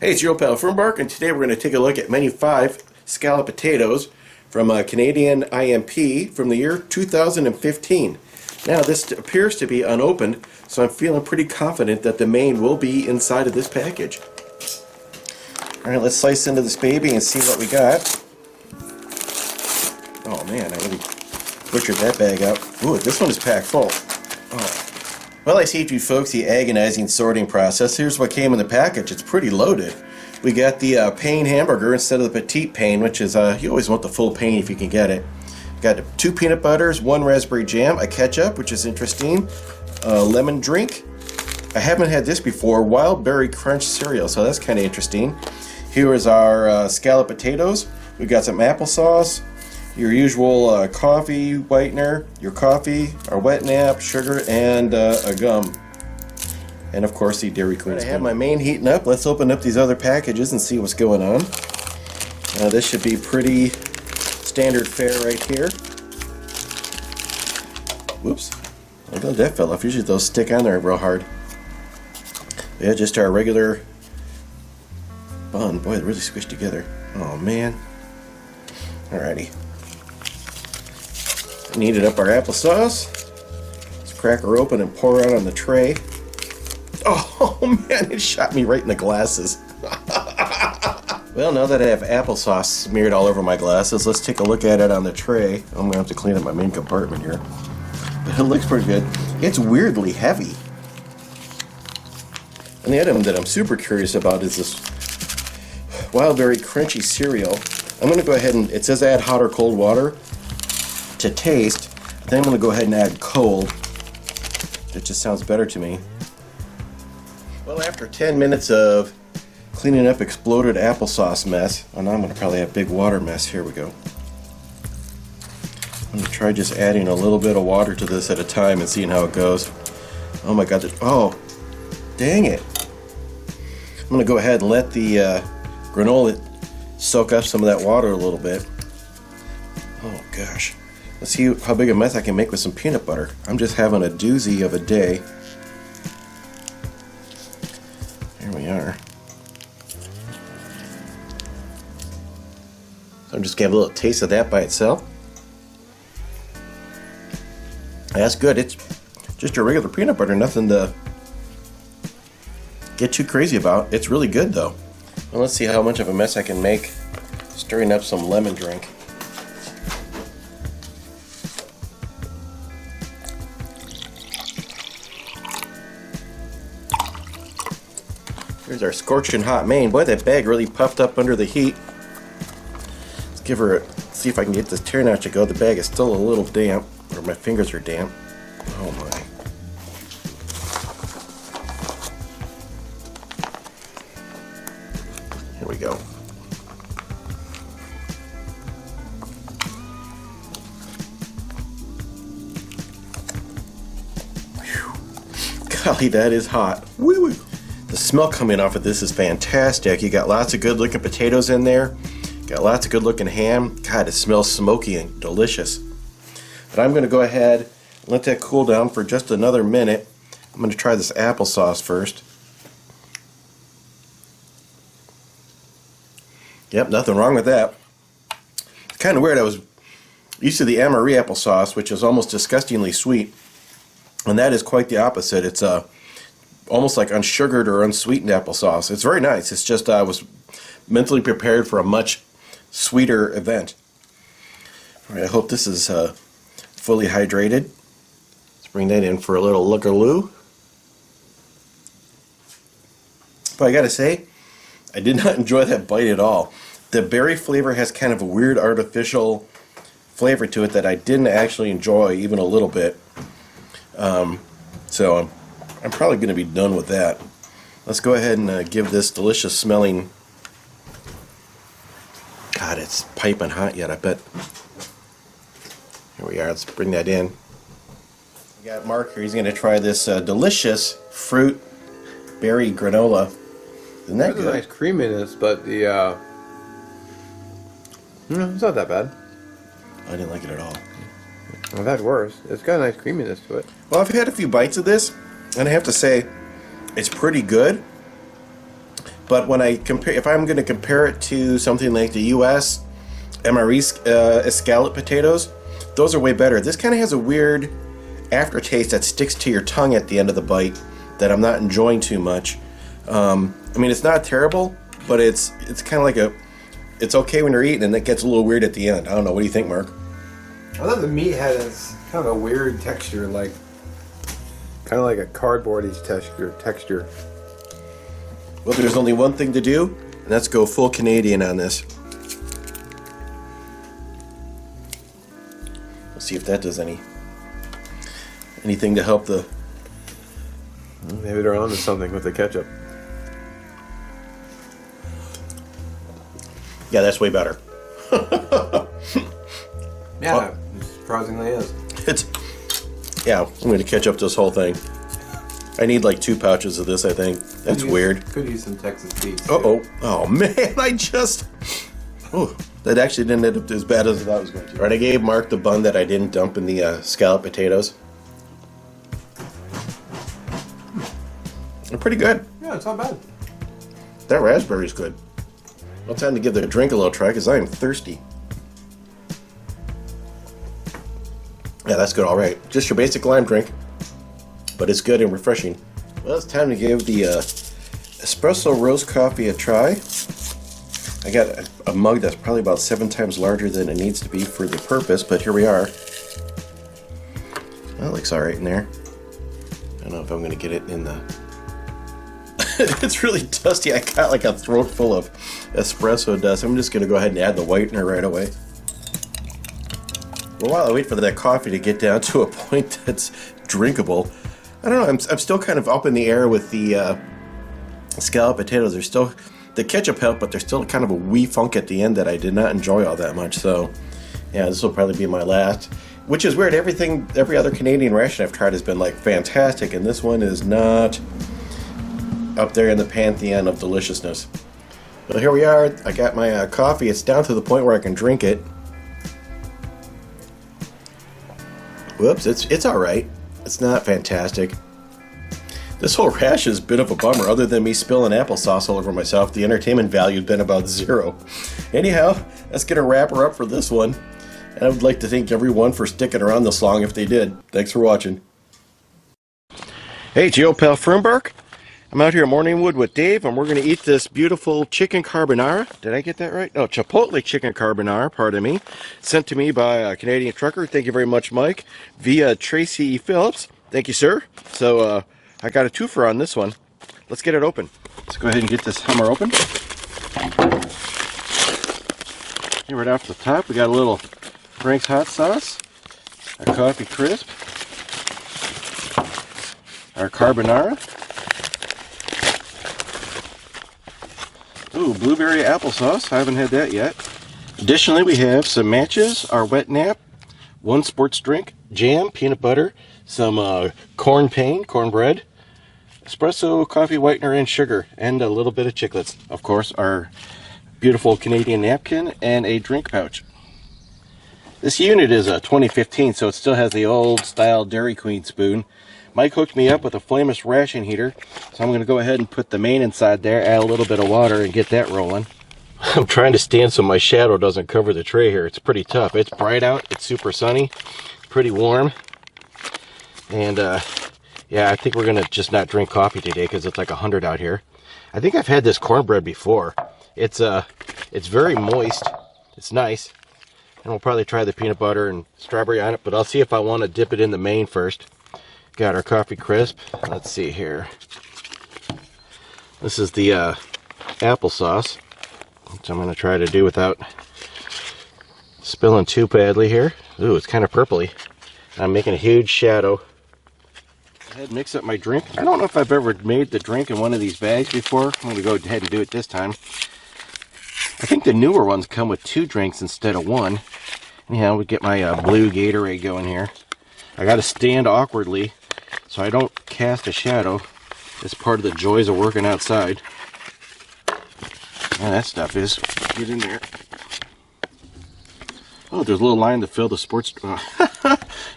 Hey, it's your old pal Fernbark, and today we're going to take a look at Menu 5 scallop potatoes from Canadian IMP from the year 2015. Now, this appears to be unopened, so I'm feeling pretty confident that the main will be inside of this package. Alright, let's slice into this baby and see what we got. Oh man, I really butchered that bag out. Ooh, this one is packed full. Oh. Well, I saved you folks the agonizing sorting process. Here's what came in the package. It's pretty loaded. We got the pane hamburger instead of the petite pane, which is, you always want the full pane if you can get it. Got 2 peanut butters, 1 raspberry jam, a ketchup, which is interesting, a lemon drink. I haven't had this before, wild berry crunch cereal, so that's kind of interesting. Here is our scallop potatoes. We've got some applesauce, your usual coffee whitener, your coffee, our wet nap, sugar, and a gum. And of course the Dairy Queen. I have my main heating up. Let's open up these other packages and see what's going on. This should be pretty standard fare right here. Whoops. Although that fell off. Usually those stick on there real hard. Yeah, just our regular bun. Boy, they're really squished together. Oh man. Alrighty. Kneaded up our applesauce. Let's crack her open and pour it out on the tray. Oh man, it shot me right in the glasses. Well, now that I have applesauce smeared all over my glasses, let's take a look at it on the tray. I'm going to have to clean up my main compartment here. But it looks pretty good. It's weirdly heavy. And the item that I'm super curious about is this wild berry crunchy cereal. I'm going to go ahead and, it says add hot or cold water to taste. Then I'm going to go ahead and add cold. It just sounds better to me. Well, after 10 minutes of cleaning up exploded applesauce mess, and I'm going to probably have big water mess. Here we go. I'm going to try just adding a little bit of water to this at a time and seeing how it goes. Oh my god, oh, dang it. I'm going to go ahead and let the granola soak up some of that water a little bit. Oh gosh. Let's see how big a mess I can make with some peanut butter. I'm just having a doozy of a day. Here we are. So I'm just getting a little taste of that by itself. That's good. It's just your regular peanut butter, nothing to get too crazy about. It's really good though. Well, let's see how much of a mess I can make stirring up some lemon drink. Here's our scorching hot main. Boy, that bag really puffed up under the heat. Let's give her a, see if I can get this tear notch to go. The bag is still a little damp, or my fingers are damp. Oh my. Here we go. Whew. Golly, that is hot. Woo woo. The smell coming off of this is fantastic. You got lots of good looking potatoes in there. Got lots of good looking ham. God, it smells smoky and delicious. But I'm going to go ahead and let that cool down for just another minute. I'm going to try this applesauce first. Yep, nothing wrong with that. It's kind of weird. I was used to the Amory applesauce, which is almost disgustingly sweet. And that is quite the opposite. It's almost like unsugared or unsweetened applesauce. It's very nice. It's just I was mentally prepared for a much sweeter event. All right, I hope this is fully hydrated. Let's bring that in for a little lookaloo. But I gotta say, I did not enjoy that bite at all. The berry flavor has kind of a weird artificial flavor to it that I didn't actually enjoy even a little bit. So I'm probably going to be done with that. Let's go ahead and give this delicious smelling... God, it's piping hot yet, I bet. Here we are. Let's bring that in. We got Mark here. He's going to try this delicious fruit berry granola. Isn't that good? There's a nice creaminess, but the it's not that bad. I didn't like it at all. I've had worse. It's got a nice creaminess to it. Well, I've had a few bites of this, and I have to say, it's pretty good. But when I compare, if I'm going to compare it to something like the U.S. MRE scallop potatoes, those are way better. This kind of has a weird aftertaste that sticks to your tongue at the end of the bite that I'm not enjoying too much. I mean, it's not terrible, but it's kind of like it's okay when you're eating, and it gets a little weird at the end. I don't know. What do you think, Mark? I thought the meat had kind of a weird texture, like kind of like a cardboardy texture. Well, there's only one thing to do, and that's go full Canadian on this. Let's see if that does anything to help the... Maybe they're onto something with the ketchup. Yeah, that's way better. Yeah, it surprisingly is. Yeah, I'm going to catch up this whole thing. I need like 2 pouches of this, I think. That's weird. Could use some Texas beets. Uh-oh. Oh, man, Oh, that actually didn't end up as bad as I thought it was going to. All right, I gave Mark the bun that I didn't dump in the scallop potatoes. They're pretty good. Yeah, it's not bad. That raspberry's good. Well, time to give the drink a little try because I am thirsty. Yeah, that's good, all right. Just your basic lime drink, but it's good and refreshing. Well, it's time to give the espresso roast coffee a try. I got a mug that's probably about 7 times larger than it needs to be for the purpose, but here we are. That looks all right in there. I don't know if I'm going to get it in the... It's really dusty. I got like a throat full of espresso dust. I'm just going to go ahead and add the whitener right away. Well, while I wait for that coffee to get down to a point that's drinkable, I don't know, I'm still kind of up in the air with the scallop potatoes. They're still, the ketchup helped, but there's still kind of a wee funk at the end that I did not enjoy all that much. So, yeah, this will probably be my last. Which is weird. Every other Canadian ration I've tried has been like fantastic, and this one is not up there in the pantheon of deliciousness. But here we are. I got my coffee. It's down to the point where I can drink it. Whoops, it's all right. It's not fantastic. This whole rash is a bit of a bummer. Other than me spilling applesauce all over myself, the entertainment value has been about 0. Anyhow, that's going to wrap her up for this one. And I would like to thank everyone for sticking around this long if they did. Thanks for watching. Hey, it's your old pal Fernbark. I'm out here at Morningwood with Dave, and we're going to eat this beautiful chicken carbonara. Did I get that right? No, Chipotle Chicken carbonara, pardon me. Sent to me by a Canadian trucker. Thank you very much, Mike. Via Tracy Phillips. Thank you, sir. So, I got a twofer on this one. Let's get it open. Let's go ahead and get this Hummer open. Here, right off the top, we got a little Frank's hot sauce, our coffee crisp, our carbonara. Ooh, blueberry applesauce. I haven't had that yet. Additionally, we have some matches, our wet nap, 1 sports drink, jam, peanut butter, some cornbread, espresso, coffee whitener, and sugar, and a little bit of chiclets. Of course, our beautiful Canadian napkin and a drink pouch. This unit is a 2015, so it still has the old style Dairy Queen spoon. Mike hooked me up with a flameless ration heater, so I'm going to go ahead and put the main inside there, add a little bit of water, and get that rolling. I'm trying to stand so my shadow doesn't cover the tray here. It's pretty tough. It's bright out. It's super sunny. Pretty warm. And, yeah, I think we're going to just not drink coffee today because it's like 100 out here. I think I've had this cornbread before. It's very moist. It's nice. And we'll probably try the peanut butter and strawberry on it, but I'll see if I want to dip it in the main first. Got our coffee crisp. Let's see here. This is the applesauce, which I'm going to try to do without spilling too badly here. Ooh, it's kind of purpley. I'm making a huge shadow. Go ahead and mix up my drink. I don't know if I've ever made the drink in one of these bags before. I'm going to go ahead and do it this time. I think the newer ones come with 2 drinks instead of 1. Anyhow, we get my blue Gatorade going here. I got to stand awkwardly so I don't cast a shadow. It's part of the joys of working outside. Yeah, that stuff is. Get in there. Oh, there's a little line to fill the sports.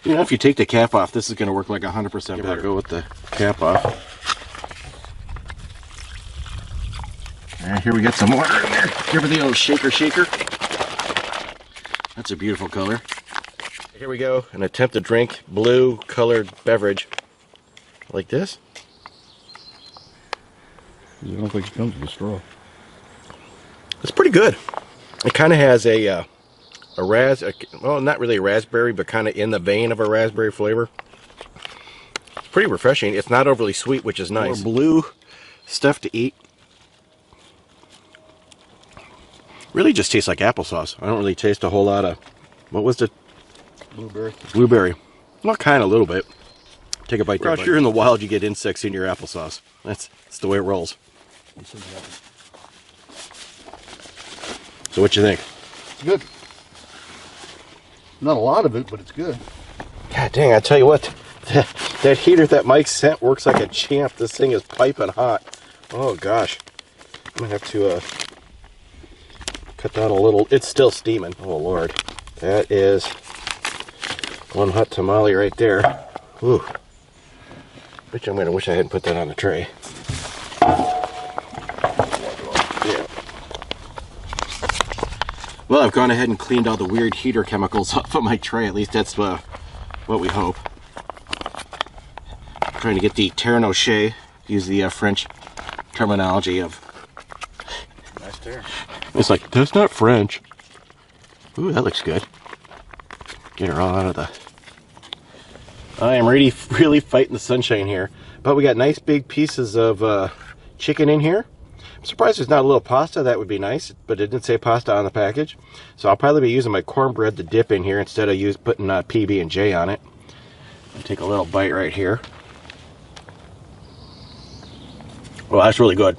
You know, if you take the cap off, this is going to work like 100% better. Go with the cap off. Alright, here we got some water in there. Give her the old shaker. That's a beautiful color. Here we go, an attempt to drink blue colored beverage. Like this. I don't think it comes with a straw. It's pretty good. It kind of has well, not really a raspberry, but kind of in the vein of a raspberry flavor. It's pretty refreshing. It's not overly sweet, which is nice. More blue stuff to eat. Really just tastes like applesauce. I don't really taste a whole lot of, what was the? Blueberry. Blueberry. Well, kind of a little bit. Take a bite there. Out here in the wild, you get insects in your applesauce. That's the way it rolls. So what you think? It's good. Not a lot of it, but it's good. God dang, I tell you what, that heater that Mike sent works like a champ. This thing is piping hot. Oh gosh. I'm gonna have to cut down a little. It's still steaming. Oh Lord. That is one hot tamale right there. Ooh. I'm gonna wish I hadn't put that on the tray. Yeah. Well, I've gone ahead and cleaned all the weird heater chemicals off of my tray. At least that's what we hope. I'm trying to get the Terre Noche, use the French terminology of. Nice tear. It's like, that's not French. Ooh, that looks good. Get her all out of the. I am really fighting the sunshine here. But we got nice big pieces of chicken in here. I'm surprised there's not a little pasta. That would be nice, but it didn't say pasta on the package. So I'll probably be using my cornbread to dip in here instead of putting PB&J on it. I'll take a little bite right here. Well, that's really good.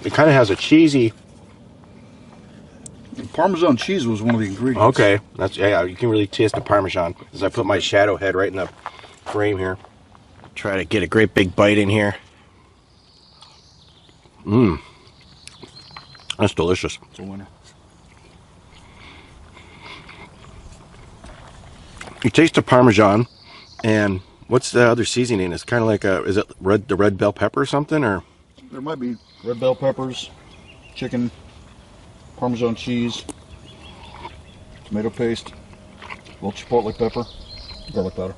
It kind of has a cheesy. Parmesan cheese was one of the ingredients. Okay, yeah. You can really taste the Parmesan as I put my shadow head right in the frame here. Try to get a great big bite in here. Mmm, that's delicious. It's a winner. You taste the Parmesan, and what's the other seasoning? It's kind of like is it the red bell pepper or something, or? There might be red bell peppers, chicken, Parmesan cheese, tomato paste, a little chipotle pepper, garlic powder,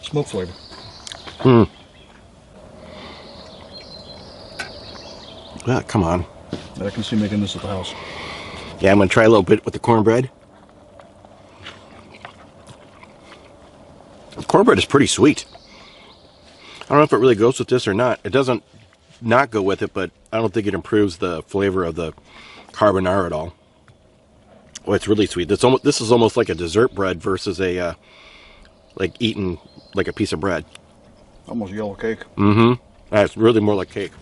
smoke flavor. Well, come on. I can see making this at the house. Yeah, I'm going to try a little bit with the cornbread. The cornbread is pretty sweet. I don't know if it really goes with this or not. It doesn't not go with it, but I don't think it improves the flavor of the carbonara at all. Oh, it's really sweet. This is almost like a dessert bread versus a like eating like a piece of bread. Almost yellow cake. Mm-hmm. That's really more like cake.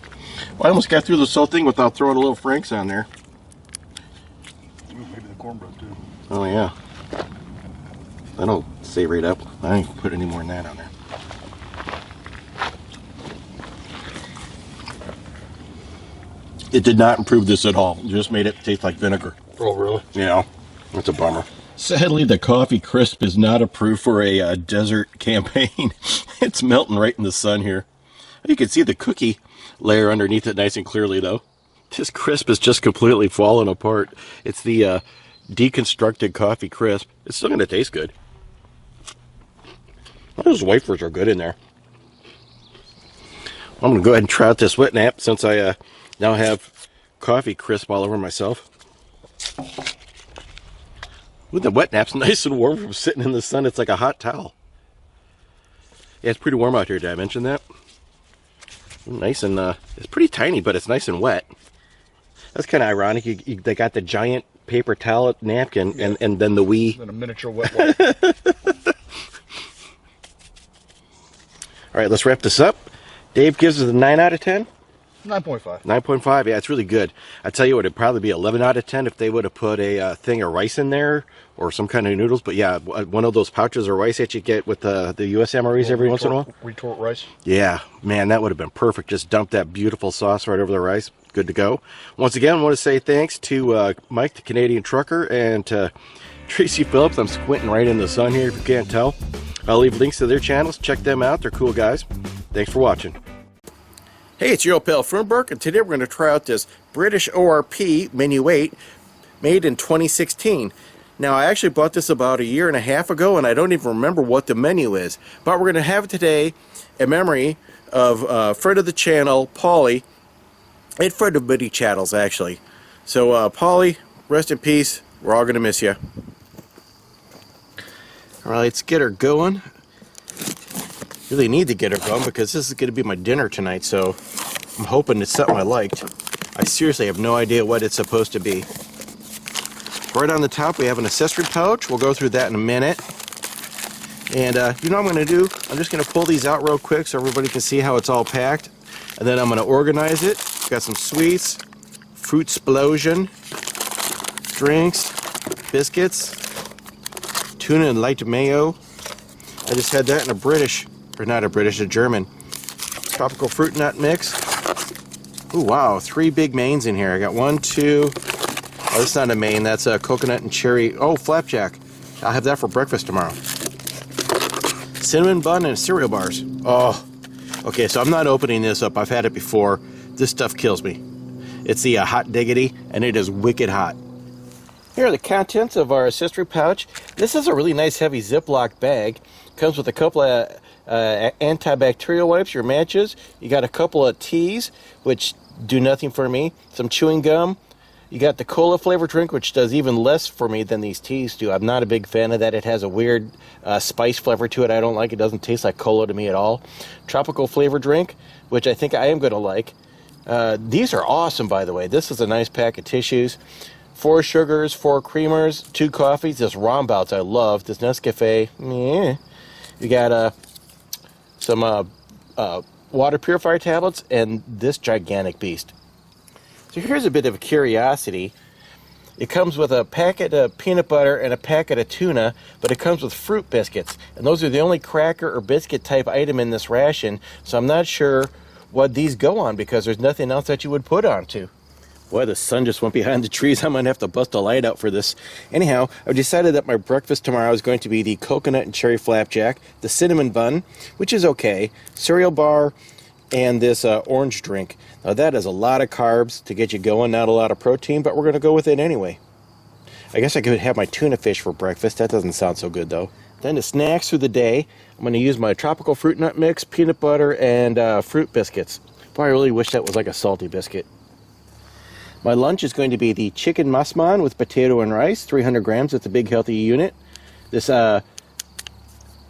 Well, I almost got through this whole thing without throwing a little Frank's on there. Maybe the cornbread too. Oh yeah. I don't savor it up. I ain't put any more than that on there. It did not improve this at all. It just made it taste like vinegar. Oh, really? Yeah, that's a bummer. Sadly, the coffee crisp is not approved for a desert campaign. It's melting right in the sun here. You can see the cookie layer underneath it nice and clearly, though. This crisp is just completely falling apart. It's the deconstructed coffee crisp. It's still going to taste good. Those wafers are good in there. I'm going to go ahead and try out this wet nap since I now have coffee crisp all over myself. Ooh, the wet nap's nice and warm from sitting in the sun. It's like a hot towel. Yeah, it's pretty warm out here. Did I mention that? Nice and it's pretty tiny, but it's nice and wet. That's kind of ironic. They got the giant paper towel napkin, yeah, and then the wee. And a miniature wet wipe. All right, let's wrap this up. Dave gives us a 9 out of 10. 9.5. 9.5. Yeah, it's really good. I tell you what, it'd probably be 11 out of 10 if they would have put a thing of rice in there or some kind of noodles. But yeah, one of those pouches of rice that you get with the US MREs every once in a while. Retort rice. Yeah, man, that would have been perfect. Just dump that beautiful sauce right over the rice. Good to go. Once again, I want to say thanks to Mike, the Canadian trucker, and to Tracy Phillips. I'm squinting right in the sun here if you can't tell. I'll leave links to their channels. Check them out. They're cool guys. Thanks for watching. Hey, it's your old pal Fernberg, and today we're going to try out this British ORP Menu 8 made in 2016. Now, I actually bought this about a year and a half ago, and I don't even remember what the menu is. But we're going to have it today in memory of friend of the channel, Paulie, and friend of many channels, actually. So, Paulie, rest in peace. We're all going to miss you. All right, let's get her going. Really need to get her going because this is going to be my dinner tonight, so I'm hoping it's something I liked. I seriously have no idea what it's supposed to be. Right on the top we have an accessory pouch. We'll go through that in a minute. And you know what I'm going to do? I'm just going to pull these out real quick so everybody can see how it's all packed. And then I'm going to organize it. Got some sweets, fruit explosion, drinks, biscuits, tuna and light mayo. I just had that in a British, or not a British, a German. Tropical fruit nut mix. Ooh, wow, 3 big mains in here. I got 1, 2. Oh, that's not a main. That's a coconut and cherry. Oh, flapjack. I'll have that for breakfast tomorrow. Cinnamon bun and cereal bars. Oh, okay, so I'm not opening this up. I've had it before. This stuff kills me. It's the hot diggity, and it is wicked hot. Here are the contents of our accessory pouch. This is a really nice heavy Ziploc bag. Comes with a couple of antibacterial wipes, your matches. You got a couple of teas, which do nothing for me. Some chewing gum. You got the cola flavored drink, which does even less for me than these teas do. I'm not a big fan of that. It has a weird spice flavor to it. I don't like it. It doesn't taste like cola to me at all. Tropical flavored drink, which I think I am going to like. These are awesome, by the way. This is a nice pack of tissues. 4 sugars, 4 creamers, 2 coffees. This Rombouts I love. This Nescafe, meh. You got some water purifier tablets and this gigantic beast. So here's a bit of a curiosity. It comes with a packet of peanut butter and a packet of tuna, but it comes with fruit biscuits. And those are the only cracker or biscuit type item in this ration, so I'm not sure what these go on because there's nothing else that you would put onto. Boy, the sun just went behind the trees. I'm going to have to bust a light out for this. Anyhow, I've decided that my breakfast tomorrow is going to be the coconut and cherry flapjack, the cinnamon bun, which is okay, cereal bar, and this orange drink. Now that is a lot of carbs to get you going, not a lot of protein, but we're going to go with it anyway. I guess I could have my tuna fish for breakfast. That doesn't sound so good though. Then the snacks through the day, I'm going to use my tropical fruit nut mix, peanut butter, and fruit biscuits. Boy, I really wish that was like a salty biscuit. My lunch is going to be the chicken masman with potato and rice, 300 grams. It's a big healthy unit. This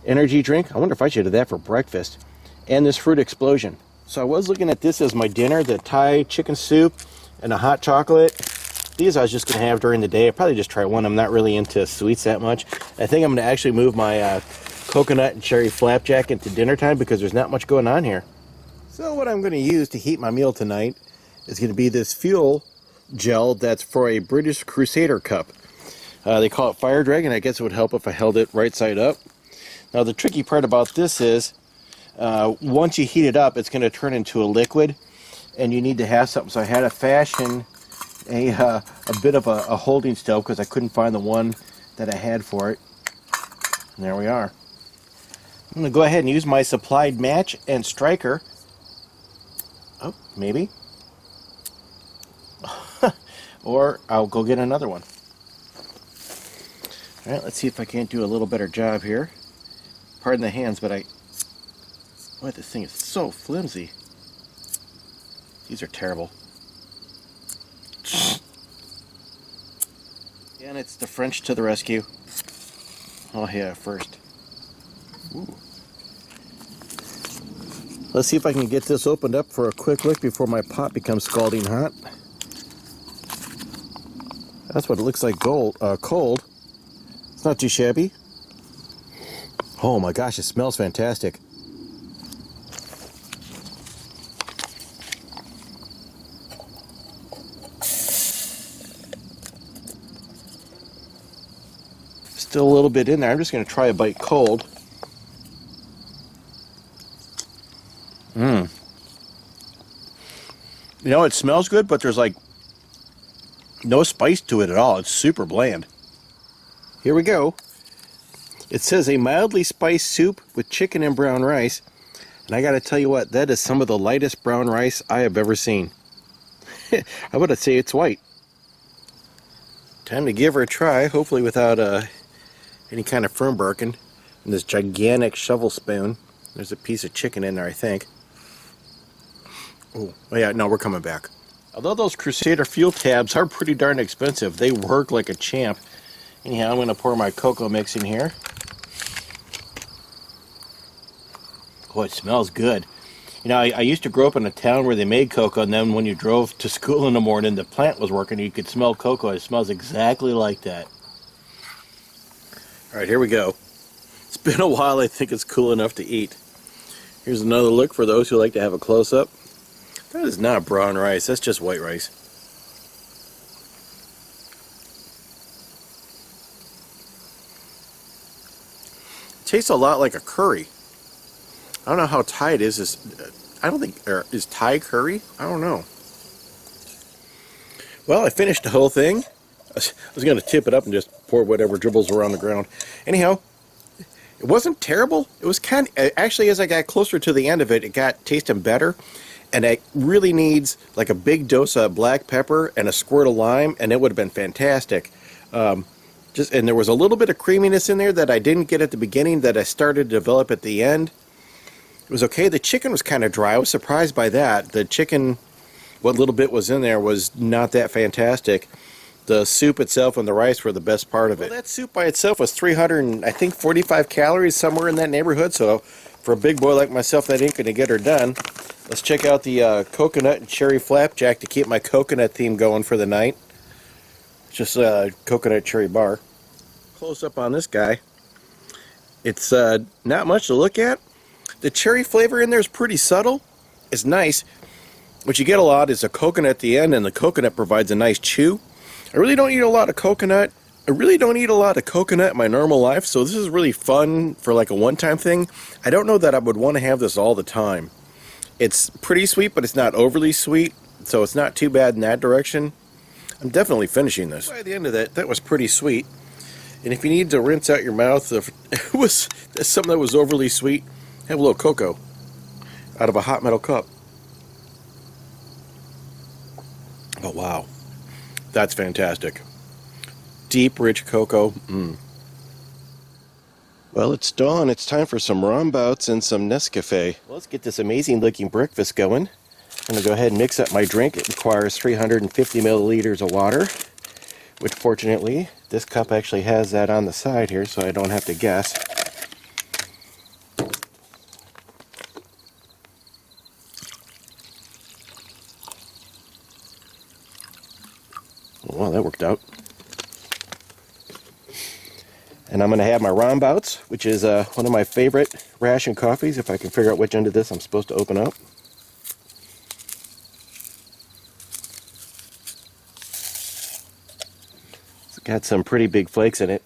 energy drink, I wonder if I should have that for breakfast. And this fruit explosion. So I was looking at this as my dinner, the Thai chicken soup and a hot chocolate. These I was just going to have during the day. I'll probably just try one. I'm not really into sweets that much. I think I'm going to actually move my coconut and cherry flapjack into dinner time because there's not much going on here. So what I'm going to use to heat my meal tonight is going to be this fuel gel that's for a British Crusader cup. They call it Fire Dragon. I guess it would help if I held it right side up. Now the tricky part about this is once you heat it up, it's going to turn into a liquid, and you need to have something. So I had to fashion a bit of a holding stove because I couldn't find the one that I had for it. And there we are. I'm going to go ahead and use my supplied match and striker. Oh, maybe. Or I'll go get another one. All right, let's see if I can't do a little better job here. Pardon the hands, but boy, this thing is so flimsy. These are terrible. And it's the French to the rescue. Oh yeah, first. Ooh. Let's see if I can get this opened up for a quick lick before my pot becomes scalding hot. That's what it looks like cold. It's not too shabby. Oh my gosh, it smells fantastic. Still a little bit in there. I'm just going to try a bite cold. You know, it smells good, but there's like no spice to it at all. It's super bland. Here we go. It says a mildly spiced soup with chicken and brown rice. And I gotta tell you what, that is some of the lightest brown rice I have ever seen. I would say it's white. Time to give her a try, hopefully without any kind of firm barking. And this gigantic shovel spoon. There's a piece of chicken in there, I think. Oh yeah, no, we're coming back. Although those Crusader fuel tabs are pretty darn expensive, they work like a champ. Anyhow, I'm going to pour my cocoa mix in here. Oh, it smells good. You know, I used to grow up in a town where they made cocoa, and then when you drove to school in the morning, the plant was working, and you could smell cocoa. It smells exactly like that. All right, here we go. It's been a while. I think it's cool enough to eat. Here's another look for those who like to have a close-up. That is not brown rice. That's just white rice. It tastes a lot like a curry. I don't know how Thai it is. I don't think, is Thai curry? I don't know. Well, I finished the whole thing. I was going to tip it up and just pour whatever dribbles were on the ground. Anyhow, it wasn't terrible. It was kind of, actually, as I got closer to the end of it, it got tasting better. And it really needs like a big dose of black pepper and a squirt of lime, and it would have been fantastic. And there was a little bit of creaminess in there that I didn't get at the beginning that I started to develop at the end. It was okay. The chicken was kind of dry. I was surprised by that. The chicken, what little bit was in there, was not that fantastic. The soup itself and the rice were the best part of it. Well, that soup by itself was 345 calories, somewhere in that neighborhood. So for a big boy like myself, that ain't going to get her done. Let's check out the coconut and cherry flapjack to keep my coconut theme going for the night. Just a coconut cherry bar. Close up on this guy. It's not much to look at. The cherry flavor in there is pretty subtle. It's nice. What you get a lot is a coconut at the end, and the coconut provides a nice chew. I really don't eat a lot of coconut. I really don't eat a lot of coconut in my normal life, so this is really fun for like a one-time thing. I don't know that I would want to have this all the time. It's pretty sweet, but it's not overly sweet, so it's not too bad in that direction. I'm definitely finishing this. By the end of that was pretty sweet. And if you need to rinse out your mouth, if it was something that was overly sweet, have a little cocoa out of a hot metal cup. Oh, wow. That's fantastic. Deep, rich cocoa. Well, it's dawn. It's time for some rombouts and some Nescafe. Well, let's get this amazing looking breakfast going. I'm going to go ahead and mix up my drink. It requires 350 milliliters of water, which fortunately, this cup actually has that on the side here, so I don't have to guess. Well, that worked out. And I'm going to have my rombouts, which is one of my favorite Ration coffees, if I can figure out which end of this I'm supposed to open up. It's got some pretty big flakes in it.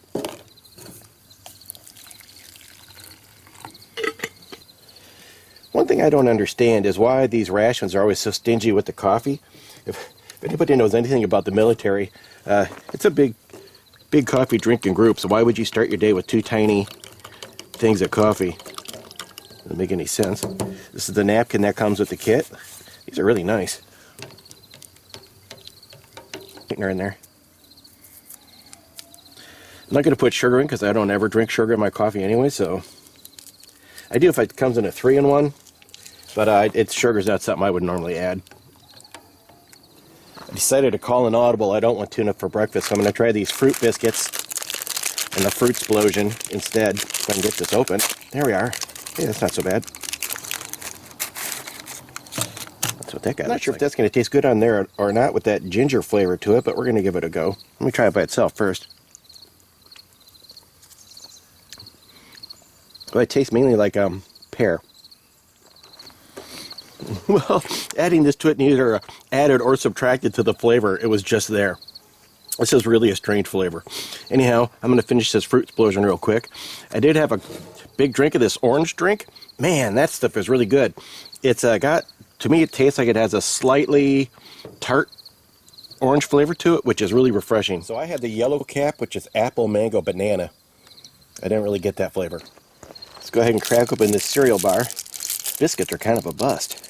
One thing I don't understand is why these Rations are always so stingy with the coffee. If anybody knows anything about the military, it's a big coffee drinking group, so why would you start your day with two tiny things of coffee? Doesn't make any sense. This is the napkin that comes with the kit. These are really nice. They're in there. I'm not going to put sugar in because I don't ever drink sugar in my coffee anyway, so I do if it comes in a 3-in-1, but sugar's not something I would normally add. I decided to call an audible. I don't want tuna for breakfast, so I'm going to try these fruit biscuits and the fruit explosion instead, if I can get this open. There we are. Hey, that's not so bad. That's what that guy looks like. I'm not sure if that's going to taste good on there or not with that ginger flavor to it, but we're going to give it a go. Let me try it by itself first. Well, it tastes mainly like pear. Well, adding this to it neither added or subtracted to the flavor. It was just there. This is really a strange flavor. Anyhow, I'm going to finish this fruit explosion real quick. I did have a big drink of this orange drink. Man, that stuff is really good. It's to me, it tastes like it has a slightly tart orange flavor to it, which is really refreshing. So I had the yellow cap, which is apple, mango, banana. I didn't really get that flavor. Let's go ahead and crack open this cereal bar. biscuits are kind of a bust.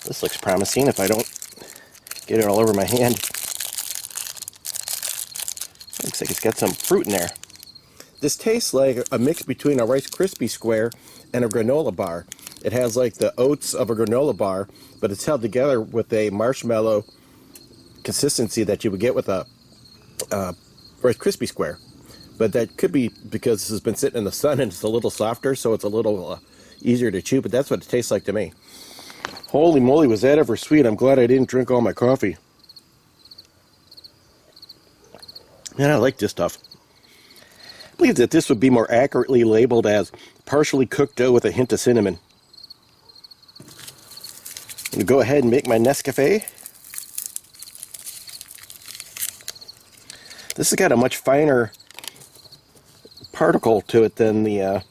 This looks promising if I don't get it all over my hand. Looks like it's got some fruit in there. This tastes like a mix between a Rice Krispie square and a granola bar. It has like the oats of a granola bar, but it's held together with a marshmallow consistency that you would get with a Rice Krispie square. But that could be because this has been sitting in the sun and it's a little softer, so it's a little easier to chew, but that's what it tastes like to me. Holy moly, was that ever sweet. I'm glad I didn't drink all my coffee. Man, I like this stuff. I believe that this would be more accurately labeled as partially cooked dough with a hint of cinnamon. I'm going to go ahead and make my Nescafe. This has got a much finer particle to it than the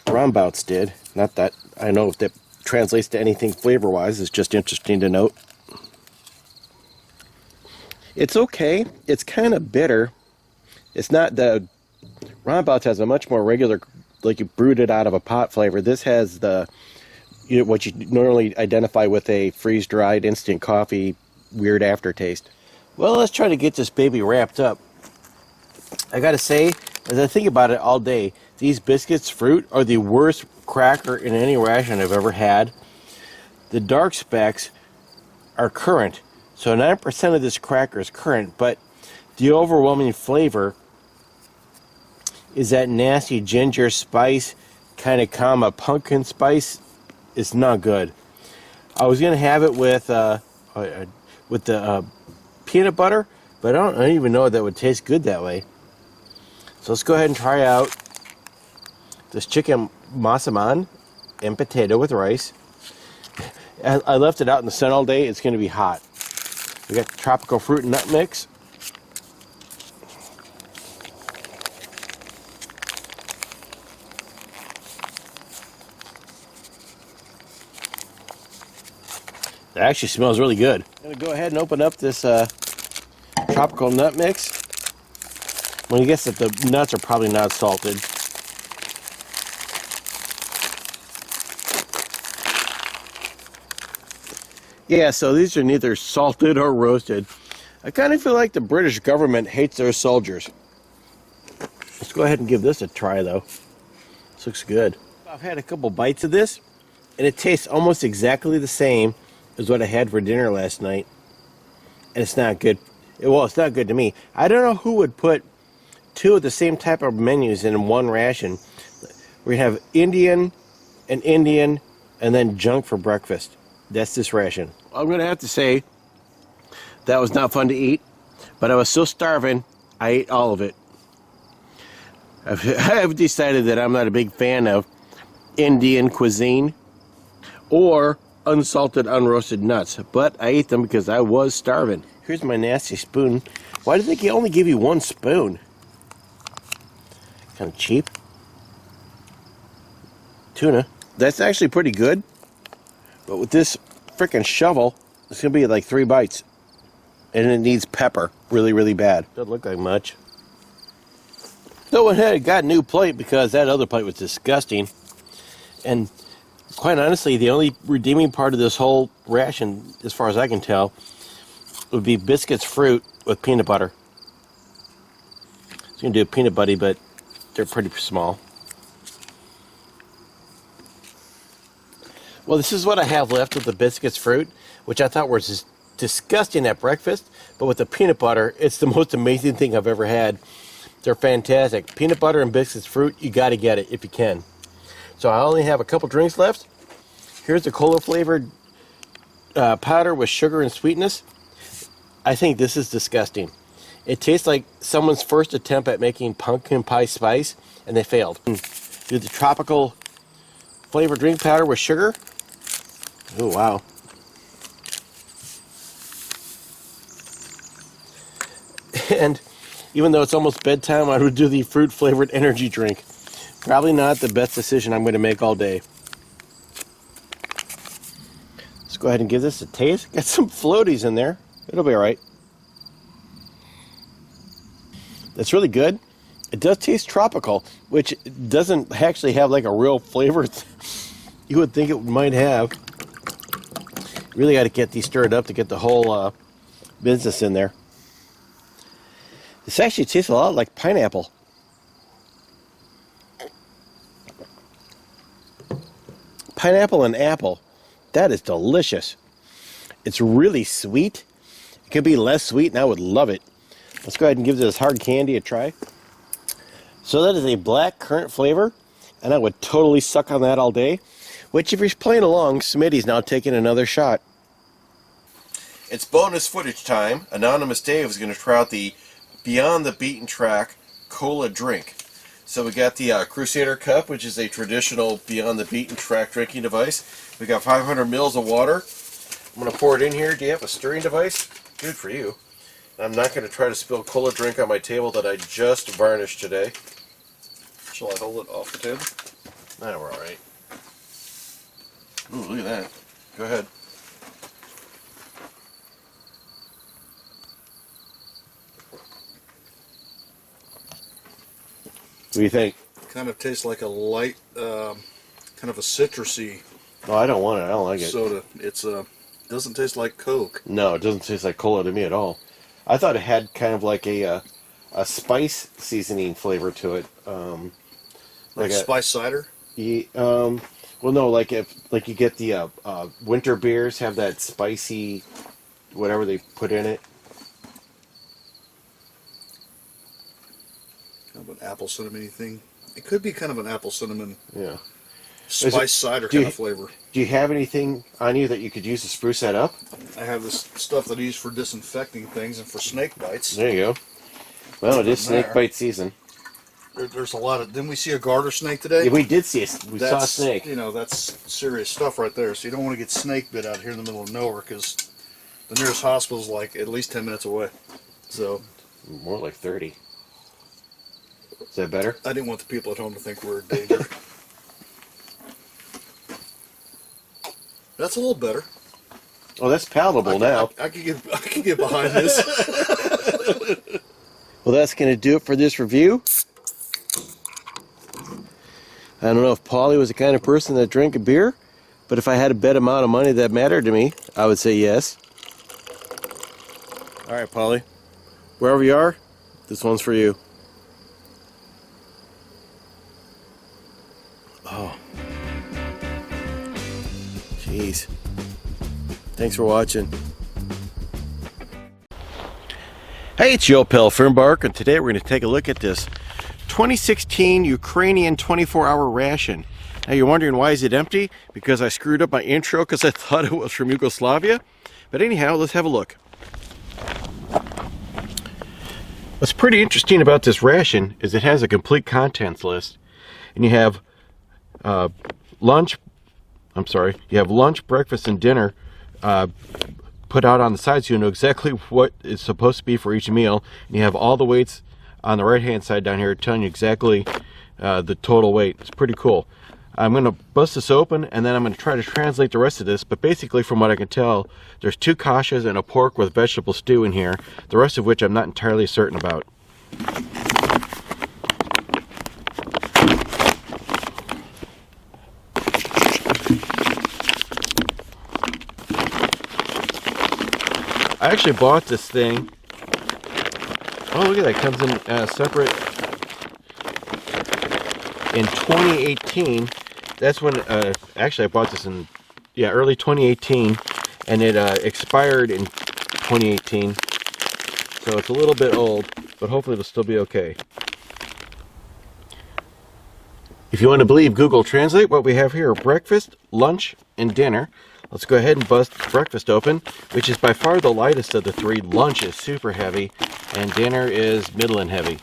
Rombouts did. Not that I know if that translates to anything flavor-wise. It's just interesting to note. It's okay. It's kind of bitter. It's not the Rombouts has a much more regular, like you brewed it out of a pot flavor. This has the what you normally identify with a freeze-dried instant coffee weird aftertaste. Well, let's try to get this baby wrapped up. I gotta say, as I think about it all day, these biscuits fruit are the worst cracker in any ration I've ever had. The dark specks are currant, so 9% of this cracker is currant, but the overwhelming flavor is that nasty ginger spice, kind of comma pumpkin spice. It's not good. I was gonna have it with the peanut butter, but I don't even know if that would taste good that way. So let's go ahead and try out this chicken massaman and potato with rice. I left it out in the sun all day. It's going to be hot. We got the tropical fruit and nut mix. It actually smells really good. I'm going to go ahead and open up this tropical nut mix. Well, I guess that the nuts are probably not salted. Yeah, so these are neither salted or roasted. I kind of feel like the British government hates their soldiers. Let's go ahead and give this a try, though. This looks good. I've had a couple bites of this, and it tastes almost exactly the same as what I had for dinner last night. And it's not good. Well, it's not good to me. I don't know who would put two of the same type of menus in one ration. We have Indian, and then junk for breakfast. That's this ration. I'm going to have to say that was not fun to eat, but I was so starving, I ate all of it. I've decided that I'm not a big fan of Indian cuisine or unsalted, unroasted nuts, but I ate them because I was starving. Here's my nasty spoon. Why do they only give you one spoon? Kind of cheap. Tuna. That's actually pretty good. But with this frickin' shovel, it's going to be like 3 bites. And it needs pepper really, really bad. Doesn't look like much. So I went ahead and got a new plate because that other plate was disgusting. And quite honestly, the only redeeming part of this whole ration, as far as I can tell, would be biscuits fruit with peanut butter. It's going to do a peanut buddy, but they're pretty small. Well, this is what I have left with the biscuits fruit, which I thought was disgusting at breakfast, but with the peanut butter, it's the most amazing thing I've ever had. They're fantastic. Peanut butter and biscuits fruit, you got to get it if you can. So I only have a couple drinks left. Here's the cola flavored powder with sugar and sweetness. I think this is disgusting. It tastes like someone's first attempt at making pumpkin pie spice, and they failed. Do the tropical flavored drink powder with sugar. Oh, wow. And even though it's almost bedtime, I would do the fruit flavored energy drink. Probably not the best decision I'm going to make all day. Let's go ahead and give this a taste. Got some floaties in there. It'll be all right. That's really good. It does taste tropical, which doesn't actually have like a real flavor. You would think it might have. Really got to get these stirred up to get the whole business in there. This actually tastes a lot like pineapple. Pineapple and apple. That is delicious. It's really sweet. It could be less sweet and I would love it. Let's go ahead and give this hard candy a try. So that is a black currant flavor, and I would totally suck on that all day. Which, if you're playing along, Smitty's now taking another shot. It's bonus footage time. Anonymous Dave is going to try out the Beyond the Beaten Track cola drink. So we got the Crusader Cup, which is a traditional Beyond the Beaten Track drinking device. We got 500 mils of water. I'm going to pour it in here. Do you have a stirring device? Good for you. I'm not going to try to spill cola drink on my table that I just varnished today. Shall I hold it off the table? Nah, we're alright. Ooh, look at that. Go ahead. What do you think? Kind of tastes like a light, kind of a citrusy Oh, I don't want it. I don't like it. soda. It's doesn't taste like Coke. No, it doesn't taste like cola to me at all. I thought it had kind of like a spice seasoning flavor to it. Like spice cider? Well, no, like if you get the winter beers have that spicy whatever they put in it. Kind of an apple cinnamon thing. It could be kind of an apple cinnamon Yeah. spice cider kind of flavor. Do you have anything on you that you could use to spruce that up? I have this stuff that I use for disinfecting things and for snake bites. There you go. Well, it is snake bite season. There's a lot of. Didn't we see a garter snake today? Yeah, we did see we saw a snake. You know, that's serious stuff right there. So you don't want to get snake bit out here in the middle of nowhere because the nearest hospital is like at least 10 minutes away. So More like 30. Is that better? I didn't want the people at home to think we're in danger. That's a little better. Oh, that's palatable now. I can get behind this. Well, that's going to do it for this review. I don't know if Paulie was the kind of person that drank a beer, but if I had a bet amount of money that mattered to me, I would say yes. All right, Paulie. Wherever you are, this one's for you. Oh. Jeez. Thanks for watching. Hey, it's Joe Pell Fernbark, and today we're going to take a look at this 2016 Ukrainian 24-hour ration. Now you're wondering why is it empty? Because I screwed up my intro because I thought it was from Yugoslavia. But anyhow, let's have a look. What's pretty interesting about this ration is it has a complete contents list. And you have lunch, breakfast, and dinner put out on the side so you know exactly what is supposed to be for each meal. And you have all the weights on the right hand side down here telling you exactly the total weight. It's pretty cool. I'm going to bust this open and then I'm going to try to translate the rest of this, but basically from what I can tell there's 2 kashas and a pork with vegetable stew in here, the rest of which I'm not entirely certain about. I actually bought this thing. Oh, look at that. It comes in separate. In 2018, that's when, actually I bought this in, early 2018, and it expired in 2018. So it's a little bit old, but hopefully it'll still be okay. If you want to believe Google Translate, what we have here are breakfast, lunch, and dinner. Let's go ahead and bust breakfast open, which is by far the lightest of the 3. Lunch is super heavy, and dinner is middle and heavy.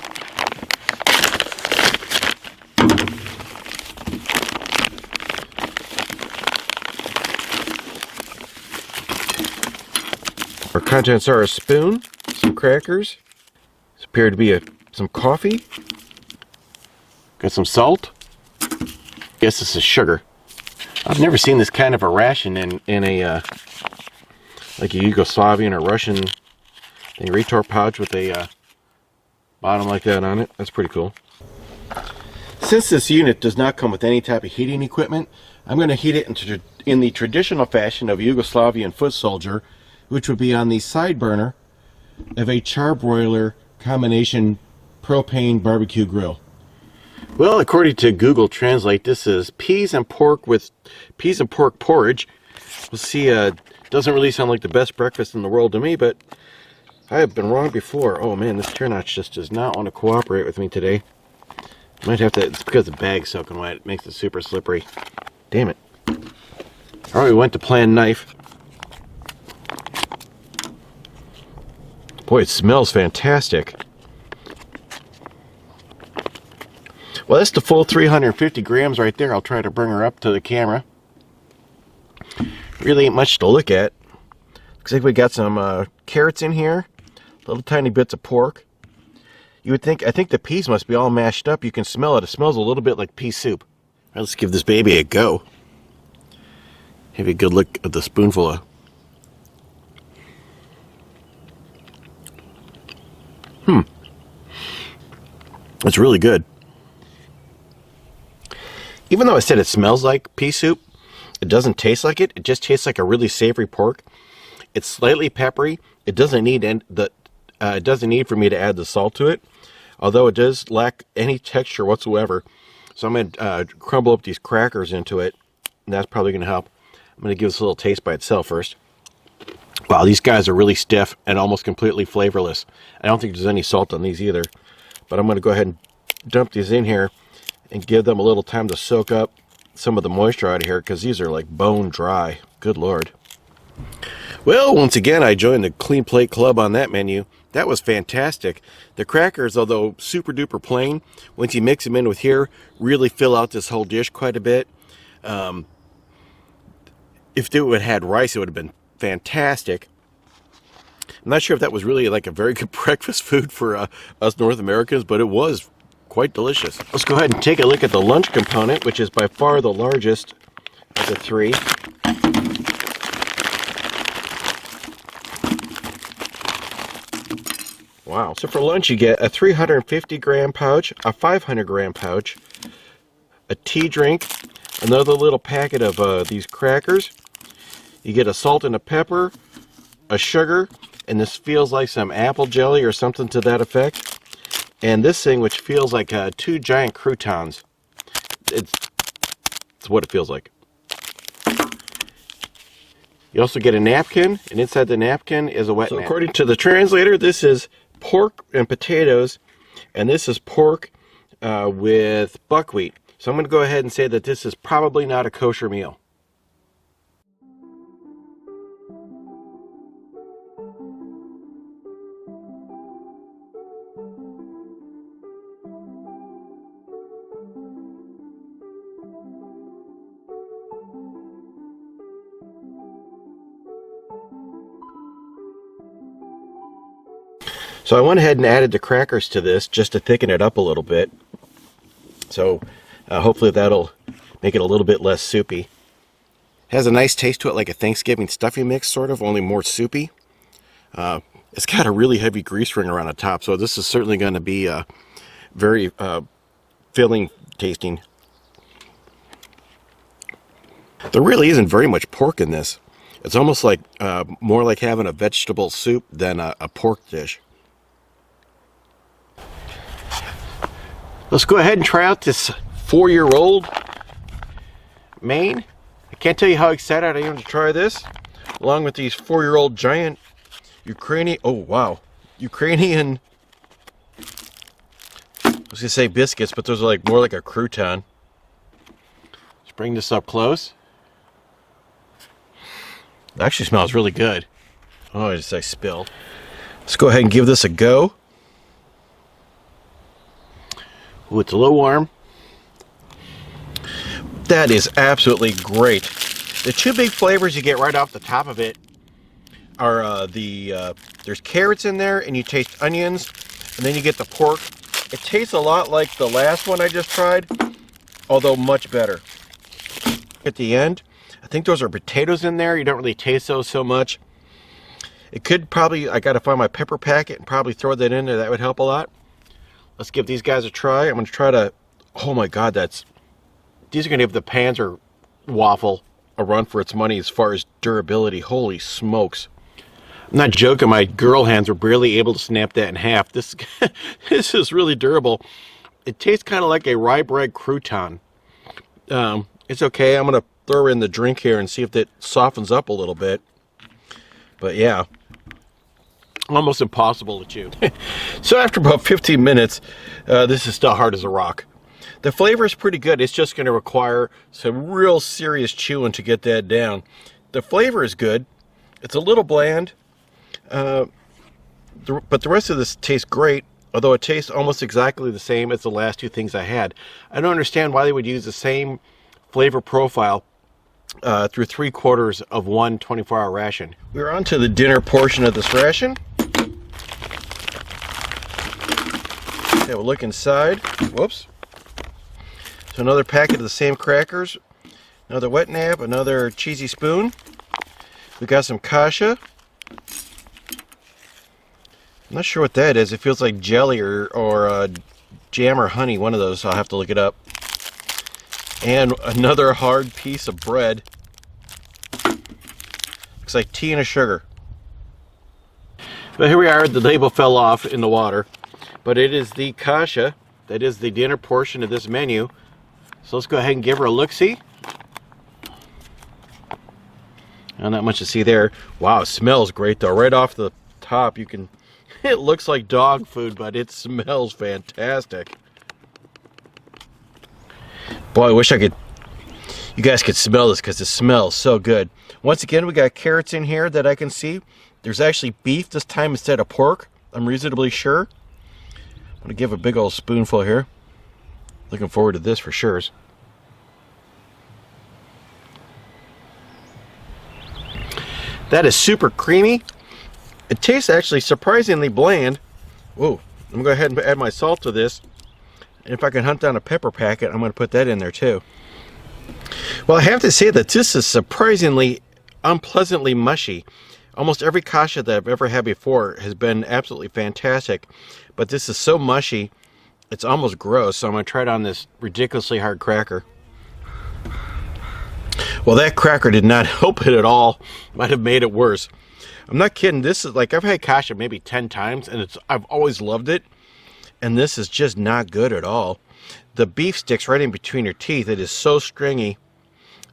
Our contents are a spoon, some crackers, this appear to be some coffee, got some salt, guess this is sugar. I've never seen this kind of a ration in a like a Yugoslavian or Russian thing. Retort pouch with a bottom like that on it. That's pretty cool. Since this unit does not come with any type of heating equipment, I'm going to heat it in the traditional fashion of Yugoslavian foot soldier, which would be on the side burner of a charbroiler combination propane barbecue grill. Well, according to Google Translate, this is peas and pork porridge. We'll see. Doesn't really sound like the best breakfast in the world to me, but I have been wrong before. Oh man, this turnout just does not want to cooperate with me today. Might have to. It's because the bag's soaking wet. It makes it super slippery. Damn it. All right, we went to plan knife. Boy, it smells fantastic. Well, that's the full 350 grams right there. I'll try to bring her up to the camera. Really ain't much to look at. Looks like we got some carrots in here. Little tiny bits of pork. You would think, I think the peas must be all mashed up. You can smell it. It smells a little bit like pea soup. All right, let's give this baby a go. Have a good look at the spoonful of. It's really good. Even though I said it smells like pea soup, it doesn't taste like it. It just tastes like a really savory pork. It's slightly peppery. It doesn't need for me to add the salt to it, although it does lack any texture whatsoever. So I'm going to crumble up these crackers into it, and that's probably going to help. I'm going to give this a little taste by itself first. Wow, these guys are really stiff and almost completely flavorless. I don't think there's any salt on these either, but I'm going to go ahead and dump these in here and give them a little time to soak up some of the moisture out of here, because these are like bone dry. Good Lord. Well, once again, I joined the Clean Plate Club on that menu. That was fantastic. The crackers, although super duper plain, once you mix them in with here, really fill out this whole dish quite a bit. If it would have had rice, it would have been fantastic. I'm not sure if that was really like a very good breakfast food for us North Americans, but it was quite delicious. Let's go ahead and take a look at the lunch component, which is by far the largest of the three. Wow. So for lunch, you get a 350 gram pouch, a 500 gram pouch, a tea drink, another little packet of these crackers. You get a salt and a pepper, a sugar, and this feels like some apple jelly or something to that effect. And this thing, which feels like 2 giant croutons. It's what it feels like. You also get a napkin, and inside the napkin is a wet napkin. According to the translator, this is pork and potatoes, and this is pork with buckwheat. So I'm going to go ahead and say that this is probably not a kosher meal. So I went ahead and added the crackers to this just to thicken it up a little bit. So hopefully that'll make it a little bit less soupy. It has a nice taste to it, like a Thanksgiving stuffing mix, sort of, only more soupy. It's got a really heavy grease ring around the top, so this is certainly going to be very filling tasting. There really isn't very much pork in this. It's almost like more like having a vegetable soup than a pork dish. Let's go ahead and try out this 4-year-old Maine. I can't tell you how excited I am to try this, along with these 4-year-old giant Ukrainian, oh wow, Ukrainian, I was gonna say biscuits, but those are like more like a crouton. Let's bring this up close. It actually smells really good. Oh, I spilled. Let's go ahead and give this a go. Ooh, it's a little warm. That is absolutely great. The 2 big flavors you get right off the top of it are there's carrots in there, and you taste onions, and then you get the pork. It tastes a lot like the last one I just tried, although much better. At the end, I think those are potatoes in there. You don't really taste those so much. It could probably, I gotta find my pepper packet and probably throw that in there. That would help a lot. Let's give these guys a try. I'm going to try to... Oh my God, these are going to give the Panzer waffle a run for its money as far as durability. Holy smokes. I'm not joking. My girl hands were barely able to snap that in half. This is really durable. It tastes kind of like a rye bread crouton. It's okay. I'm going to throw in the drink here and see if it softens up a little bit. But yeah, almost impossible to chew. So after about 15 minutes, this is still hard as a rock. The flavor is pretty good. It's just going to require some real serious chewing to get that down. The flavor is good. It's a little bland, but the rest of this tastes great, although it tastes almost exactly the same as the last two things I had. I don't understand why they would use the same flavor profile through 3/4 of one 24-hour ration. We're on to the dinner portion of this ration. Have a look inside. Whoops. So another packet of the same crackers, another wet nab, another cheesy spoon. We got some kasha. I'm not sure what that is. It feels like jelly or jam or honey, one of those. So I'll have to look it up. And another hard piece of bread. Looks like tea and a sugar. But here we are. The label fell off in the water. But it is the kasha. That is the dinner portion of this menu. So let's go ahead and give her a look-see. Not much to see there. Wow, it smells great though. Right off the top, you can... It looks like dog food, but it smells fantastic. Boy, I wish you guys could smell this because it smells so good. Once again, we got carrots in here that I can see. There's actually beef this time instead of pork. I'm reasonably sure. I'm going to give a big old spoonful here. Looking forward to this for sure. That is super creamy. It tastes actually surprisingly bland. Whoa, I'm going to go ahead and add my salt to this. And if I can hunt down a pepper packet, I'm going to put that in there too. Well, I have to say that this is surprisingly unpleasantly mushy. Almost every kasha that I've ever had before has been absolutely fantastic. But this is so mushy, it's almost gross. So I'm going to try it on this ridiculously hard cracker. Well, that cracker did not help it at all. Might have made it worse. I'm not kidding. This is like, I've had kasha maybe 10 times, and I've always loved it. And this is just not good at all. The beef sticks right in between your teeth. It is so stringy.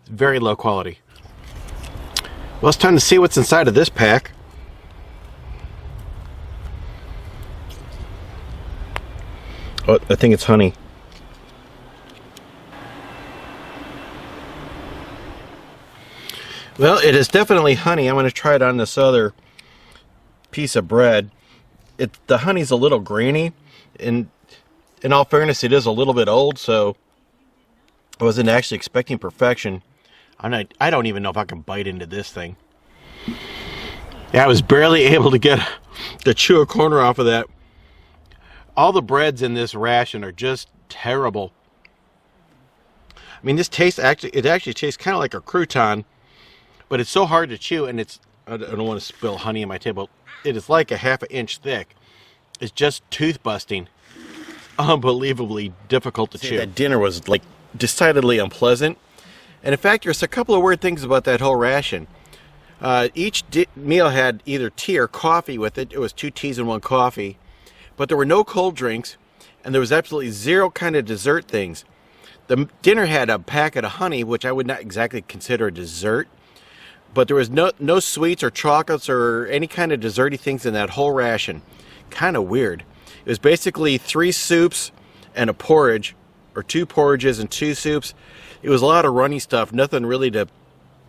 It's very low quality. Well, it's time to see what's inside of this pack. Oh, I think it's honey. Well, it is definitely honey. I'm going to try it on this other piece of bread. The honey's a little grainy. And in all fairness, it is a little bit old, so I wasn't actually expecting perfection. I don't even know if I can bite into this thing. Yeah, I was barely able to get to chew a corner off of that. All the breads in this ration are just terrible. I mean, this tastes actually tastes kind of like a crouton, but it's so hard to chew, and I don't want to spill honey on my table. It is like a ½ inch thick. It's just tooth busting. Unbelievably difficult to chew. That dinner was like decidedly unpleasant. And in fact, there's a couple of weird things about that whole ration. Each meal had either tea or coffee with it. It was 2 teas and 1 coffee. But there were no cold drinks, and there was absolutely zero kind of dessert things. The dinner had a packet of honey, which I would not exactly consider a dessert. But there was no sweets or chocolates or any kind of desserty things in that whole ration. Kind of weird. It was basically 3 soups and a porridge, or 2 porridges and 2 soups. It was a lot of runny stuff, nothing really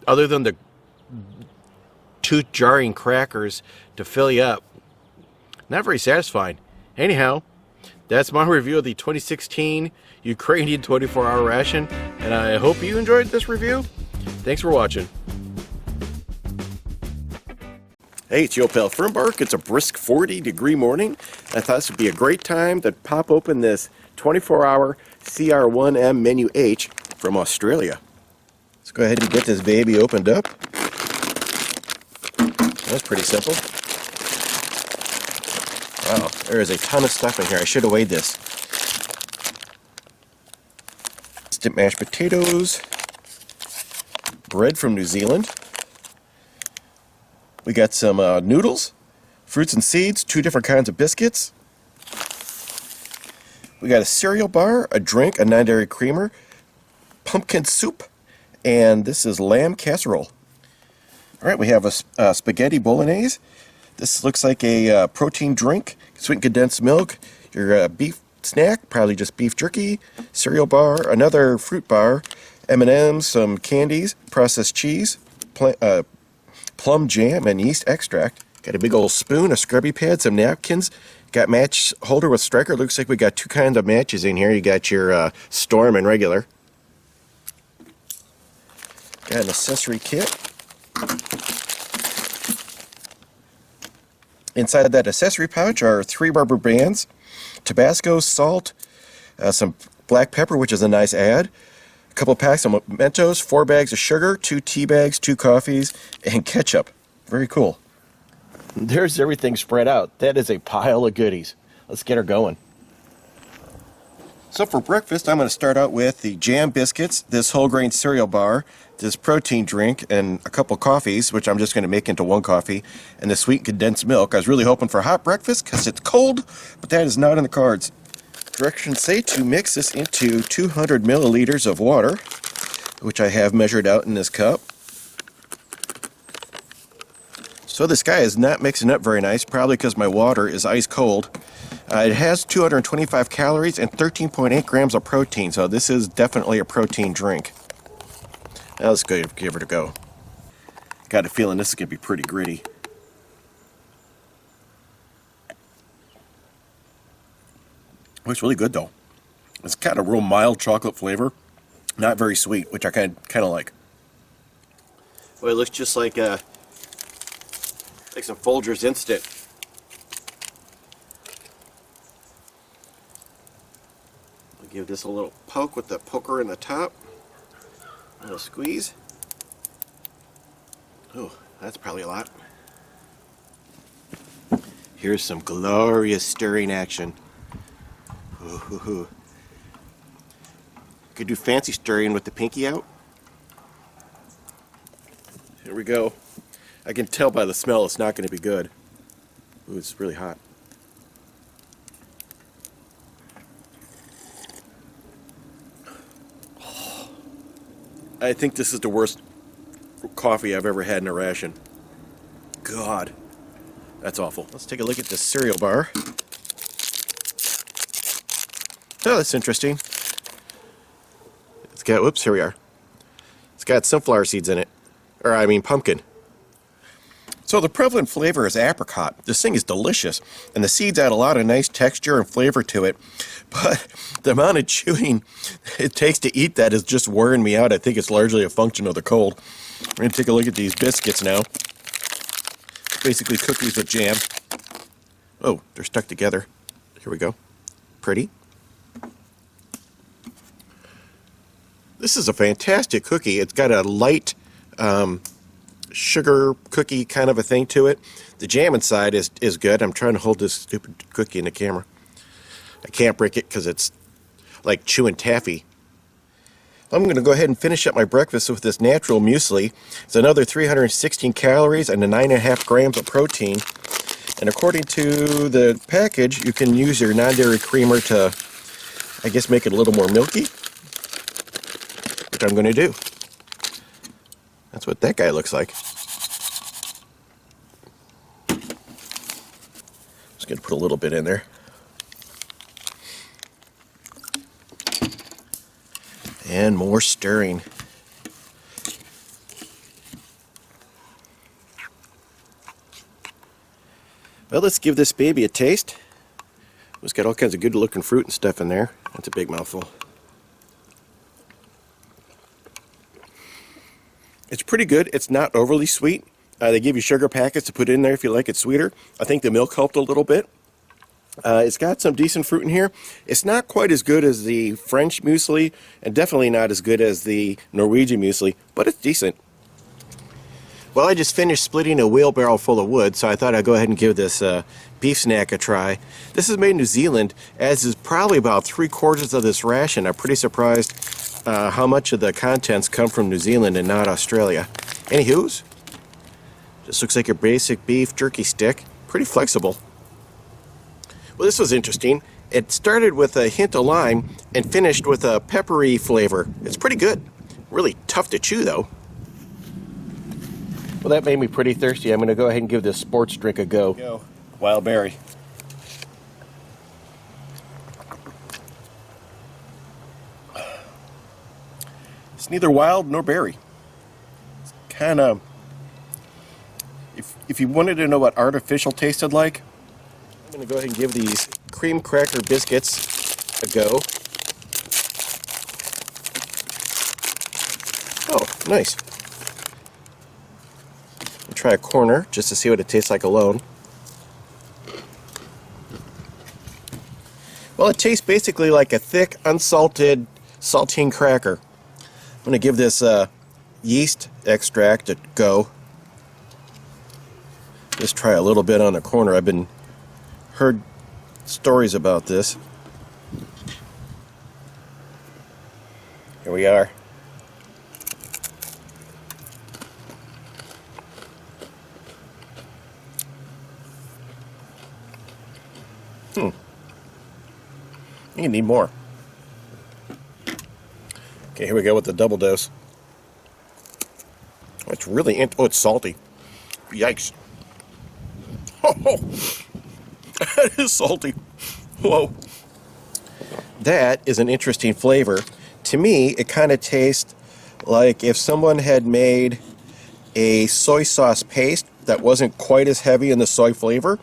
other than the tooth-jarring crackers to fill you up. Not very satisfying. Anyhow, that's my review of the 2016 Ukrainian 24-hour ration, and I hope you enjoyed this review. Thanks for watching. Hey, it's your pal Fernbark. It's a brisk 40-degree morning. I thought this would be a great time to pop open this 24-hour CR1M Menu H from Australia. Let's go ahead and get this baby opened up. That's pretty simple. Wow, there is a ton of stuff in here. I should have weighed this. Instant mashed potatoes. Bread from New Zealand. We got some noodles, fruits and seeds, 2 different kinds of biscuits. We got a cereal bar, a drink, a non-dairy creamer, pumpkin soup, and this is lamb casserole. All right, we have a spaghetti bolognese. This looks like a protein drink, sweetened condensed milk, your beef snack, probably just beef jerky, cereal bar, another fruit bar, M&M's, some candies, processed cheese, plum jam, and yeast extract. Got a big old spoon, a scrubby pad, some napkins. Got match holder with striker. Looks like we got 2 kinds of matches in here. You got your Storm and regular. Got an accessory kit. Inside of that accessory pouch are 3 rubber bands, Tabasco, salt, some black pepper, which is a nice add, a couple packs of Mentos, 4 bags of sugar, 2 tea bags, 2 coffees, and ketchup. Very cool. There's everything spread out. That is a pile of goodies. Let's get her going. So for breakfast, I'm going to start out with the jam biscuits, this whole grain cereal bar, this protein drink, and a couple coffees, which I'm just going to make into 1 coffee, and the sweet condensed milk. I was really hoping for a hot breakfast because it's cold, but that is not in the cards. Directions say to mix this into 200 milliliters of water, which I have measured out in this cup. So this guy is not mixing up very nice, probably because my water is ice cold. It has 225 calories and 13.8 grams of protein, so this is definitely a protein drink. Now let's go give it a go. Got a feeling this is going to be pretty gritty. Oh, it's really good though. It's got a real mild chocolate flavor, not very sweet, which I kind of like. Well, it looks just like some Folgers Instant. I'll give this a little poke with the poker in the top. A little squeeze. Oh, that's probably a lot. Here's some glorious stirring action. Ooh. Could do fancy stirring with the pinky out. Here we go. I can tell by the smell it's not going to be good. Ooh, it's really hot. I think this is the worst coffee I've ever had in a ration. God, that's awful. Let's take a look at this cereal bar. Oh, that's interesting. It's got, whoops, here we are. It's got sunflower seeds in it. Or, I mean, pumpkin. So the prevalent flavor is apricot. This thing is delicious, and the seeds add a lot of nice texture and flavor to it. But the amount of chewing it takes to eat that is just wearing me out. I think it's largely a function of the cold. We're going to take a look at these biscuits now. Basically cookies with jam. Oh, they're stuck together. Here we go. Pretty. This is a fantastic cookie. It's got a light sugar cookie kind of a thing to it. The jam inside is good. I'm trying to hold this stupid cookie in the camera. I can't break it because it's like chewing taffy. I'm going to go ahead and finish up my breakfast with this natural muesli. It's another 316 calories and 9.5 grams of protein. And according to the package, you can use your non-dairy creamer to, I guess, make it a little more milky, which I'm going to do. That's what that guy looks like. Just going to put a little bit in there. And more stirring. Well, let's give this baby a taste. It's got all kinds of good looking fruit and stuff in there. That's a big mouthful. It's pretty good. It's not overly sweet. They give you sugar packets to put in there if you like it sweeter. I think the milk helped a little bit. It's got some decent fruit in here. It's not quite as good as the French muesli, and definitely not as good as the Norwegian muesli, but it's decent. Well, I just finished splitting a wheelbarrow full of wood, so I thought I'd go ahead and give this beef snack a try. This is made in New Zealand, as is probably about 3/4 of this ration. I'm pretty surprised how much of the contents come from New Zealand and not Australia. Anywho's, just looks like your basic beef jerky stick. Pretty flexible. Well, this was interesting. It started with a hint of lime and finished with a peppery flavor. It's pretty good. Really tough to chew, though. Well, that made me pretty thirsty. I'm going to go ahead and give this sports drink a go. Wild berry. It's neither wild nor berry. It's kind of... If you wanted to know what artificial tasted like, I'm going to go ahead and give these cream cracker biscuits a go. Oh, nice. I'll try a corner just to see what it tastes like alone. Well, it tastes basically like a thick, unsalted saltine cracker. I'm going to give this yeast extract a go. Just try a little bit on the corner. I've been heard stories about this. Here we are. You need more. Okay, here we go with the double dose. It's really, it's salty. Yikes. Oh, that is salty. Whoa. That is an interesting flavor. To me, it kind of tastes like if someone had made a soy sauce paste that wasn't quite as heavy in the soy flavor.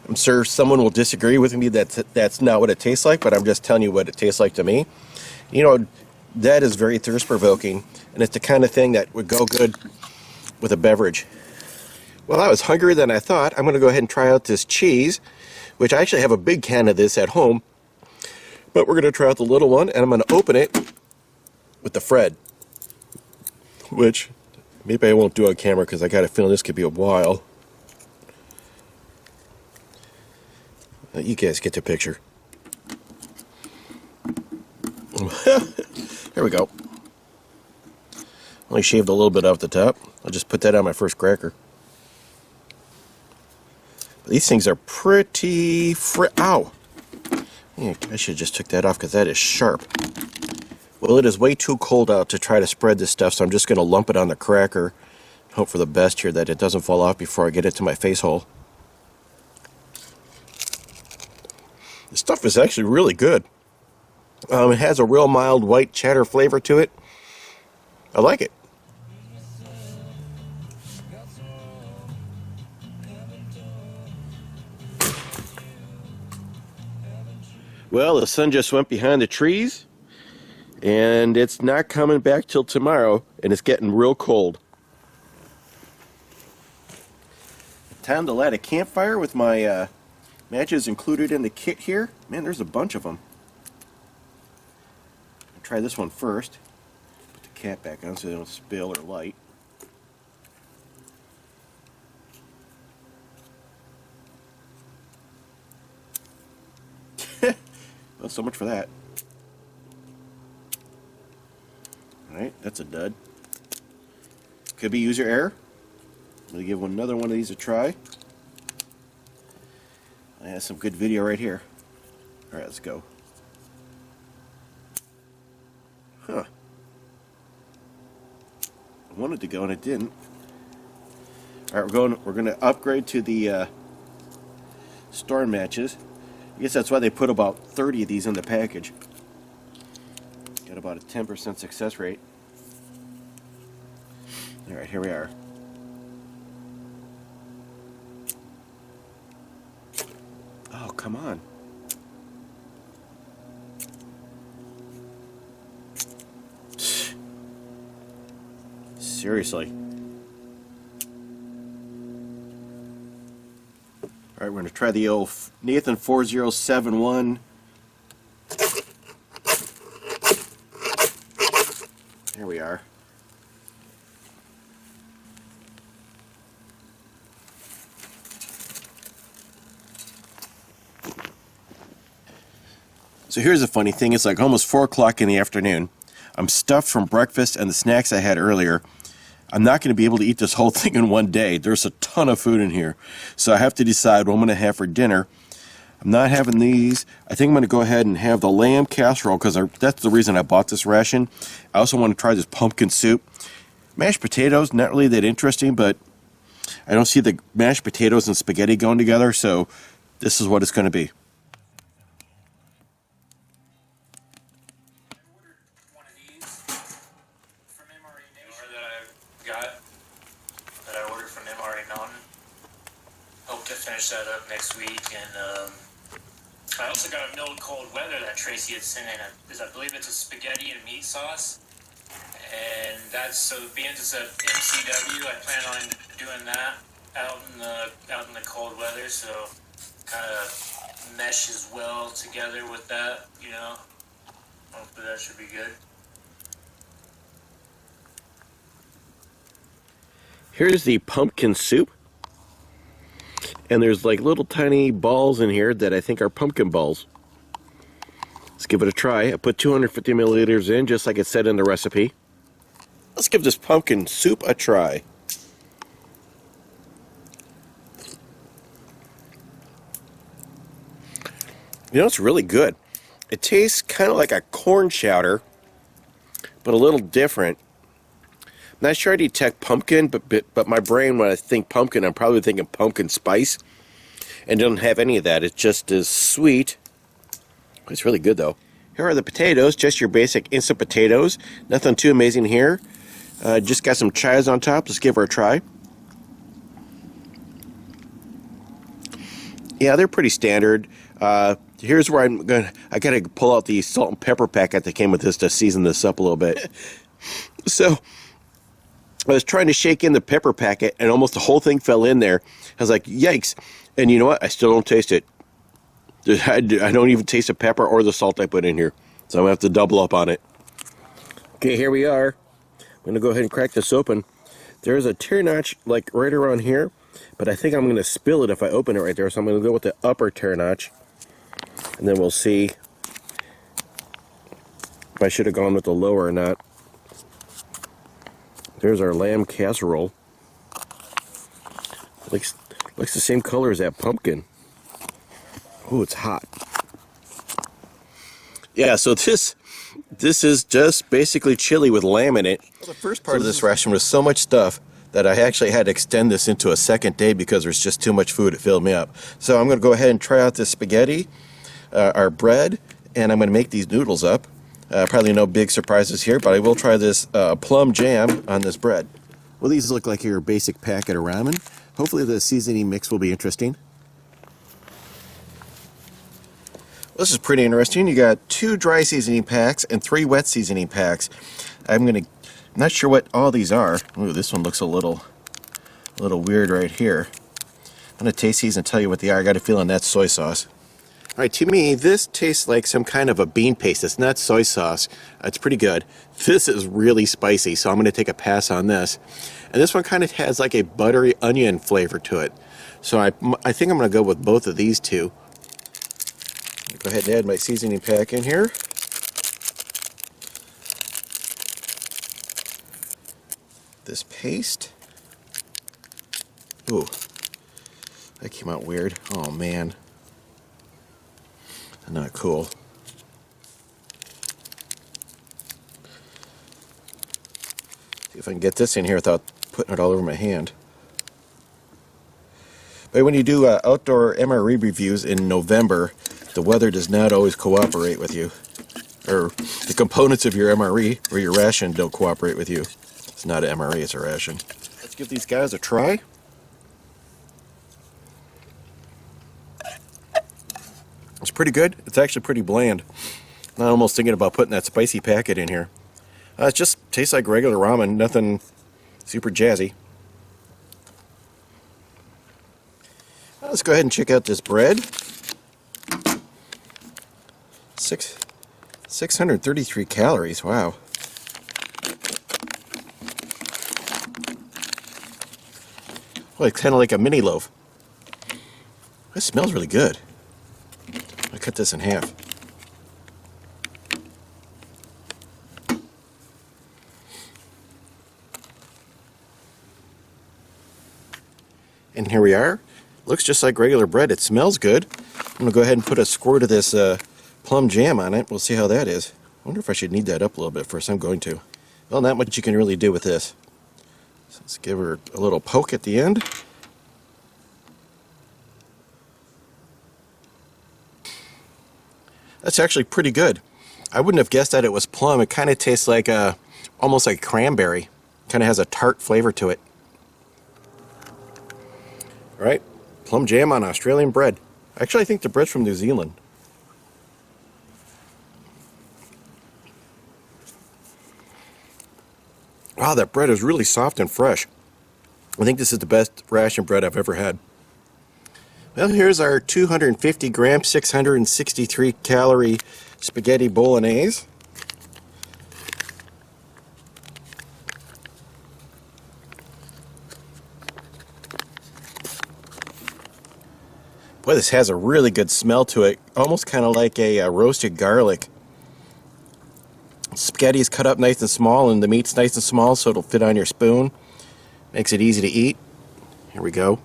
I'm sure someone will disagree with me that that's not what it tastes like, but I'm just telling you what it tastes like to me. You know, that is very thirst-provoking, and it's the kind of thing that would go good with a beverage. Well, I was hungrier than I thought. I'm going to go ahead and try out this cheese, which I actually have a big can of this at home, but we're going to try out the little one, and I'm going to open it with the Fred, which maybe I won't do on camera because I got a feeling this could be a while. You guys get the picture. Here we go. Only shaved a little bit off the top. I'll just put that on my first cracker. These things are pretty ow! Yeah, I should have just took that off because that is sharp. Well, it is way too cold out to try to spread this stuff, so I'm just going to lump it on the cracker. Hope for the best here that it doesn't fall off before I get it to my face hole. This stuff is actually really good. It has a real mild white cheddar flavor to it. I like it. Well, the sun just went behind the trees, and it's not coming back till tomorrow, and it's getting real cold. Time to light a campfire with my matches included in the kit here. Man, there's a bunch of them. I'll try this one first. Put the cap back on so they don't spill or light. Well, so much for that. Alright, that's a dud. Could be user error. I'm going to give another one of these a try. I have some good video right here. Alright, let's go. Huh. I wanted to go and it didn't. Alright, we're going to upgrade to the storm matches. I guess that's why they put about 30 of these in the package. Got about a 10% success rate. Alright, here we are. Oh, come on. Seriously. Alright, we're going to try the old Nathan 4071. There we are. So here's the funny thing. It's like almost 4 o'clock in the afternoon. I'm stuffed from breakfast and the snacks I had earlier. I'm not going to be able to eat this whole thing in one day. There's a ton of food in here. So I have to decide what I'm going to have for dinner. I'm not having these. I think I'm going to go ahead and have the lamb casserole because that's the reason I bought this ration. I also want to try this pumpkin soup. Mashed potatoes, not really that interesting, but I don't see the mashed potatoes and spaghetti going together, so this is what it's going to be. Hope to finish that up next week, and I also got a milled cold weather that Tracy had sent in. I believe it's a spaghetti and meat sauce, and that's so being it's a MCW. I plan on doing that out in the cold weather, so kind of meshes well together with that, you know. Hopefully that should be good. Here's the pumpkin soup. And there's like little tiny balls in here that I think are pumpkin balls. Let's give it a try. I put 250 milliliters in, just like it said in the recipe. Let's give this pumpkin soup a try. You know, it's really good. It tastes kind of like a corn chowder, but a little different. Not sure I detect pumpkin, but my brain, when I think pumpkin, I'm probably thinking pumpkin spice. And it doesn't have any of that. It just is sweet. It's really good, though. Here are the potatoes, just your basic instant potatoes. Nothing too amazing here. Just got some chives on top. Let's give her a try. Yeah, they're pretty standard. Here's where I gotta pull out the salt and pepper packet that came with this to season this up a little bit. So I was trying to shake in the pepper packet, and almost the whole thing fell in there. I was like, yikes. And you know what? I still don't taste it. I don't even taste the pepper or the salt I put in here. So I'm going to have to double up on it. Okay, here we are. I'm going to go ahead and crack this open. There's a tear notch like right around here, but I think I'm going to spill it if I open it right there. So I'm going to go with the upper tear notch, and then we'll see if I should have gone with the lower or not. There's our lamb casserole. Looks the same color as that pumpkin. Oh, it's hot. Yeah, so this is just basically chili with lamb in it. Well, the first part of this ration was so much stuff that I actually had to extend this into a second day because there's just too much food. It filled me up. So I'm going to go ahead and try out this spaghetti, our bread, and I'm going to make these noodles up. Probably no big surprises here, but I will try this plum jam on this bread. Well, these look like your basic packet of ramen. Hopefully the seasoning mix will be interesting. Well, this is pretty interesting. You got 2 dry seasoning packs and 3 wet seasoning packs. I'm not sure what all these are. Ooh, this one looks a little weird right here. I'm going to taste these and tell you what they are. I got a feeling that's soy sauce. All right, to me, this tastes like some kind of a bean paste. It's not soy sauce. It's pretty good. This is really spicy, so I'm going to take a pass on this. And this one kind of has like a buttery onion flavor to it. So I think I'm going to go with both of these two. Go ahead and add my seasoning pack in here. This paste. Ooh, that came out weird. Oh man. Not cool. See if I can get this in here without putting it all over my hand. But when you do outdoor MRE reviews in November, the weather does not always cooperate with you. Or the components of your MRE or your ration don't cooperate with you. It's not an MRE, it's a ration. Let's give these guys a try. It's pretty good. It's actually pretty bland. I'm almost thinking about putting that spicy packet in here. It just tastes like regular ramen, nothing super jazzy. Let's go ahead and check out this bread. 633 calories, wow. Well, it's kind of like a mini loaf. It smells really good. I cut this in half. And here we are. Looks just like regular bread. It smells good. I'm going to go ahead and put a squirt of this plum jam on it. We'll see how that is. I wonder if I should knead that up a little bit first. I'm going to. Well, not much you can really do with this. So let's give her a little poke at the end. That's actually pretty good. I wouldn't have guessed that it was plum. It kind of tastes like almost like cranberry. Kind of has a tart flavor to it. All right, plum jam on Australian bread. Actually, I think the bread's from New Zealand. Wow, that bread is really soft and fresh. I think this is the best ration bread I've ever had. Well, here's our 250 gram, 663 calorie spaghetti bolognese. Boy, this has a really good smell to it, almost kind of like a roasted garlic. Spaghetti is cut up nice and small, and the meat's nice and small, so it'll fit on your spoon. Makes it easy to eat. Here we go.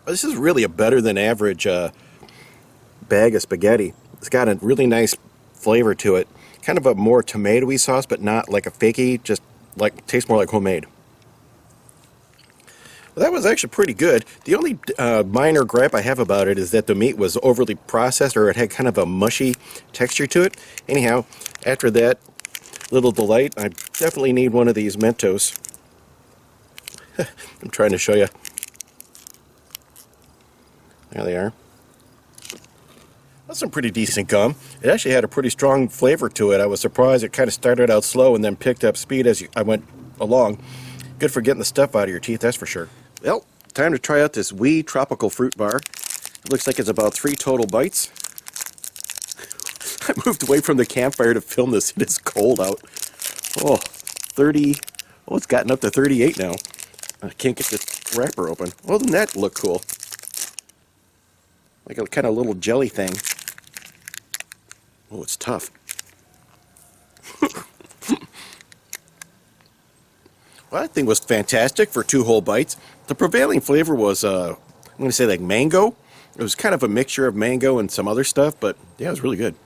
This is really a better than average bag of spaghetti. It's got a really nice flavor to it. Kind of a more tomatoey sauce, but not like a fakey, just like tastes more like homemade. Well, that was actually pretty good. The only minor gripe I have about it is that the meat was overly processed, or it had kind of a mushy texture to it. Anyhow, after that little delight, I definitely need one of these Mentos. I'm trying to show you. There they are. That's some pretty decent gum. It actually had a pretty strong flavor to it. I was surprised. It kind of started out slow and then picked up speed as I went along. Good for getting the stuff out of your teeth, that's for sure. Well, time to try out this wee tropical fruit bar. It looks like it's about 3 total bites. I moved away from the campfire to film this. It is cold out. Oh, 30. Oh, it's gotten up to 38 now. I can't get the wrapper open. Well, doesn't that look cool? Like a kind of little jelly thing. Oh, it's tough. Well, that thing was fantastic for 2 whole bites. The prevailing flavor was, I'm going to say like mango. It was kind of a mixture of mango and some other stuff, but yeah, it was really good.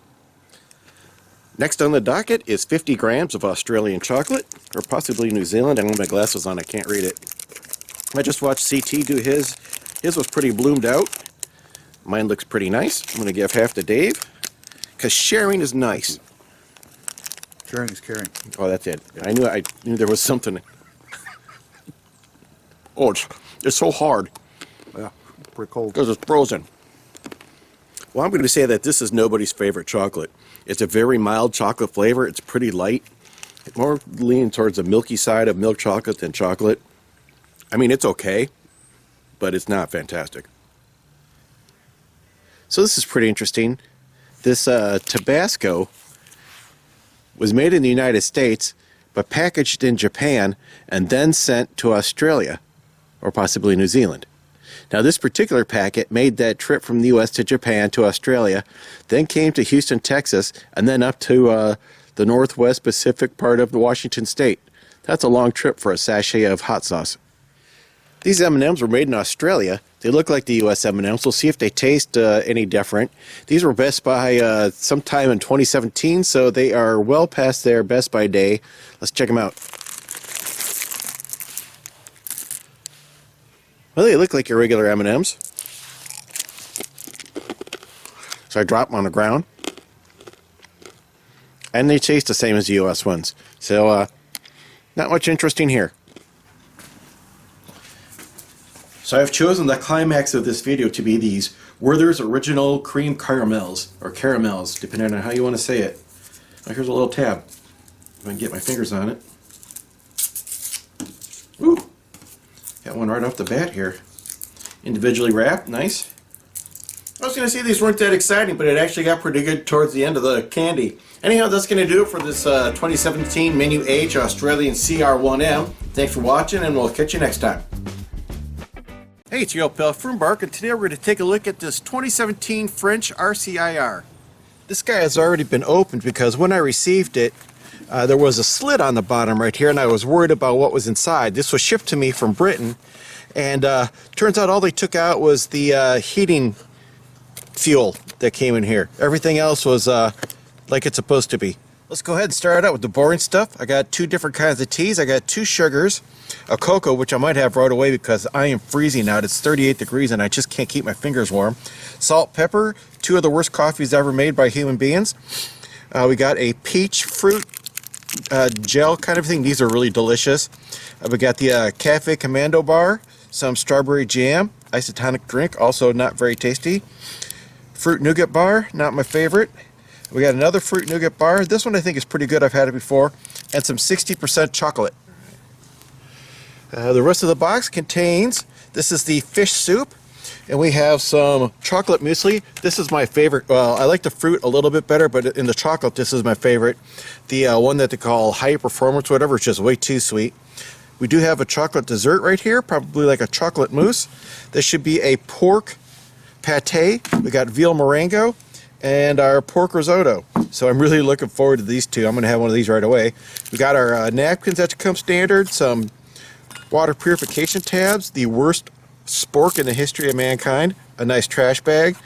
Next on the docket is 50 grams of Australian chocolate, or possibly New Zealand. I don't have my glasses on, I can't read it. I just watched CT do his. His was pretty bloomed out. Mine looks pretty nice. I'm going to give half to Dave, because sharing is nice. Sharing is caring. Oh, that's it. I knew there was something. Oh, it's so hard. Yeah, pretty cold. Because it's frozen. Well, I'm going to say that this is nobody's favorite chocolate. It's a very mild chocolate flavor. It's pretty light. It's more leaning towards the milky side of milk chocolate than chocolate. I mean, it's okay, but it's not fantastic. So this is pretty interesting. This Tabasco was made in the United States, but packaged in Japan and then sent to Australia, or possibly New Zealand. Now, this particular packet made that trip from the U.S. to Japan to Australia, then came to Houston, Texas, and then up to the Northwest Pacific part of the Washington state. That's a long trip for a sachet of hot sauce. These M&Ms were made in Australia. They look like the U.S. M&Ms. We'll see if they taste any different. These were Best Buy sometime in 2017, so they are well past their Best Buy day. Let's check them out. Well, they look like your regular M&Ms. So I drop them on the ground. And they taste the same as the U.S. ones. So, not much interesting here. So I've chosen the climax of this video to be these Werther's Original Cream Caramels, or caramels, depending on how you want to say it. Now here's a little tab. If I can get my fingers on it. Ooh! Got one right off the bat here. Individually wrapped, nice. I was going to say these weren't that exciting, but it actually got pretty good towards the end of the candy. Anyhow, that's going to do it for this 2017 Menu H Australian CR1M. Thanks for watching, and we'll catch you next time. Hey, it's your old pal Fruimbark, and today we're going to take a look at this 2017 French RCIR. This guy has already been opened because when I received it, there was a slit on the bottom right here, and I was worried about what was inside. This was shipped to me from Britain, And turns out all they took out was the heating fuel that came in here. Everything else was like it's supposed to be. Let's go ahead and start out with the boring stuff. I got 2 different kinds of teas. I got 2 sugars, a cocoa, which I might have right away because I am freezing out. It's 38 degrees and I just can't keep my fingers warm. Salt, pepper, 2 of the worst coffees ever made by human beings. We got a peach fruit gel kind of thing. These are really delicious. We got the Cafe Commando bar, some strawberry jam, isotonic drink, also not very tasty. Fruit nougat bar, not my favorite. We got another fruit nougat bar. This one I think is pretty good. I've had it before. And some 60% chocolate. The rest of the box contains, this is the fish soup. And we have some chocolate muesli. This is my favorite. Well, I like the fruit a little bit better, but in the chocolate, this is my favorite. The one that they call high performance, whatever, it's just way too sweet. We do have a chocolate dessert right here, probably like a chocolate mousse. This should be a pork pate. We got veal meringue and our pork risotto. So I'm really looking forward to these 2. I'm going to have one of these right away. We got our napkins that come standard, some water purification tabs, the worst spork in the history of mankind, a nice trash bag,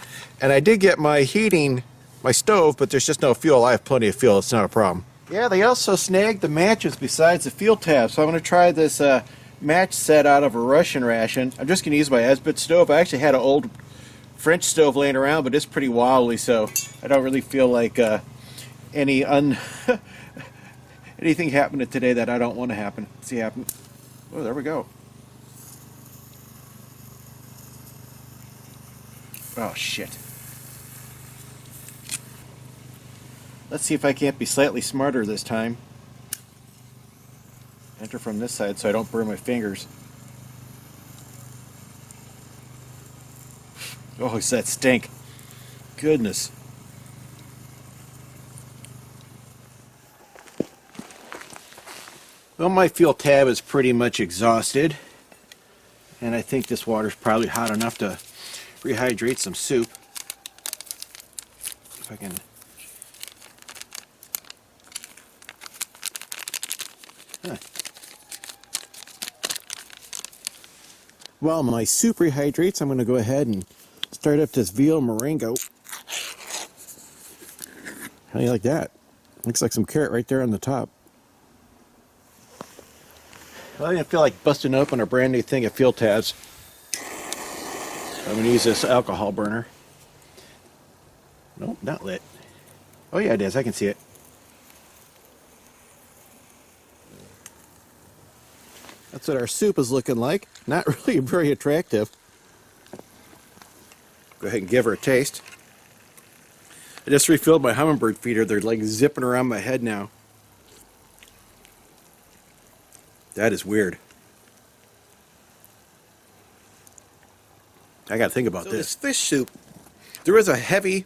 and I did get my heating, my stove, but there's just no fuel. I have plenty of fuel. It's not a problem. Yeah, they also snagged the matches besides the fuel tab, so I'm going to try this match set out of a Russian ration. I'm just going to use my Esbit stove. I actually had an old French stove laying around, but it's pretty wobbly, so I don't really feel like anything happening today that I don't want to happen. See happen. Oh, there we go. Oh, shit. Let's see if I can't be slightly smarter this time. Enter from this side so I don't burn my fingers. Oh, it's that stink. Goodness. Well, my fuel tab is pretty much exhausted. And I think this water's probably hot enough to rehydrate some soup. If I can. Huh. While my soup rehydrates, I'm going to go ahead and start up this veal meringue. How do you like that? Looks like some carrot right there on the top. Well, I didn't feel like busting open a brand new thing of fuel tabs. I'm going to use this alcohol burner. Nope, not lit. Oh yeah, it is. I can see it. That's what our soup is looking like. Not really very attractive. Go ahead and give her a taste. I just refilled my hummingbird feeder. They're like zipping around my head now. That is weird. I gotta think about this. This fish soup, there is a heavy,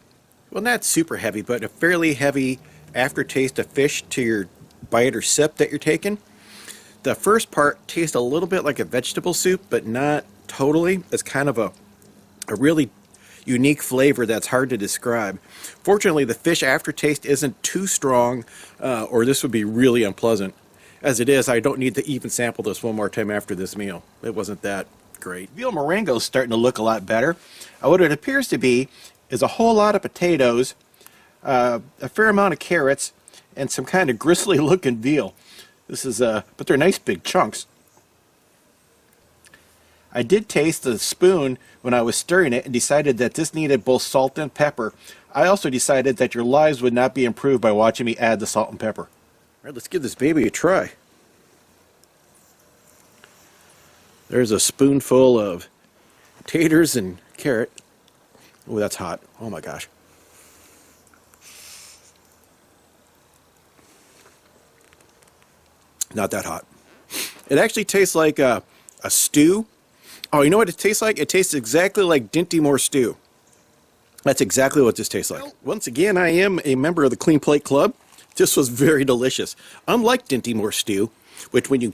well, not super heavy, but a fairly heavy aftertaste of fish to your bite or sip that you're taking. The first part tastes a little bit like a vegetable soup, but not totally. It's kind of a really unique flavor that's hard to describe. Fortunately, the fish aftertaste isn't too strong, or this would be really unpleasant. As it is, I don't need to even sample this one more time after this meal. It wasn't that great. Veal meringue is starting to look a lot better. What it appears to be is a whole lot of potatoes, a fair amount of carrots, and some kind of gristly looking veal. This is, but they're nice big chunks. I did taste the spoon when I was stirring it and decided that this needed both salt and pepper. I also decided that your lives would not be improved by watching me add the salt and pepper. All right, let's give this baby a try. There's a spoonful of taters and carrot. Oh, that's hot. Oh my gosh. Not that hot. It actually tastes like a stew. Oh, you know what it tastes like? It tastes exactly like Dinty Moore stew. That's exactly what this tastes like. Well, once again, I am a member of the Clean Plate Club. This was very delicious. Unlike Dinty Moore stew, which when you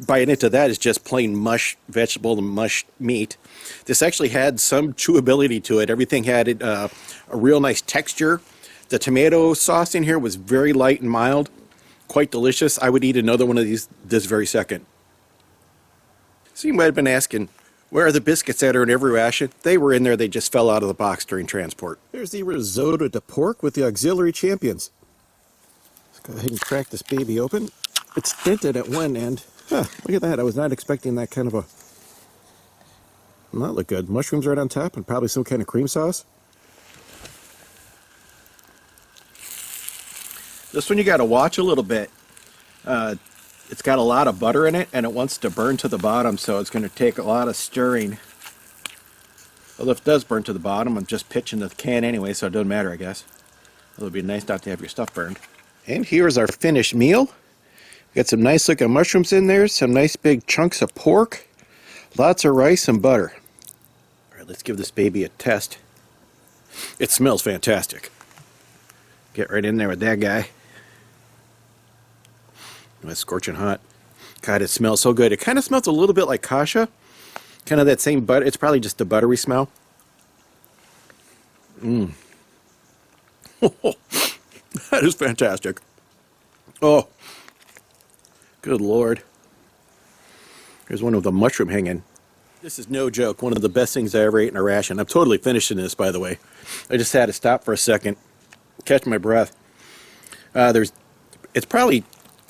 bite into that is just plain mush vegetable and mush meat, this actually had some chewability to it. Everything had a real nice texture. The tomato sauce in here was very light and mild. Quite delicious. I would eat another one of these this very second. So you might have been asking, where are the biscuits that are in every ration? They were in there, they just fell out of the box during transport. There's the risotto to pork with the auxiliary champions. Let's go ahead and crack this baby open. It's dented at one end. Huh, look at that, I was not expecting that kind of a... Well, that looked good. Mushrooms right on top and probably some kind of cream sauce. This one you got to watch a little bit. It's got a lot of butter in it and it wants to burn to the bottom, so it's going to take a lot of stirring. Well, if it does burn to the bottom, I'm just pitching the can anyway, so it doesn't matter, I guess. It'll be nice not to have your stuff burned. And here's our finished meal. Got some nice looking mushrooms in there, some nice big chunks of pork, lots of rice and butter. All right, let's give this baby a test. It smells fantastic. Get right in there with that guy. Oh, it's scorching hot. God, it smells so good. It kind of smells a little bit like kasha. Kind of that same butter. It's probably just the buttery smell. Mmm. That is fantastic. Oh, good Lord. Here's one of the mushroom hanging. This is no joke. One of the best things I ever ate in a ration. I'm totally finishing this, by the way. I just had to stop for a second, catch my breath. It's probably,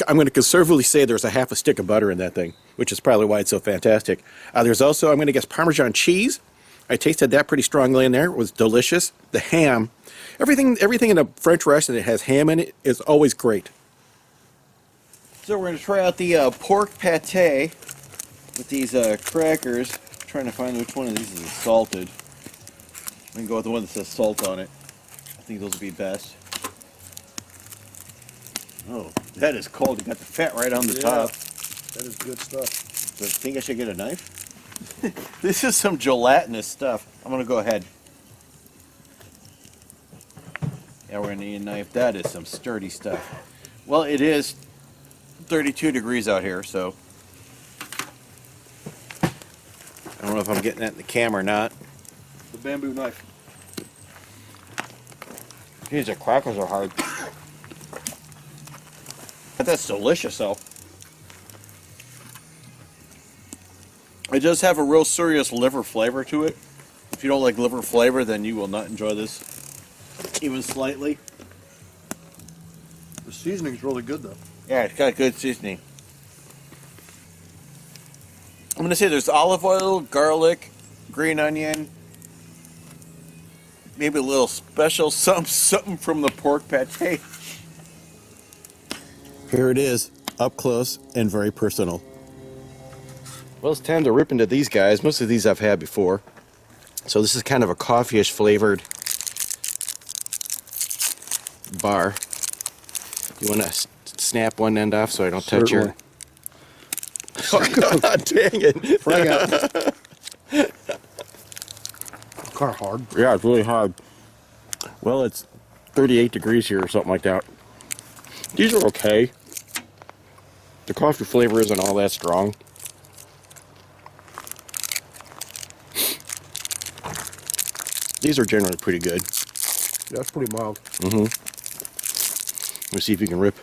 I'm going to conservatively say there's a half a stick of butter in that thing, which is probably why it's so fantastic. There's also, I'm going to guess, Parmesan cheese. I tasted that pretty strongly in there. It was delicious. The ham, everything in a French restaurant that has ham in it is always great. So we're going to try out the pork pate with these crackers. I'm trying to find which one of these is salted. I'm going to go with the one that says salt on it. I think those will be best. Oh, that is cold. You got the fat right on the top. That is good stuff. So I think I should get a knife. This is some gelatinous stuff. I'm going to go ahead. Yeah, we're going to need a knife. That is some sturdy stuff. Well, it is 32 degrees out here, so I don't know if I'm getting that in the camera or not. The bamboo knife. These crackers are hard. But that's delicious, though. It does have a real serious liver flavor to it. If you don't like liver flavor, then you will not enjoy this even slightly. The seasoning's really good, though. Yeah, it's got good seasoning. I'm going to say there's olive oil, garlic, green onion, maybe a little special something from the pork pate. Here it is, up close and very personal. Well, it's time to rip into these guys. Most of these I've had before. So this is kind of a coffee-ish flavored bar. You want to snap one end off so I don't touch your... Oh, God dang it. Frag out. Kind of hard. Yeah, it's really hard. Well, it's 38 degrees here or something like that. These are okay. The coffee flavor isn't all that strong. These are generally pretty good. Yeah, that's pretty mild. Mm-hmm. Let's see if you can rip.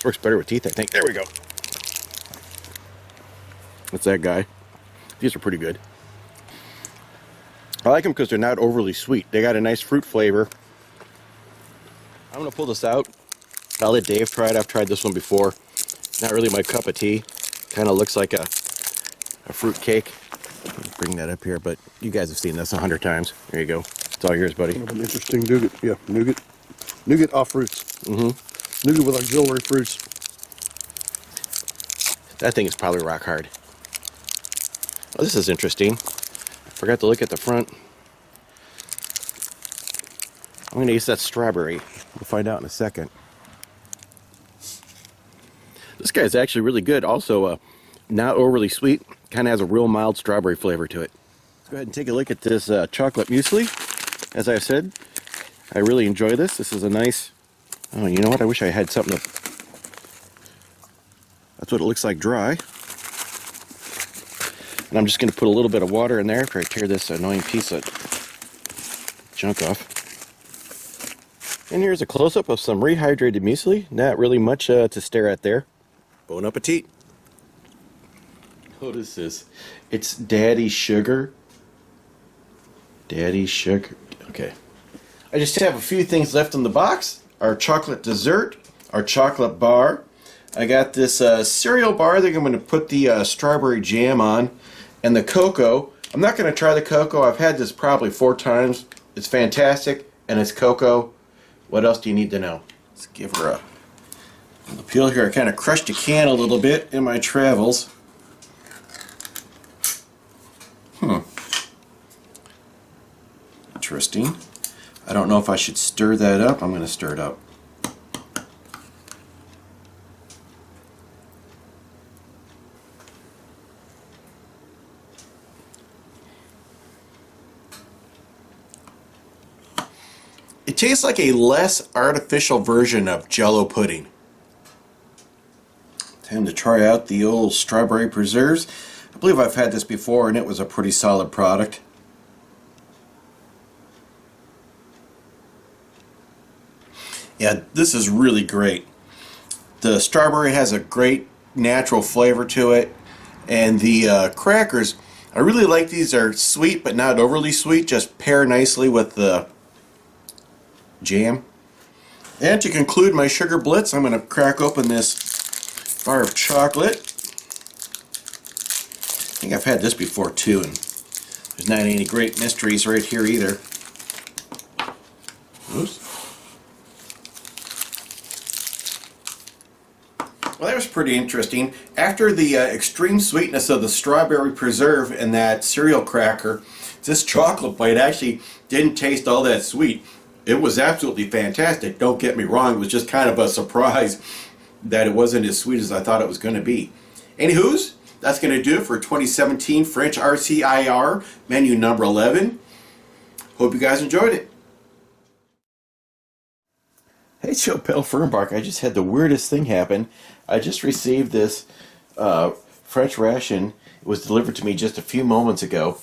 Works better with teeth, I think. There we go. That's that guy. These are pretty good. I like them because they're not overly sweet. They got a nice fruit flavor. I'm going to pull this out. I'll let Dave try it. I've tried this one before. Not really my cup of tea. Kind of looks like a fruit cake. Bring that up here, but you guys have seen this 100 times. There you go. It's all yours, buddy. An interesting nougat. Yeah, nougat. Nougat off fruits. Mm-hmm. Nougat with auxiliary fruits. That thing is probably rock hard. Oh, this is interesting. Forgot to look at the front. I'm going to use that strawberry. We'll find out in a second. This guy's actually really good. Also, not overly sweet. Kind of has a real mild strawberry flavor to it. Let's go ahead and take a look at this chocolate muesli. As I said, I really enjoy this. This is a nice... Oh, you know what? I wish I had something to... That's what it looks like dry. And I'm just going to put a little bit of water in there after I tear this annoying piece of junk off. And here's a close-up of some rehydrated muesli. Not really much to stare at there. Bon appetit. What is this? It's Daddy Sugar. Daddy Sugar. Okay. I just have a few things left in the box. Our chocolate dessert, our chocolate bar. I got this cereal bar that I'm going to put the strawberry jam on, and the cocoa. I'm not going to try the cocoa. I've had this probably 4 times. It's fantastic, and it's cocoa. What else do you need to know? Let's give her a little peel here. I kind of crushed a can a little bit in my travels. Interesting. I don't know if I should stir that up. I'm going to stir it up. It tastes like a less artificial version of Jell-O pudding. Time to try out the old strawberry preserves. I believe I've had this before and it was a pretty solid product. Yeah, this is really great. The strawberry has a great natural flavor to it, and the crackers, I really like these. They're sweet but not overly sweet, just pair nicely with the jam. And to conclude my sugar blitz, I'm going to crack open this bar of chocolate. I think I've had this before too, and there's not any great mysteries right here either. Oops. Well, that was pretty interesting. After the extreme sweetness of the strawberry preserve and that cereal cracker, this chocolate bite actually didn't taste all that sweet. It was absolutely fantastic. Don't get me wrong, it was just kind of a surprise that it wasn't as sweet as I thought it was going to be. Anywho's, that's going to do it for 2017 French RCIR menu number 11. Hope you guys enjoyed it. Hey, Joe Pell Fernbach, I just had the weirdest thing happen. I just received this French ration. It was delivered to me just a few moments ago,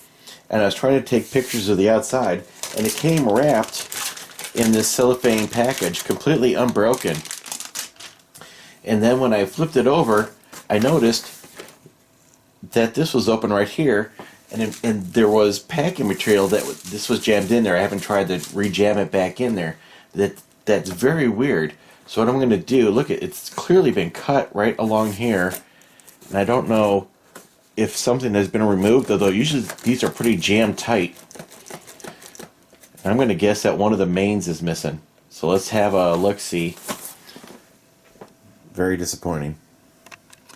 and I was trying to take pictures of the outside, and it came wrapped in this cellophane package, completely unbroken. And then when I flipped it over, I noticed that this was open right here, and there was packing material this was jammed in there. I haven't tried to re-jam it back in there. That's very weird. So what I'm going to do, look, it's clearly been cut right along here, and I don't know if something has been removed, although usually these are pretty jammed tight. And I'm going to guess that one of the mains is missing. So let's have a look-see. Very disappointing.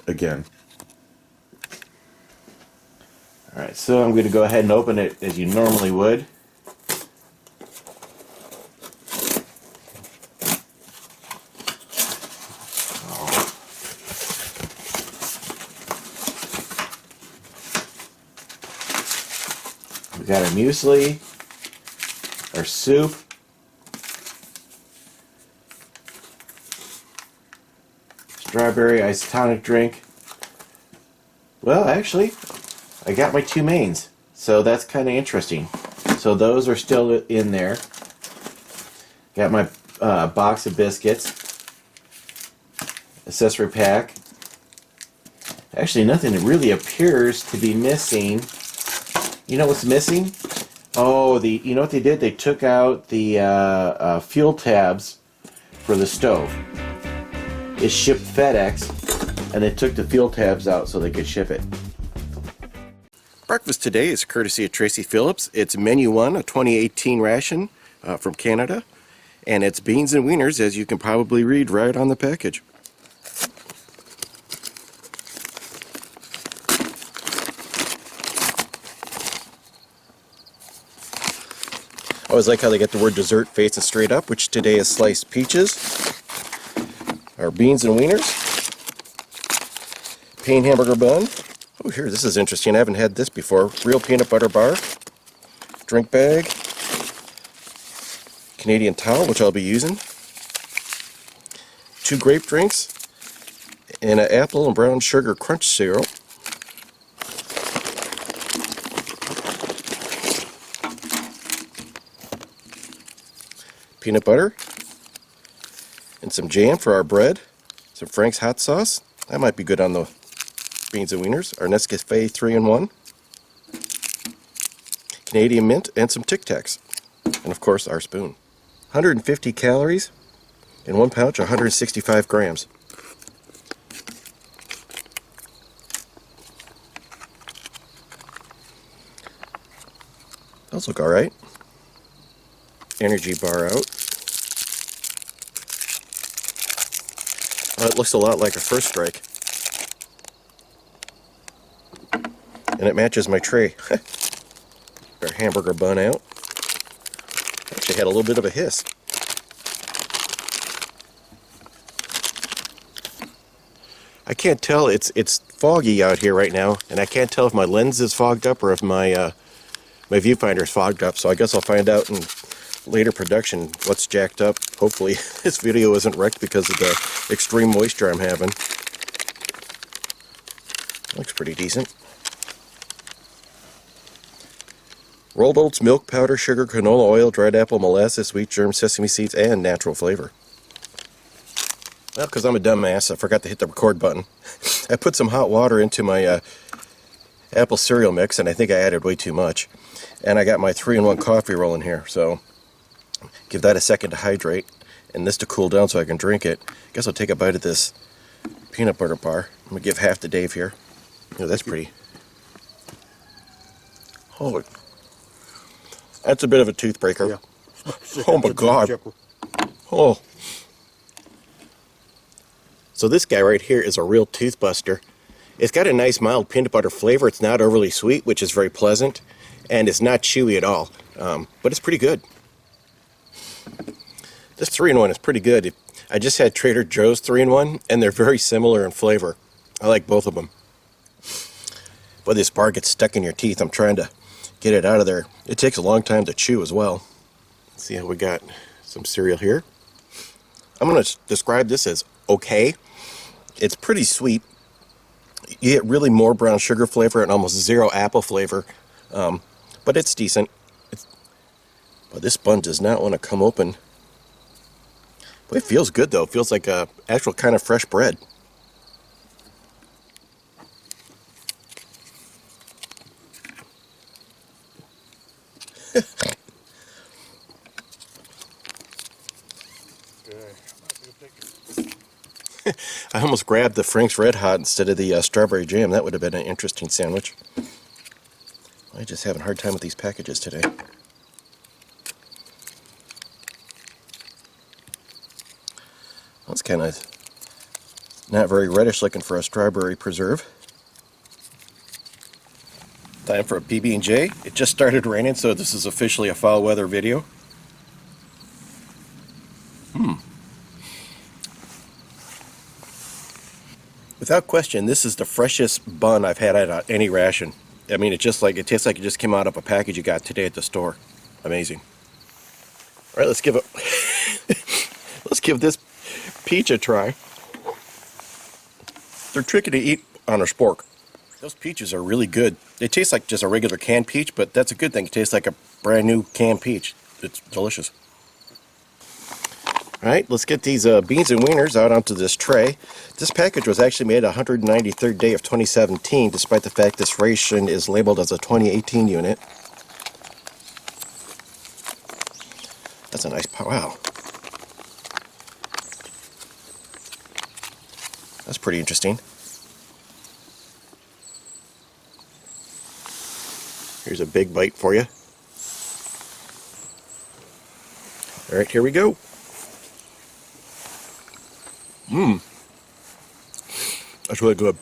Again. Alright, so I'm going to go ahead and open it as you normally would. We got our muesli, our soup, strawberry isotonic drink. Well, actually, I got my 2 mains, so that's kind of interesting. So those are still in there. Got my box of biscuits, accessory pack. Actually, nothing really appears to be missing. You know what's missing? Oh, you know what they did? They took out the fuel tabs for the stove. It shipped FedEx, and they took the fuel tabs out so they could ship it. Breakfast today is courtesy of Tracy Phillips. It's Menu 1, a 2018 ration from Canada, and it's beans and wieners, as you can probably read right on the package. I always like how they get the word dessert facing straight up, which today is sliced peaches, our beans and wieners, plain hamburger bun. Oh, here, this is interesting. I haven't had this before. Real peanut butter bar, drink bag, Canadian towel, which I'll be using, 2 grape drinks, and an apple and brown sugar crunch cereal. Peanut butter, And some jam for our bread. Some Frank's hot sauce. That might be good on the beans and wieners. Our Nescafe 3-in-1. Canadian mint and some Tic Tacs. And of course our spoon. 150 calories in one pouch, 165 grams. Those look alright. Energy bar out. It looks a lot like a First Strike. And it matches my tray. Our hamburger bun out. Actually had a little bit of a hiss. I can't tell, it's foggy out here right now, and I can't tell if my lens is fogged up or if my my viewfinder is fogged up, so I guess I'll find out in later production what's jacked up. Hopefully this video isn't wrecked because of the extreme moisture I'm having. Looks pretty decent. Rolled oats, milk, powder, sugar, canola oil, dried apple, molasses, wheat germ, sesame seeds, and natural flavor. Well, because I'm a dumbass, I forgot to hit the record button. I put some hot water into my apple cereal mix, and I think I added way too much. And I got my 3-in-1 coffee roll in here, so give that a second to hydrate, and this to cool down so I can drink it. Guess I'll take a bite of this peanut butter bar. I'm going to give half to Dave here. Oh, that's pretty. Holy. That's a bit of a tooth breaker. Yeah. Oh my God. Oh. So this guy right here is a real tooth buster. It's got a nice mild peanut butter flavor. It's not overly sweet, which is very pleasant. And it's not chewy at all. But it's pretty good. This 3-in-1 is pretty good. I just had Trader Joe's 3-in-1, and they're very similar in flavor. I like both of them. But this bar gets stuck in your teeth. I'm trying to get it out of there. It takes a long time to chew as well. Let's see how we got some cereal here. I'm going to describe this as okay. It's pretty sweet. You get really more brown sugar flavor and almost zero apple flavor. But it's decent. But this bun does not want to come open. But it feels good though. It feels like a actual kind of fresh bread. I almost grabbed the Frank's Red Hot instead of the strawberry jam. That would have been an interesting sandwich. I'm just having a hard time with these packages today. That's kind of not very reddish looking for a strawberry preserve. Time for a PB&J. It just started raining, so this is officially a foul weather video. Without question, this is the freshest bun I've had at any ration. I mean, it tastes like it just came out of a package you got today at the store. Amazing. All right, let's give this peach a try. They're tricky to eat on a spork. Those peaches are really good. They taste like just a regular canned peach, but that's a good thing. It tastes like a brand new canned peach. It's delicious. All right, let's get these beans and wieners out onto this tray. This package was actually made 193rd day of 2017, despite the fact this ration is labeled as a 2018 unit. That's a nice, wow. That's pretty interesting. Here's a big bite for you. All right, here we go. That's really good.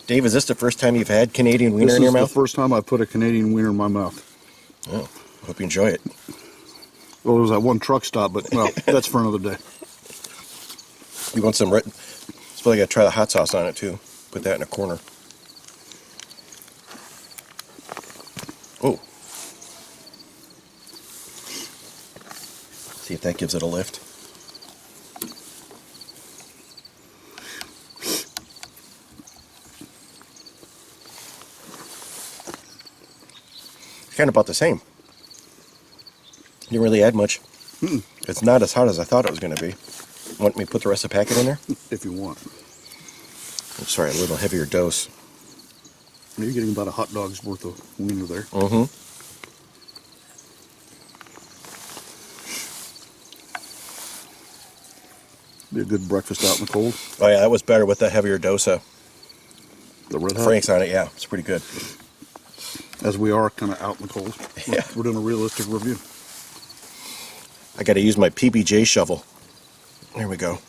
Dave, is this the first time you've had Canadian wiener in your mouth? This is the first time I put a Canadian wiener in my mouth. Oh, hope you enjoy it. Well, it was that one truck stop, but well, that's for another day. You want some red? Suppose I gotta try the hot sauce on it too. Put that in a corner. Oh. See if that gives it a lift. Kind of about the same. Didn't really add much. It's not as hot as I thought it was going to be. Want me to put the rest of the packet in there? If you want. I'm sorry, a little heavier dose. You're getting about a hot dog's worth of wiener there. Mm-hmm. Be a good breakfast out in the cold. Oh yeah, that was better with the heavier dose. The red hot. Frank's on it, yeah. It's pretty good. As we are kind of out in the cold. Yeah. We're doing a realistic review. I got to use my PBJ shovel. There we go.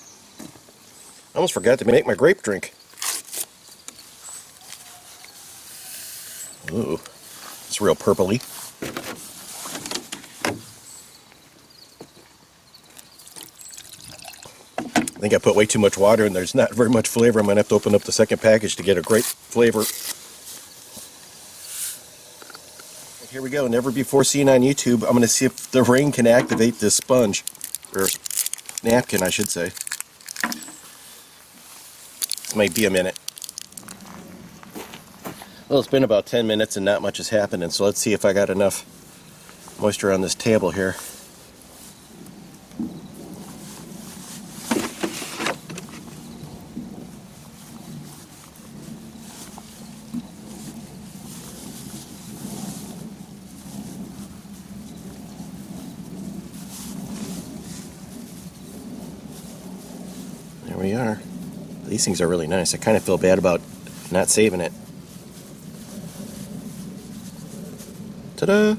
I almost forgot to make my grape drink. Ooh, it's real purpley. I think I put way too much water and there's not very much flavor. I'm going to have to open up the second package to get a great flavor. Here we go, never before seen on YouTube. I'm going to see if the rain can activate this sponge. Or napkin, I should say. This might be a minute. Well, it's been about 10 minutes and not much has happened, and so let's see if I got enough moisture on this table here. There we are. These things are really nice. I kind of feel bad about not saving it. Ta-da!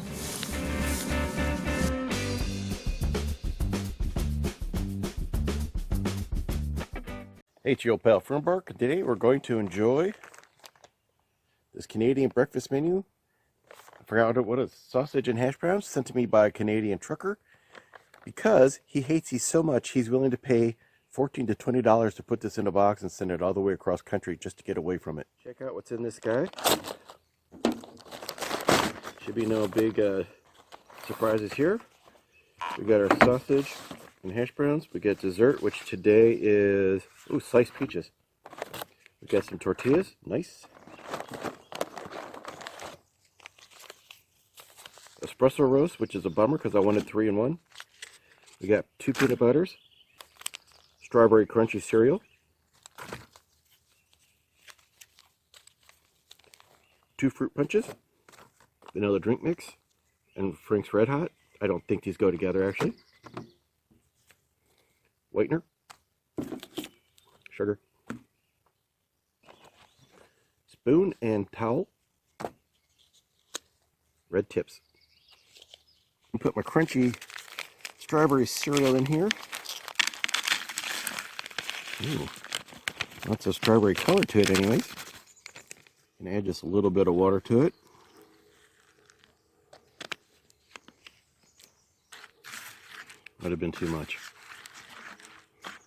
Hey, it's your old pal Fernbark. Today we're going to enjoy this Canadian breakfast menu. I forgot what it is. Sausage and hash browns sent to me by a Canadian trucker because he hates these so much he's willing to pay $14 to $20 to put this in a box and send it all the way across country just to get away from it. Check out what's in this guy. Should be no big surprises here. We got our sausage and hash browns. We got dessert, which today is sliced peaches. We got some tortillas, nice. Espresso roast, which is a bummer because I wanted 3 in 1. We got 2 peanut butters. Strawberry crunchy cereal, 2 fruit punches, vanilla drink mix, and Frank's Red Hot. I don't think these go together actually. Whitener, sugar, spoon and towel, red tips. I'll put my crunchy strawberry cereal in here. Ooh, lots of strawberry color to it anyways. And add just a little bit of water to it. Might have been too much.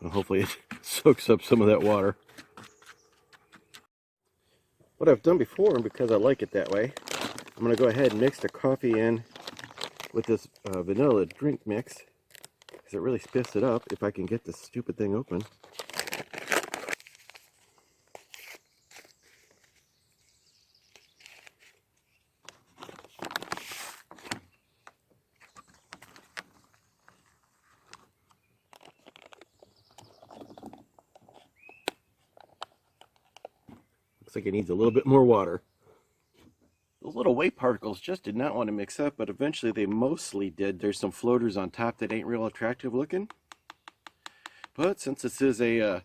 Well, hopefully it soaks up some of that water. What I've done before, and because I like it that way, I'm going to go ahead and mix the coffee in with this vanilla drink mix, because it really spiffs it up if I can get this stupid thing open. Looks like it needs a little bit more water. Those little white particles just did not want to mix up, but eventually they mostly did. There's some floaters on top that ain't real attractive looking. But since this is a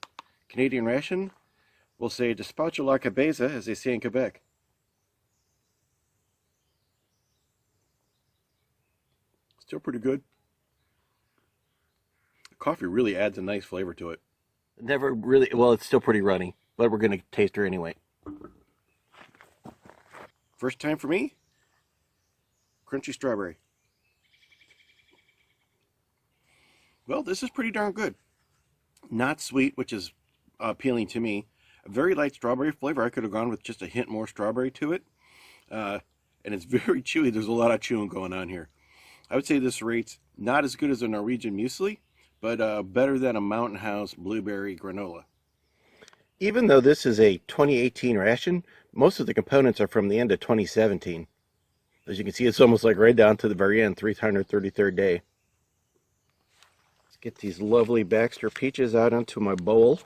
Canadian ration, we'll say despacho la cabeza, as they say in Quebec. Still pretty good. The coffee really adds a nice flavor to it. Never really, well, it's still pretty runny, but we're going to taste her anyway. First time for me, crunchy strawberry. Well, this is pretty darn good. Not sweet, which is appealing to me. A very light strawberry flavor. I could have gone with just a hint more strawberry to it. And it's very chewy. There's a lot of chewing going on here. I would say this rates not as good as a Norwegian muesli, but better than a Mountain House blueberry granola. Even though this is a 2018 ration, most of the components are from the end of 2017. As you can see, it's almost like right down to the very end, 333rd day. Get these lovely Baxter peaches out onto my bowl.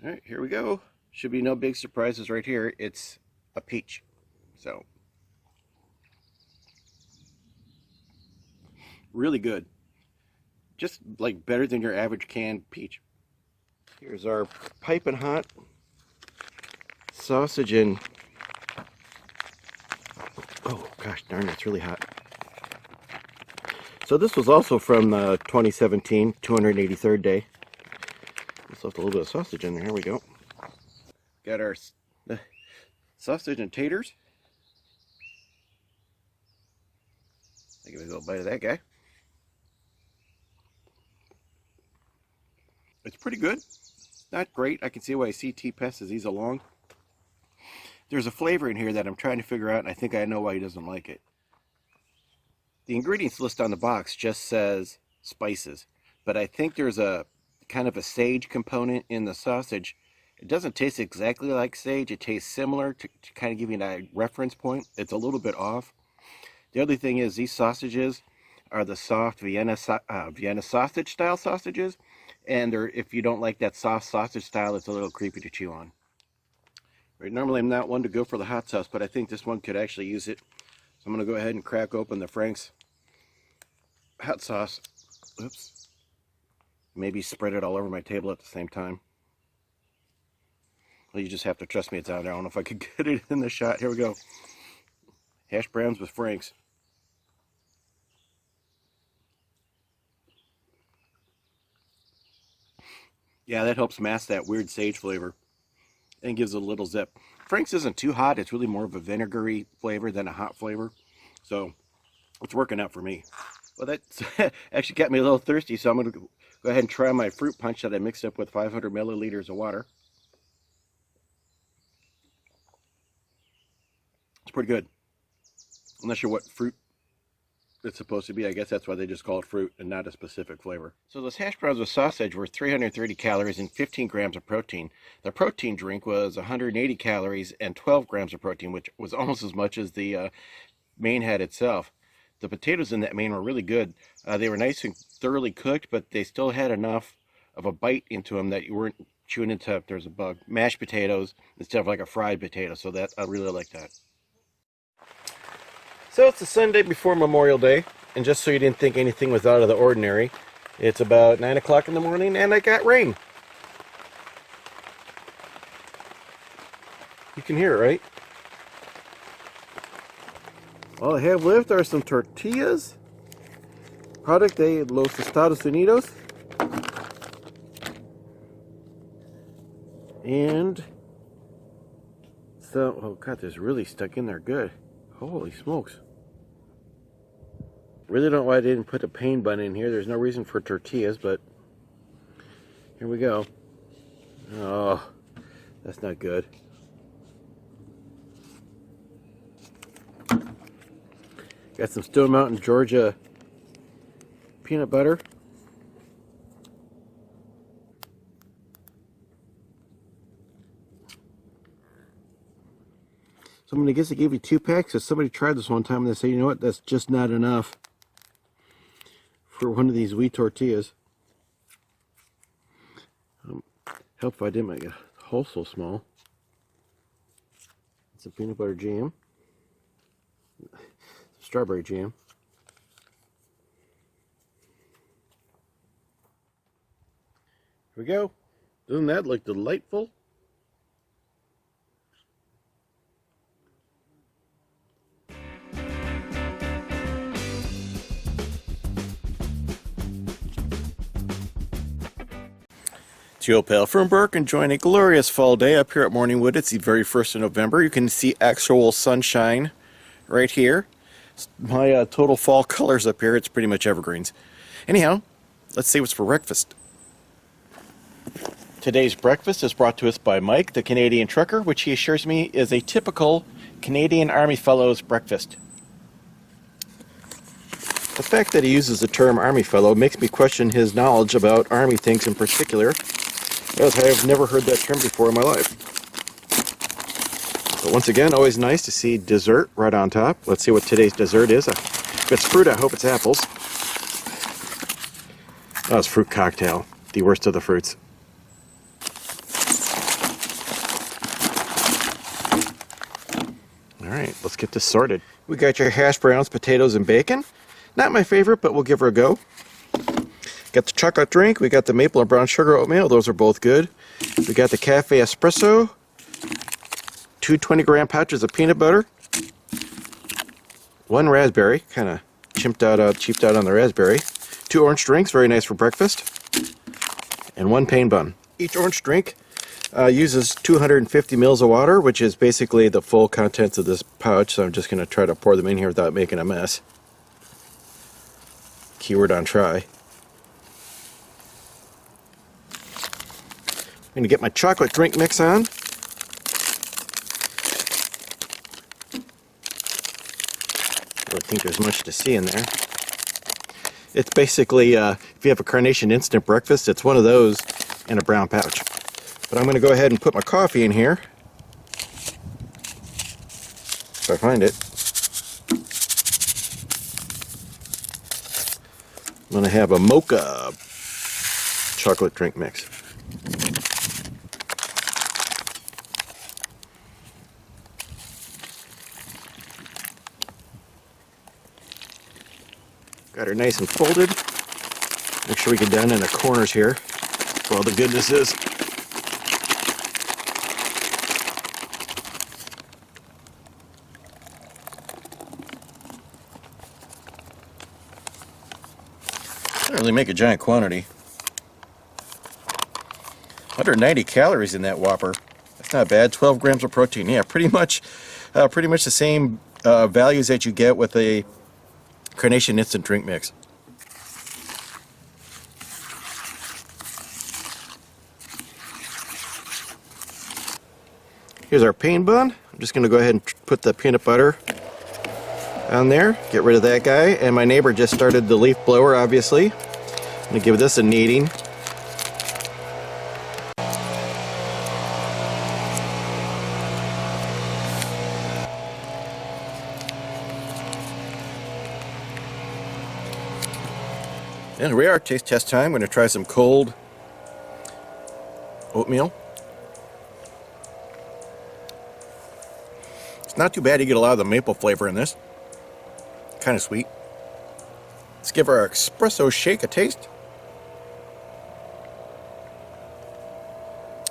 All right, here we go. Should be no big surprises right here. It's a peach. So, really good. Just like better than your average canned peach. Here's our piping hot sausage and, oh gosh darn, it's really hot. So this was also from 2017, 283rd day. Just left a little bit of sausage in there. Here we go. Got our sausage and taters. I'll give it a little bite of that guy. It's pretty good. Not great. I can see why CT passes these along. There's a flavor in here that I'm trying to figure out, and I think I know why he doesn't like it. The ingredients list on the box just says spices, but I think there's a kind of a sage component in the sausage. It doesn't taste exactly like sage. It tastes similar to kind of give you a reference point. It's a little bit off. The other thing is these sausages are the soft Vienna sausage style sausages, and if you don't like that soft sausage style, it's a little creepy to chew on. Right, normally I'm not one to go for the hot sauce, but I think this one could actually use it. So I'm going to go ahead and crack open the Frank's hot sauce. Oops. Maybe spread it all over my table at the same time. Well, you just have to trust me it's out there. I don't know if I could get it in the shot. Here we go. Hash browns with Frank's. Yeah, that helps mask that weird sage flavor and gives it a little zip. Frank's isn't too hot. It's really more of a vinegary flavor than a hot flavor. So it's working out for me. Well, that actually got me a little thirsty, so I'm going to go ahead and try my fruit punch that I mixed up with 500 milliliters of water. It's pretty good. I'm not sure what fruit it's supposed to be. I guess that's why they just call it fruit and not a specific flavor. So those hash browns with sausage were 330 calories and 15 grams of protein. The protein drink was 180 calories and 12 grams of protein, which was almost as much as the main had itself. The potatoes in that main were really good. They were nice and thoroughly cooked, but they still had enough of a bite into them that you weren't chewing into, if there's a bug, mashed potatoes instead of like a fried potato. So that I really like that. So it's the Sunday before Memorial Day, and just so you didn't think anything was out of the ordinary, it's about 9 o'clock in the morning and I got rain. You can hear it, right? All I have left are some tortillas, product de los Estados Unidos, and so, oh god, this really stuck in there good. Holy smokes. Really don't know why I didn't put a pain bun in here. There's no reason for tortillas, but here we go. Oh, that's not good. Got some Stone Mountain, Georgia peanut butter. So I'm going to guess I gave you 2 packs. So somebody tried this one time and they said, you know what, that's just not enough for one of these wheat tortillas. Help if I didn't make a hole so small. Some peanut butter jam. Some strawberry jam. Here we go. Doesn't that look delightful? Joe Pale from Burke, enjoying a glorious fall day up here at Morningwood. It's the very 1st of November. You can see actual sunshine right here. My total fall colors up here, it's pretty much evergreens. Anyhow, let's see what's for breakfast. Today's breakfast is brought to us by Mike, the Canadian trucker, which he assures me is a typical Canadian Army Fellows breakfast. The fact that he uses the term Army Fellow makes me question his knowledge about Army things in particular, as I have never heard that term before in my life. But once again, always nice to see dessert right on top. Let's see what today's dessert is. If it's fruit, I hope it's apples. Oh, it's fruit cocktail. The worst of the fruits. Alright, let's get this sorted. We got your hash browns, potatoes, and bacon. Not my favorite, but we'll give her a go. Got the chocolate drink. We got the maple and brown sugar oatmeal. Those are both good. We got the cafe espresso. 2 20-gram pouches of peanut butter. 1 raspberry. Kind of cheaped out on the raspberry. 2 orange drinks. Very nice for breakfast. And 1 pain bun. Each orange drink uses 250 mils of water, which is basically the full contents of this pouch. So I'm just going to try to pour them in here without making a mess. Keyword on try. I'm going to get my chocolate drink mix on. I don't think there's much to see in there. It's basically, if you have a Carnation Instant Breakfast, it's one of those in a brown pouch. But I'm going to go ahead and put my coffee in here. If I find it. I'm going to have a mocha chocolate drink mix. Got her nice and folded. Make sure we get down in the corners here where all the goodness is. Doesn't really make a giant quantity. 190 calories in that Whopper. That's not bad. 12 grams of protein. Yeah, pretty much the same values that you get with a Carnation Instant Drink Mix. Here's our pain bun. I'm just going to go ahead and put the peanut butter on there. Get rid of that guy. And my neighbor just started the leaf blower, obviously. I'm going to give this a kneading. And here we are, taste test time. I'm going to try some cold oatmeal. It's not too bad. You get a lot of the maple flavor in this. Kind of sweet. Let's give our espresso shake a taste.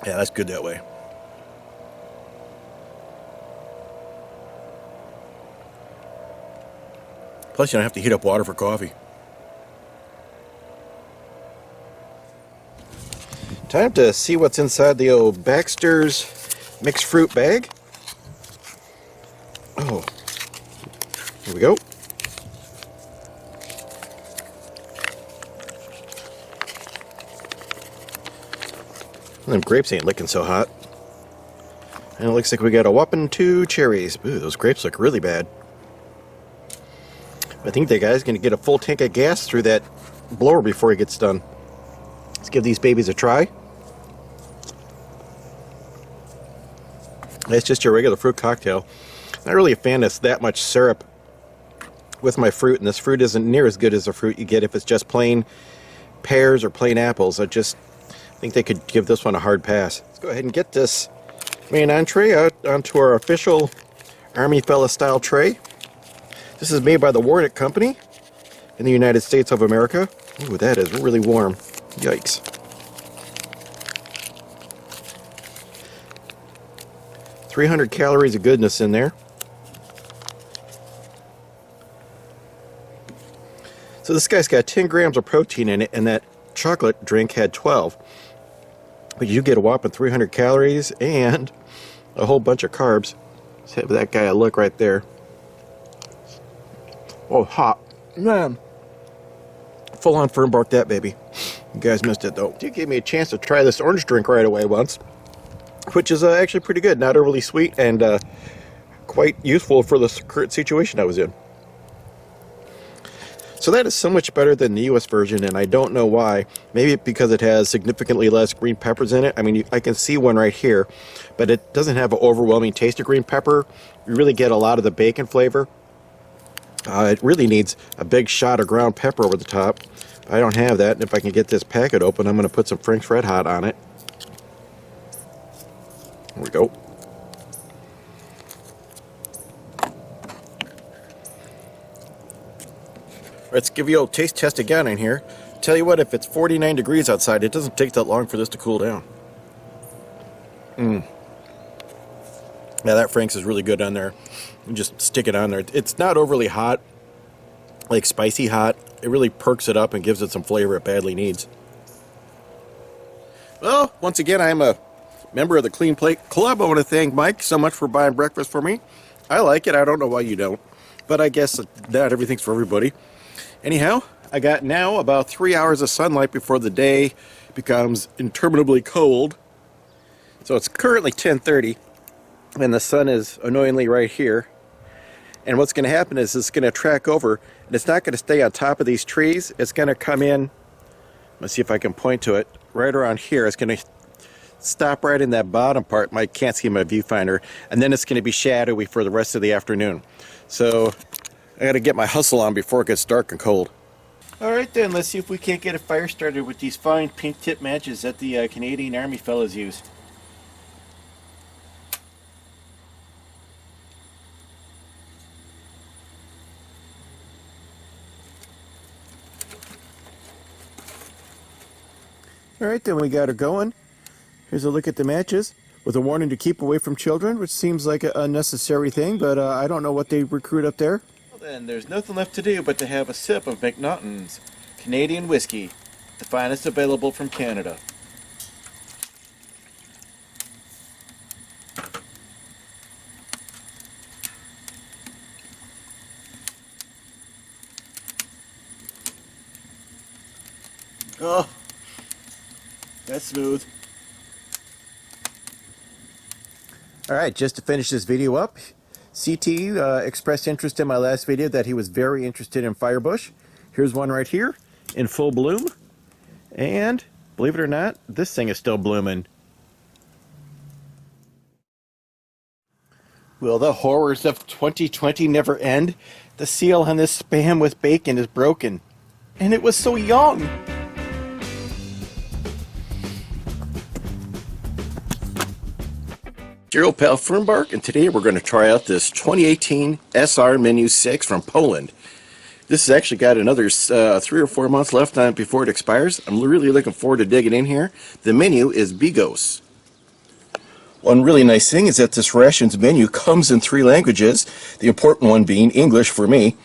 Yeah, that's good that way. Plus, you don't have to heat up water for coffee. Time to see what's inside the old Baxter's mixed fruit bag. Oh, here we go. Them grapes ain't looking so hot. And it looks like we got a whopping 2 cherries. Ooh, those grapes look really bad. I think the guy's going to get a full tank of gas through that blower before he gets done. Let's give these babies a try. It's just your regular fruit cocktail. Not really a fan of that much syrup with my fruit, and this fruit isn't near as good as the fruit you get if it's just plain pears or plain apples. I think they could give this one a hard pass. Let's go ahead and get this main entree out onto our official Army Fella style tray. This is made by the Warnick Company in the United States of America. Ooh, that is really warm. Yikes. .300 calories of goodness in there. So this guy's got 10 grams of protein in it, and that chocolate drink had 12. But you get a whopping 300 calories and a whole bunch of carbs. Let's have that guy a look right there. Oh, hot. Man. Full on firm bark that baby. You guys missed it though. You gave me a chance to try this orange drink right away once, which is actually pretty good. Not overly sweet and quite useful for the current situation I was in. So that is so much better than the US version, and I don't know why. Maybe because it has significantly less green peppers in it. I mean, I can see one right here, but it doesn't have an overwhelming taste of green pepper. You really get a lot of the bacon flavor. It really needs a big shot of ground pepper over the top. I don't have that, and if I can get this packet open, I'm going to put some Frank's Red Hot on it. There we go. Let's give you a taste test again in here. Tell you what, if it's 49 degrees outside, it doesn't take that long for this to cool down. Yeah, that Frank's is really good on there. You just stick it on there. It's not overly hot, like spicy hot. It really perks it up and gives it some flavor it badly needs. Well, once again, I'm a member of the Clean Plate Club. I want to thank Mike so much for buying breakfast for me. I like it. I don't know why you don't, but I guess not everything's for everybody. Anyhow, I got now about 3 hours of sunlight before the day becomes interminably cold. So it's currently 10:30, and the sun is annoyingly right here. And what's going to happen is it's going to track over, and it's not going to stay on top of these trees. It's going to come in, let's see if I can point to it, right around here. It's going to stop right in that bottom part. I can't see my viewfinder. And then it's going to be shadowy for the rest of the afternoon. So I got to get my hustle on before it gets dark and cold. Alright then, let's see if we can't get a fire started with these fine pink tip matches that the Canadian Army fellas use. Alright then, we got her going. Here's a look at the matches with a warning to keep away from children, which seems like an unnecessary thing, but I don't know what they recruit up there. Well then, there's nothing left to do but to have a sip of McNaughton's Canadian whiskey, the finest available from Canada. Oh, that's smooth. Alright, just to finish this video up, CT expressed interest in my last video that he was very interested in Firebush. Here's one right here in full bloom. And believe it or not, this thing is still blooming. Will the horrors of 2020 never end? The seal on this Spam with bacon is broken. And it was so young! Dear old pal Fernbark, and today we're going to try out this 2018 SR Menu 6 from Poland. This has actually got another 3 or 4 months left on it before it expires. I'm really looking forward to digging in here. The menu is Bigos. One really nice thing is that this Rations menu comes in 3 languages, the important one being English for me.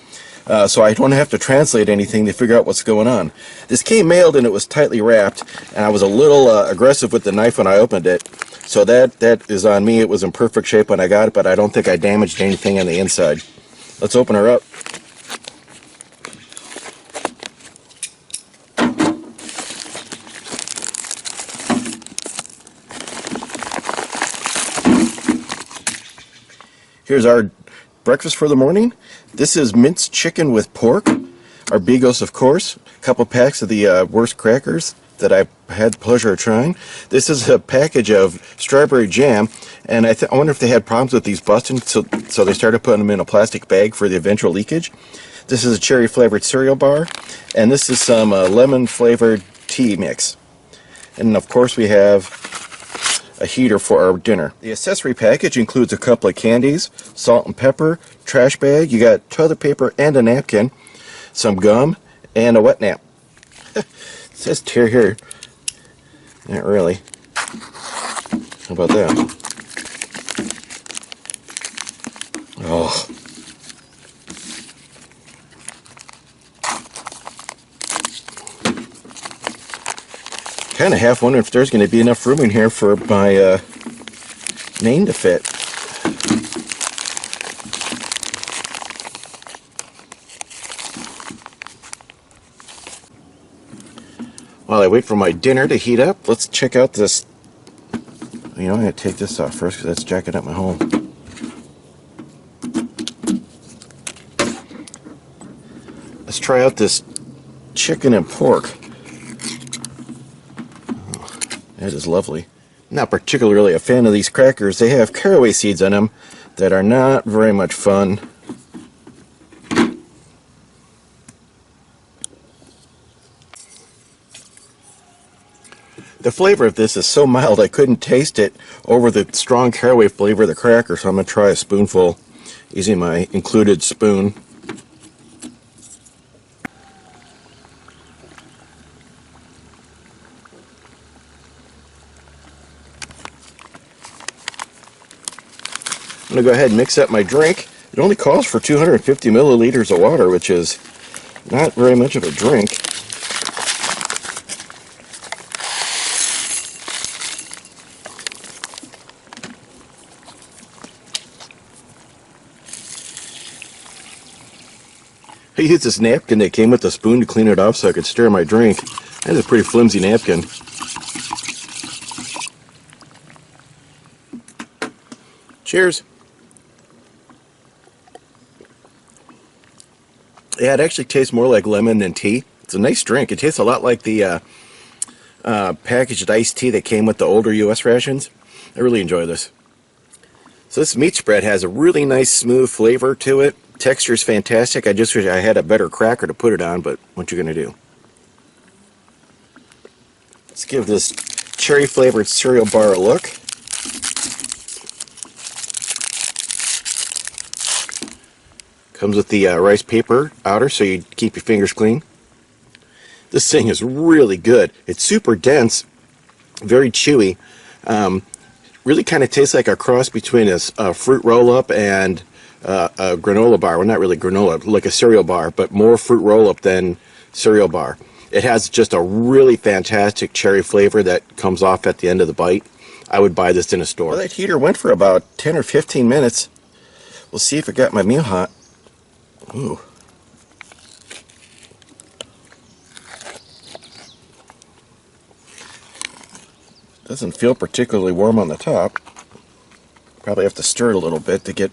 So I don't have to translate anything to figure out what's going on. This came mailed and it was tightly wrapped, and I was a little aggressive with the knife when I opened it. So that is on me. It was in perfect shape when I got it, but I don't think I damaged anything on the inside. Let's open her up. Here's our breakfast for the morning. This is minced chicken with pork. Our Bigos, of course. A couple packs of the worst crackers that I've had the pleasure of trying. This is a package of strawberry jam, and I wonder if they had problems with these busting, so they started putting them in a plastic bag for the eventual leakage. This is a cherry flavored cereal bar, and this is some lemon flavored tea mix. And of course we have a heater for our dinner. The accessory package includes a couple of candies, salt and pepper, trash bag, you got toilet paper and a napkin, some gum, and a wet nap. It says tear here. Not really. How about that? Oh. Kind of half wondering if there's going to be enough room in here for my name to fit. While I wait for my dinner to heat up, let's check out this. You know, I'm going to take this off first because that's jacking up my hole. Let's try out this chicken and pork. Oh, that is lovely. Not particularly a fan of these crackers. They have caraway seeds on them that are not very much fun. The flavor of this is so mild I couldn't taste it over the strong caraway flavor of the cracker, so I'm going to try a spoonful using my included spoon. I'm going to go ahead and mix up my drink. It only calls for 250 milliliters of water, which is not very much of a drink. I used this napkin that came with the spoon to clean it off so I could stir my drink. That's a pretty flimsy napkin. Cheers. Yeah, it actually tastes more like lemon than tea. It's a nice drink. It tastes a lot like the packaged iced tea that came with the older U.S. rations. I really enjoy this. So this meat spread has a really nice smooth flavor to it. Texture is fantastic. I just wish I had a better cracker to put it on, but what you gonna do? Let's give this cherry flavored cereal bar a look. Comes with the rice paper outer so you keep your fingers clean. This thing is really good. It's super dense, very chewy. Really kind of tastes like a cross between a fruit roll-up and a granola bar. Well, not really granola, like a cereal bar, but more fruit roll-up than cereal bar. It has just a really fantastic cherry flavor that comes off at the end of the bite. I would buy this in a store. Well, that heater went for about 10 or 15 minutes. We'll see if it got my meal hot. Ooh. Doesn't feel particularly warm on the top. Probably have to stir it a little bit to get...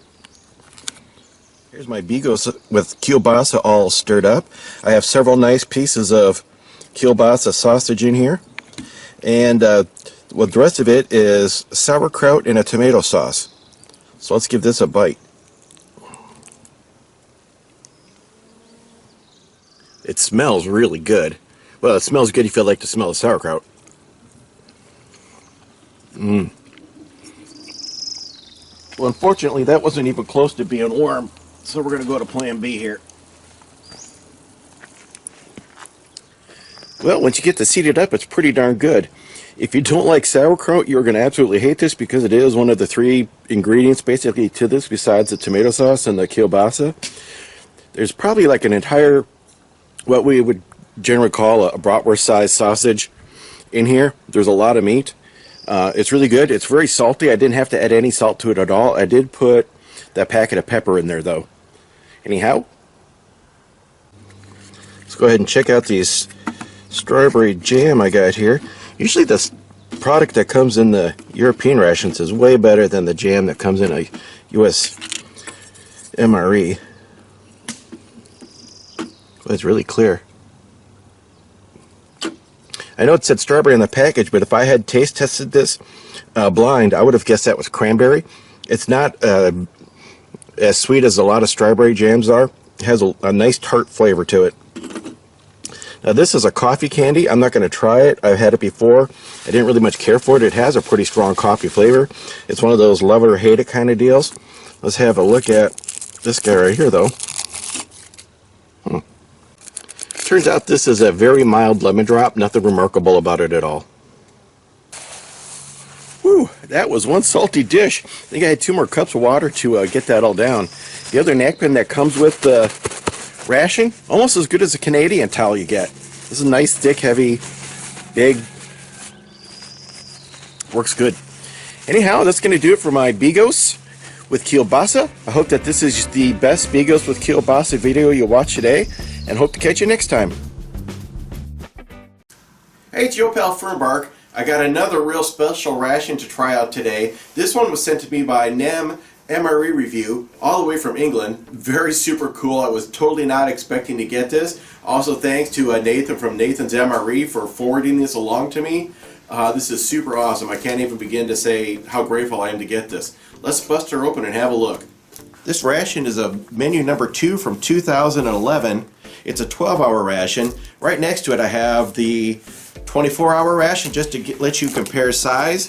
Here's my bigos with kielbasa all stirred up. I have several nice pieces of kielbasa sausage in here. And well, the rest of it is sauerkraut and a tomato sauce. So let's give this a bite. It smells really good. Well, it smells good if you like to smell the sauerkraut. Well, unfortunately, that wasn't even close to being warm, so we're going to go to plan B here. Well, once you get this heated up, it's pretty darn good. If you don't like sauerkraut, you're going to absolutely hate this because it is one of the 3 ingredients basically to this besides the tomato sauce and the kielbasa. There's probably like an entire, what we would generally call a bratwurst-sized sausage in here. There's a lot of meat. It's really good. It's very salty. I didn't have to add any salt to it at all. I did put that packet of pepper in there, though. Anyhow, let's go ahead and check out these strawberry jam I got here. Usually this product that comes in the European rations is way better than the jam that comes in a U.S. MRE. Well, it's really clear. I know it said strawberry on the package, but if I had taste tested this blind, I would have guessed that was cranberry. It's not as sweet as a lot of strawberry jams are. It has a nice tart flavor to it. Now this is a coffee candy. I'm not going to try it. I've had it before. I didn't really much care for it. It has a pretty strong coffee flavor. It's one of those love it or hate it kind of deals. Let's have a look at this guy right here, though. Turns out this is a very mild lemon drop. Nothing remarkable about it at all. Whew, that was one salty dish. I think I had 2 more cups of water to get that all down. The other napkin that comes with the ration, almost as good as a Canadian towel you get. This is nice, thick, heavy, big. Works good. Anyhow, that's going to do it for my bigos with kielbasa. I hope that this is the best bigos with kielbasa video you'll watch today, and hope to catch you next time. Hey, it's your pal Fernbark. I got another real special ration to try out today. This one was sent to me by Nem MRE Review, all the way from England. Very super cool. I was totally not expecting to get this. Also, thanks to Nathan from Nathan's MRE for forwarding this along to me. This is super awesome. I can't even begin to say how grateful I am to get this. Let's bust her open and have a look. This ration is a menu number 2 from 2011. It's a 12-hour ration. Right next to it I have the 24-hour ration just to let you compare size.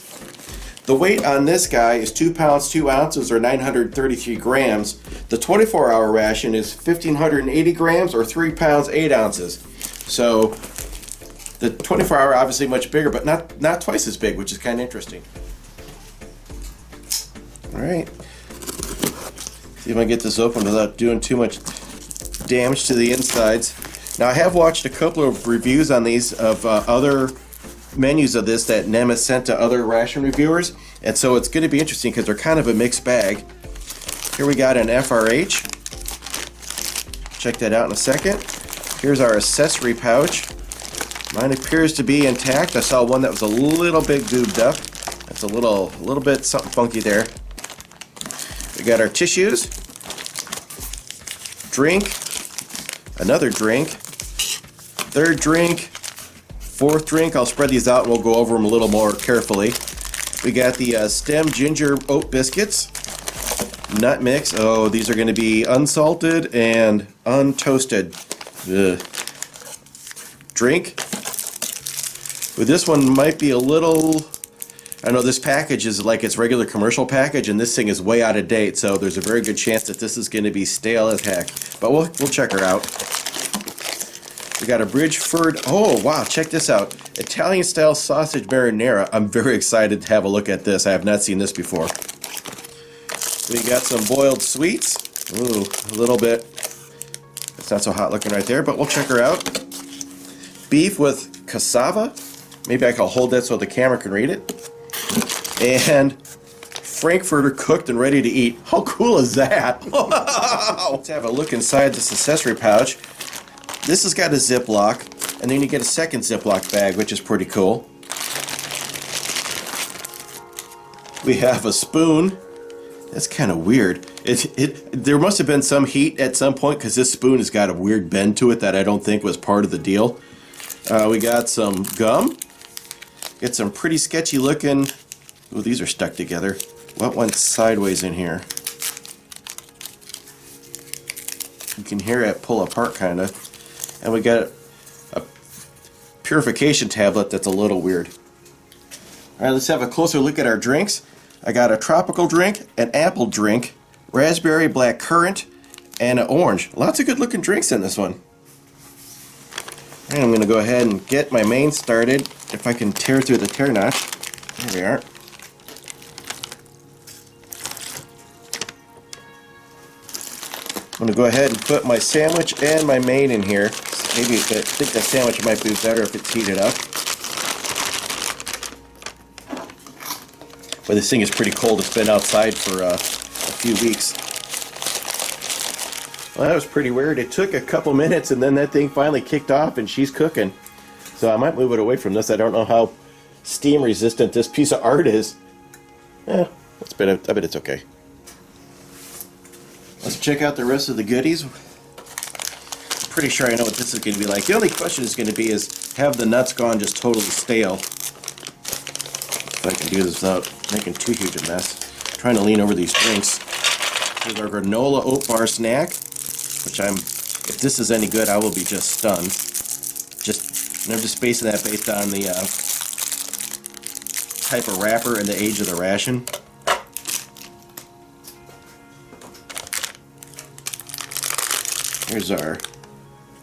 The weight on this guy is 2 pounds 2 ounces or 933 grams. The 24-hour ration is 1,580 grams or 3 pounds 8 ounces. So the 24-hour obviously much bigger, but not twice as big, which is kind of interesting. All right. See if I can get this open without doing too much damage to the insides. Now I have watched a couple of reviews on these of other menus of this that Nem has sent to other ration reviewers, and so it's going to be interesting because they're kind of a mixed bag. Here we got an FRH. Check that out in a second. Here's our accessory pouch. Mine appears to be intact. I saw one that was a little bit goobed up. That's a little bit something funky there. We got our tissues, drink, another drink, third drink, fourth drink. I'll spread these out and we'll go over them a little more carefully. We got the stem ginger oat biscuits, nut mix. Oh, these are going to be unsalted and untoasted. Ugh. Drink. Well, this one might be a little... I know this package is like its regular commercial package, and this thing is way out of date, so there's a very good chance that this is going to be stale as heck. But we'll check her out. We got a Bridgeford. Oh, wow, check this out. Italian-style sausage marinara. I'm very excited to have a look at this. I have not seen this before. We got some boiled sweets. Ooh, a little bit. It's not so hot looking right there, but we'll check her out. Beef with cassava. Maybe I can hold that so the camera can read it. And Frankfurter cooked and ready to eat. How cool is that? Let's have a look inside this accessory pouch. This has got a Ziploc, and then you get a second Ziploc bag, which is pretty cool. We have a spoon. That's kind of weird. There must have been some heat at some point because this spoon has got a weird bend to it that I don't think was part of the deal. We got some gum. Get some pretty sketchy looking... Ooh, these are stuck together. What went sideways in here? You can hear it pull apart kind of. And we got a purification tablet that's a little weird. Alright, let's have a closer look at our drinks. I got a tropical drink, an apple drink, raspberry, black currant, and an orange. Lots of good looking drinks in this one. And I'm going to go ahead and get my main started. If I can tear through the tear notch. There we are. I'm going to go ahead and put my sandwich and my main in here. Maybe I think the sandwich might be better if it's heated up. But this thing is pretty cold. It's been outside for a few weeks. Well, that was pretty weird. It took a couple minutes and then that thing finally kicked off and she's cooking. So I might move it away from this. I don't know how steam resistant this piece of art is. I bet it's okay. Let's check out the rest of the goodies. I'm pretty sure I know what this is going to be like. The only question is going to be is, have the nuts gone just totally stale? If I can do this without making too huge a mess. I'm trying to lean over these drinks. Here's our granola oat bar snack, which if this is any good, I will be just stunned. I'm just basing that based on the type of wrapper and the age of the ration. Here's our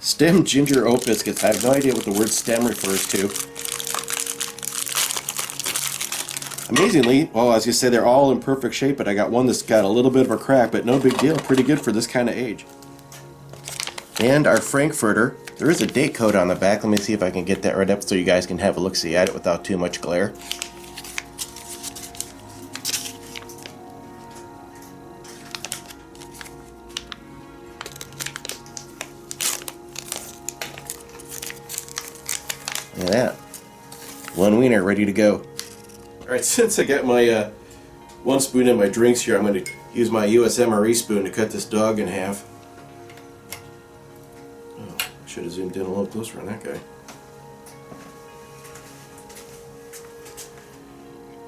stem ginger oat biscuits. I have no idea what the word stem refers to. Amazingly, well, as you said, they're all in perfect shape, but I got one that's got a little bit of a crack, but no big deal. Pretty good for this kind of age. And our Frankfurter. There is a date code on the back. Let me see if I can get that right up so you guys can have a look-see at it without too much glare. Look at that. One wiener ready to go. Alright, since I got my one spoon in my drinks here, I'm going to use my USMRE spoon to cut this dog in half. Oh, should have zoomed in a little closer on that guy.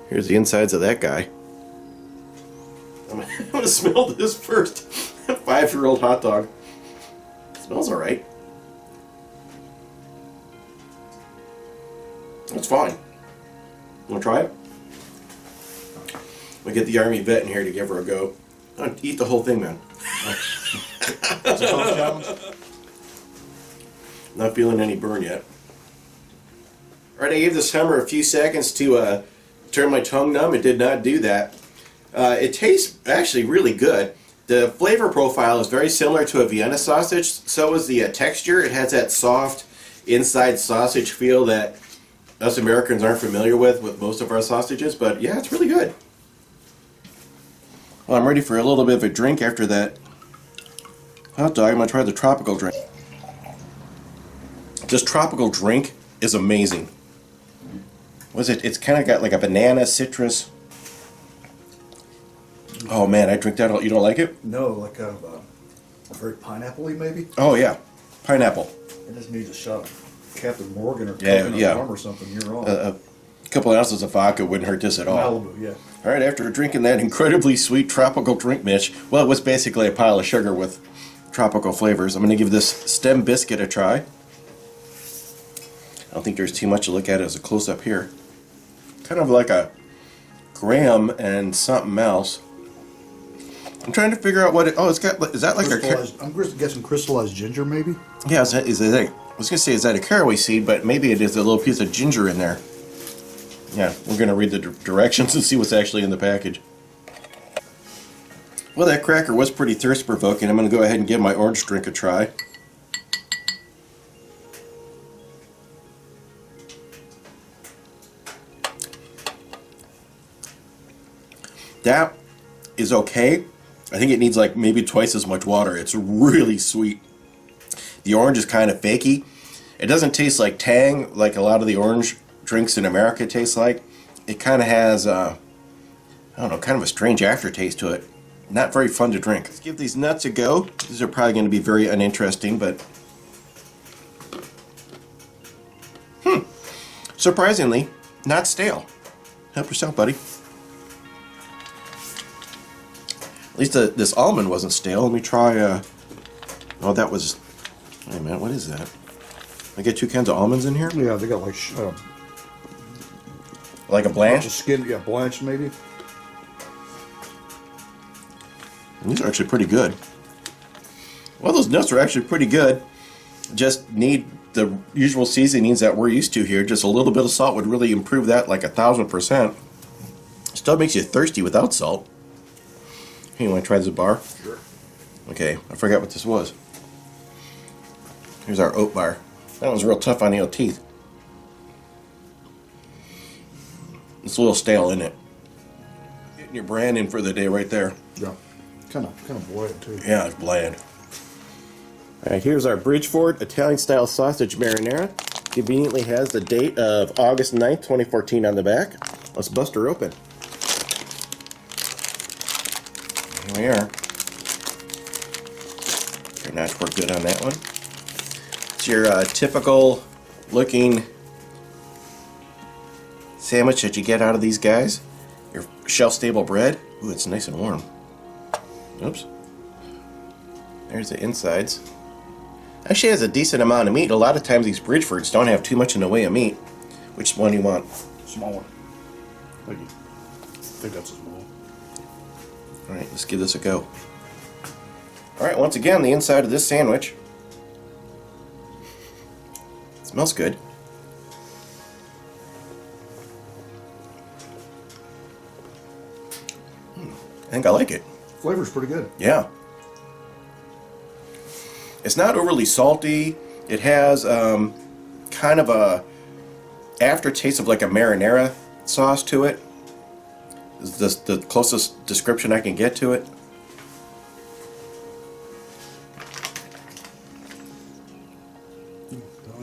Here's the insides of that guy. I'm going to smell this first. 5-year-old hot dog. Smells alright. It's fine. Want to try it? We get the Army vet in here to give her a go. Eat the whole thing, man. It's a tough challenge. Not feeling any burn yet. Alright, I gave this hammer a few seconds to turn my tongue numb. It did not do that. It tastes actually really good. The flavor profile is very similar to a Vienna sausage. So is the texture. It has that soft inside sausage feel that us Americans aren't familiar with most of our sausages. But yeah, it's really good. Well, I'm ready for a little bit of a drink after that hot dog. I'm going to try the tropical drink. This tropical drink is amazing. What is it? It's kind of got like a banana, citrus. Oh man, I drink that. You don't like it? No, like kind of very pineapple-y maybe. Oh yeah, pineapple. It just needs a shot of Captain Morgan or Yeah, Coconut yeah. Rum or something. You're wrong. A couple ounces of vodka wouldn't hurt this at all. Malibu, yeah. All right, after drinking that incredibly sweet tropical drink, Mitch, well, it was basically a pile of sugar with tropical flavors. I'm going to give this stem biscuit a try. I don't think there's too much to look at as a close-up here. Kind of like a graham and something else. I'm trying to figure out what it... Oh, it's got... Is that like a... I'm guessing crystallized ginger, maybe? Yeah, is that I was going to say, is that a caraway seed? But maybe it is a little piece of ginger in there. Yeah, we're going to read the directions and see what's actually in the package. Well, that cracker was pretty thirst-provoking. I'm going to go ahead and give my orange drink a try. That is okay. I think it needs like maybe twice as much water. It's really sweet. The orange is kind of fakey. It doesn't taste like tang like a lot of the orange drinks in America taste like. It kind of has, I don't know, kind of a strange aftertaste to it. Not very fun to drink. Let's give these nuts a go. These are probably going to be very uninteresting, but... Surprisingly, not stale. Help yourself, buddy. At least this almond wasn't stale. Let me try, oh, that was... Wait a minute, what is that? I get two kinds of almonds in here? Yeah, they got Like a bunch blanch? of skin, yeah, blanched maybe. These are actually pretty good. Well, those nuts are actually pretty good. Just need the usual seasonings that we're used to here. Just a little bit of salt would really improve that like 1,000%. Still makes you thirsty without salt. Hey, you want to try this bar? Sure. Okay, I forgot what this was. Here's our oat bar. That one's real tough on the old teeth. It's a little stale, isn't it? Getting your brand in for the day right there. Yeah. Kind of bland too. Yeah, it's bland. Alright, here's our Bridgeford Italian-style sausage marinara. Conveniently has the date of August 9th, 2014 on the back. Let's bust her open. Here we are. Your knife worked good on that one. It's your typical looking sandwich that you get out of these guys. Your shelf-stable bread. Ooh, it's nice and warm. Oops. There's the insides. Actually has a decent amount of meat. A lot of times these Bridgefords don't have too much in the way of meat. Which one do you want? Small one. Thank you. I think that's a small one. Alright, let's give this a go. Alright, once again, the inside of this sandwich. Smells good. I think I like it. Flavor's pretty good. Yeah. It's not overly salty. It has kind of a aftertaste of like a marinara sauce to it. Is this the closest description I can get to it?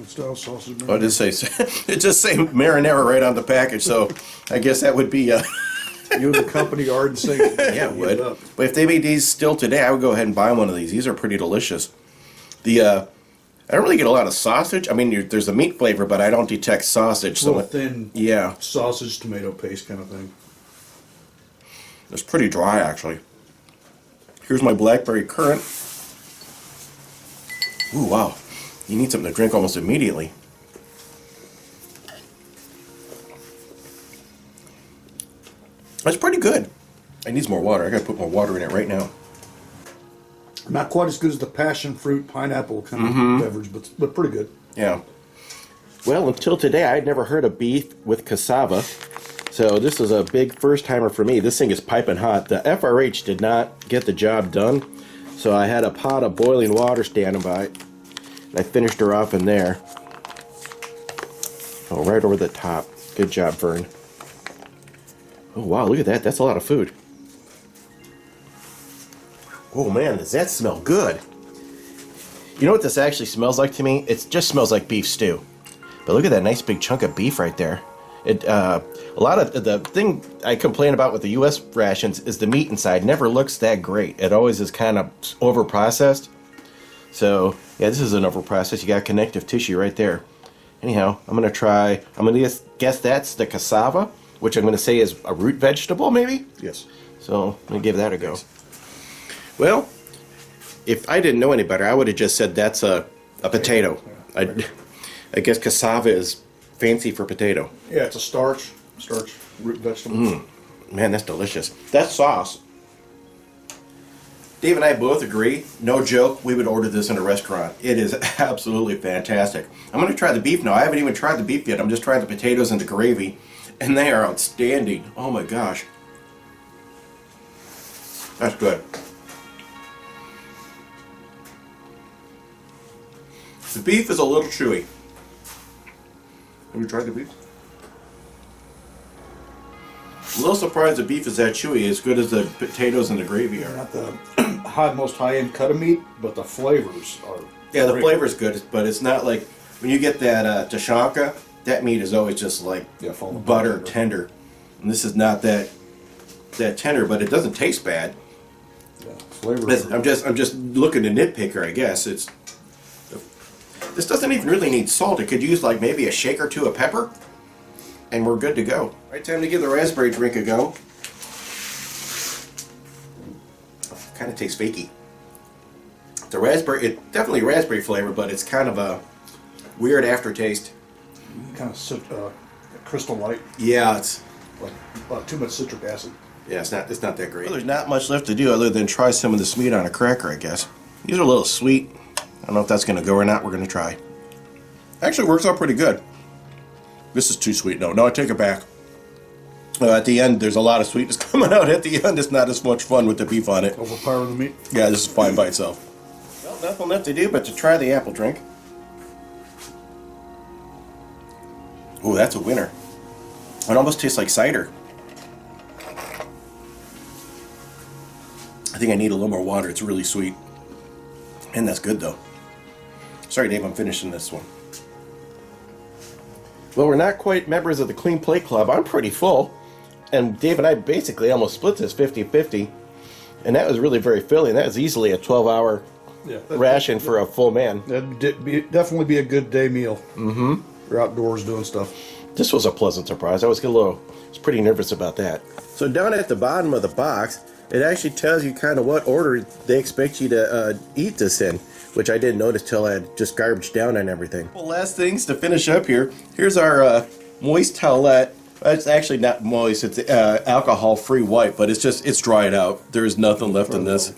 Style sausage. Oh, it just say it just say marinara right on the package, so I guess that would be You and the company are in sync. yeah, it would. But if they made these still today, I would go ahead and buy one of these. These are pretty delicious. The I don't really get a lot of sausage. I mean, there's a meat flavor, but I don't detect sausage. A little thin. Yeah, Sausage, tomato paste kind of thing. it's pretty dry actually. Here's my blackberry currant. Ooh, wow. You need something to drink almost immediately. That's pretty good. It needs more water. I gotta put more water in it right now. Not quite as good as the passion fruit pineapple kind of beverage, but pretty good. Yeah. Well, until today, I had never heard of beef with cassava. So this is a big first timer for me. This thing is piping hot. The FRH did not get the job done. So I had a pot of boiling water standing by. And I finished her off in there. Oh, right over the top. Good job, Vern. Oh, wow, look at that. That's a lot of food. Oh, man, does that smell good? You know what this actually smells like to me? It just smells like beef stew. But look at that nice big chunk of beef right there. A lot of the thing I complain about with the U.S. rations is the meat inside never looks that great. It always is kind of over-processed. So, yeah, this is an over-processed. You got connective tissue right there. Anyhow, I'm going to guess that's the cassava, which I'm going to say is a root vegetable, maybe? Yes. So, I'm going to give that a go. Well, if I didn't know any better, I would have just said that's a potato. I guess cassava is fancy for potato. Yeah, it's a starch root vegetable. Man, that's delicious. That sauce. Dave and I both agree, no joke, we would order this in a restaurant. It is absolutely fantastic. I'm going to try the beef now. I haven't even tried the beef yet. I'm just trying the potatoes and the gravy, and they are outstanding. Oh my gosh. That's good. The beef is a little chewy. Have you tried the beef? A little surprised the beef is that chewy, as good as the potatoes and the gravy are. Not the most high-end cut of meat, but the flavors are. Yeah, the great. flavor's good, but it's not like when you get that tashanka, that meat is always just like butter tender. And this is not that tender, but it doesn't taste bad. Yeah, flavors. I'm just looking to nitpicker, I guess. This doesn't even really need salt. It could use like maybe a shake or two of pepper, and we're good to go. Right, time to give the raspberry drink a go. Kind of tastes fakey. The raspberry, it definitely raspberry flavor, but it's kind of a weird aftertaste. Kind of crystal light. Yeah, it's Like too much citric acid. yeah, it's not that great. Well, there's not much left to do other than try some of this meat on a cracker, I guess. These are a little sweet. I don't know if that's going to go or not. We're going to try. Actually works out pretty good. This is too sweet. No, I take it back. At the end, there's a lot of sweetness coming out. At the end, it's not as much fun with the beef on it. Overpowering the meat. Yeah, this is fine by itself. Well, nothing left to do but to try the apple drink. Ooh, that's a winner. It almost tastes like cider. I think I need a little more water. It's really sweet. And that's good, though. Sorry, Dave, I'm finishing this one. Well, we're not quite members of the Clean Plate Club. I'm pretty full. And Dave and I basically almost split this 50-50. And that was really very filling. That was easily a 12-hour ration for a full man. That'd definitely be a good day meal. Mm-hmm. You're outdoors doing stuff. This was a pleasant surprise. I was pretty nervous about that. So down at the bottom of the box, it actually tells you kind of what order they expect you to eat this in, which I didn't notice till I had just garbaged down on everything. Well, last things to finish up here. Here's our moist towelette. It's actually not moist. It's alcohol-free wipe, but it's dried out. There's nothing left in this.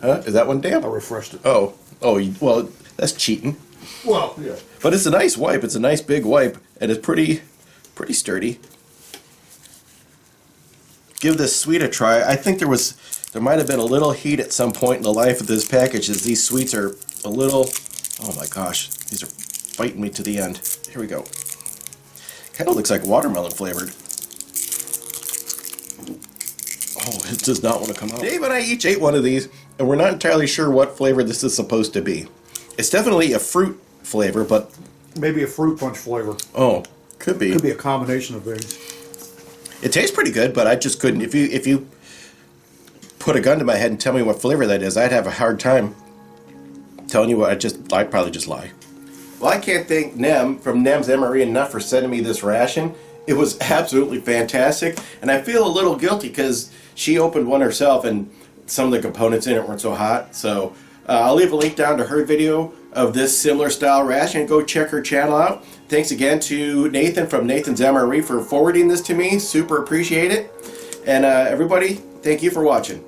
Huh? Is that one damp? I refreshed it. Oh, well, that's cheating. Well, yeah. But it's a nice wipe. It's a nice big wipe, and it's pretty sturdy. Give this sweet a try. I think there might have been a little heat at some point in the life of this package, as these sweets are a little, oh my gosh, these are biting me to the end. Here we go. Kind of looks like watermelon flavored. Oh, it does not want to come out. Dave and I each ate one of these, and we're not entirely sure what flavor this is supposed to be. It's definitely a fruit flavor, but Maybe a fruit punch flavor. oh, could be. Could be a combination of things. It tastes pretty good, but I just couldn't. If you put a gun to my head and tell me what flavor that is, I'd have a hard time telling you what. I'd probably just lie. Well, I can't thank Nem from Nem's MRE enough for sending me this ration. It was absolutely fantastic, and I feel a little guilty because she opened one herself, and some of the components in it weren't so hot. So I'll leave a link down to her video of this similar style ration. Go check her channel out. Thanks again to Nathan from Nathan's MRE for forwarding this to me. Super appreciate it. And everybody, thank you for watching.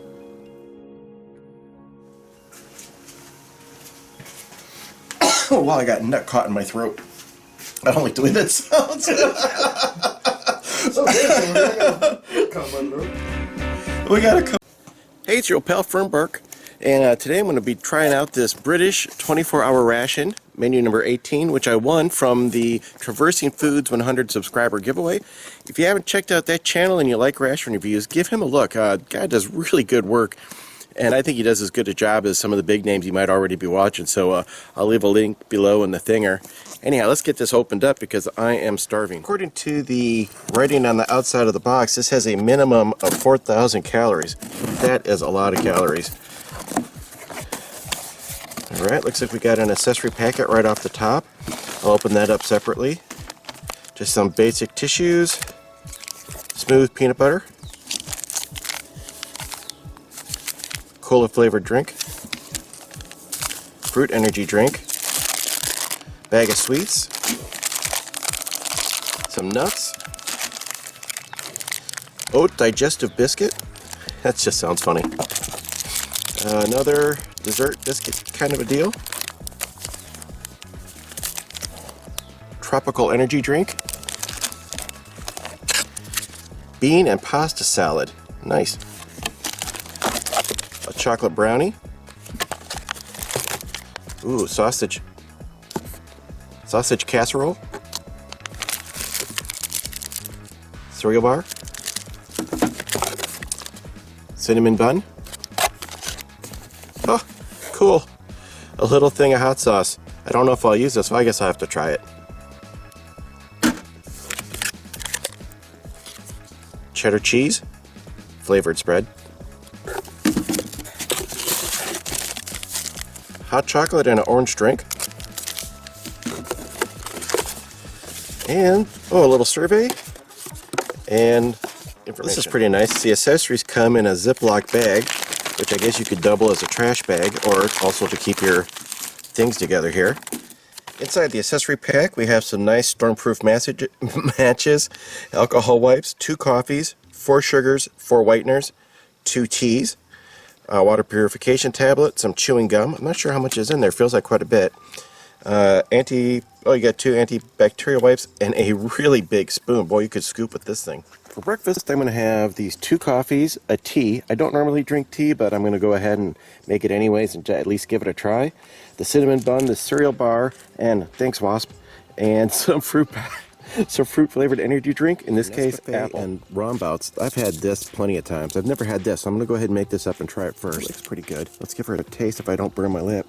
Oh, wow, I got nut caught in my throat. I don't like doing that sound. We got a Hey, it's your old pal Fernbark, and today I'm going to be trying out this British 24-hour ration, menu number 18, which I won from the Traversing Foods 100 subscriber giveaway. If you haven't checked out that channel and you like ration reviews, give him a look. Guy does really good work, and I think he does as good a job as some of the big names you might already be watching, so I'll leave a link below in the thinger. Anyhow, let's get this opened up because I am starving. According to the writing on the outside of the box, this has a minimum of 4,000 calories. That is a lot of calories. Alright, looks like we got an accessory packet right off the top. I'll open that up separately. Just some basic tissues, smooth peanut butter, cola flavored drink, fruit energy drink, bag of sweets, some nuts, oat digestive biscuit. That just sounds funny. Another dessert biscuit kind of a deal. Tropical energy drink. Bean and pasta salad. Nice. A chocolate brownie. Ooh, sausage casserole, cereal bar, cinnamon bun. Oh, cool. A little thing of hot sauce. I don't know if I'll use this, so I guess I'll have to try it. Cheddar cheese, flavored spread. Hot chocolate and an orange drink. And, oh, a little survey and information. This is pretty nice. The accessories come in a Ziploc bag, which I guess you could double as a trash bag or also to keep your things together here. Inside the accessory pack, we have some nice stormproof matches, alcohol wipes, 2 coffees, 4 sugars, 4 whiteners, 2 teas, a water purification tablet, some chewing gum. I'm not sure how much is in there. Feels like quite a bit. You got 2 antibacterial wipes and a really big spoon. Boy, you could scoop with this thing. For breakfast, I'm going to have these 2 coffees, a tea. I don't normally drink tea, but I'm going to go ahead and make it anyways and at least give it a try. The cinnamon bun, the cereal bar, and thanks Wasp, and some fruit flavored energy drink, in this case apple. And rombouts. I've had this plenty of times. I've never had this, so I'm going to go ahead and make this up and try it first. It looks pretty good. Let's give her a taste if I don't burn my lip.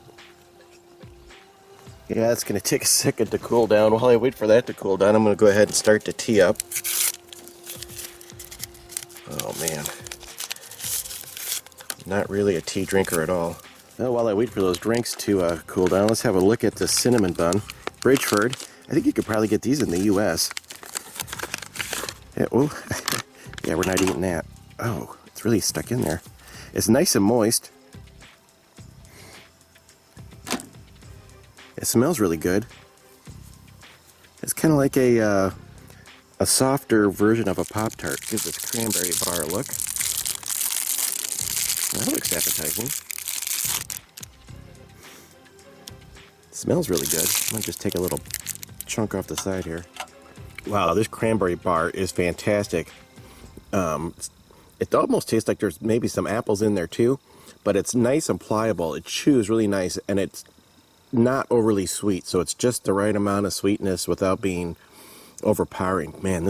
Yeah, it's going to take a second to cool down. While I wait for that to cool down, I'm going to go ahead and start the tea up. Oh, man. Not really a tea drinker at all. Now, while I wait for those drinks to cool down, let's have a look at the cinnamon bun. Bridgeford. I think you could probably get these in the U.S. Yeah, oh, yeah, we're not eating that. Oh, it's really stuck in there. It's nice and moist. It smells really good. It's kind of like a softer version of a Pop-Tart. Gives this cranberry bar a look. That looks appetizing. It smells really good. I might just take a little chunk off the side here. Wow, this cranberry bar is fantastic. It almost tastes like there's maybe some apples in there too, but it's nice and pliable. It chews really nice, and it's not overly sweet, so it's just the right amount of sweetness without being overpowering. Man,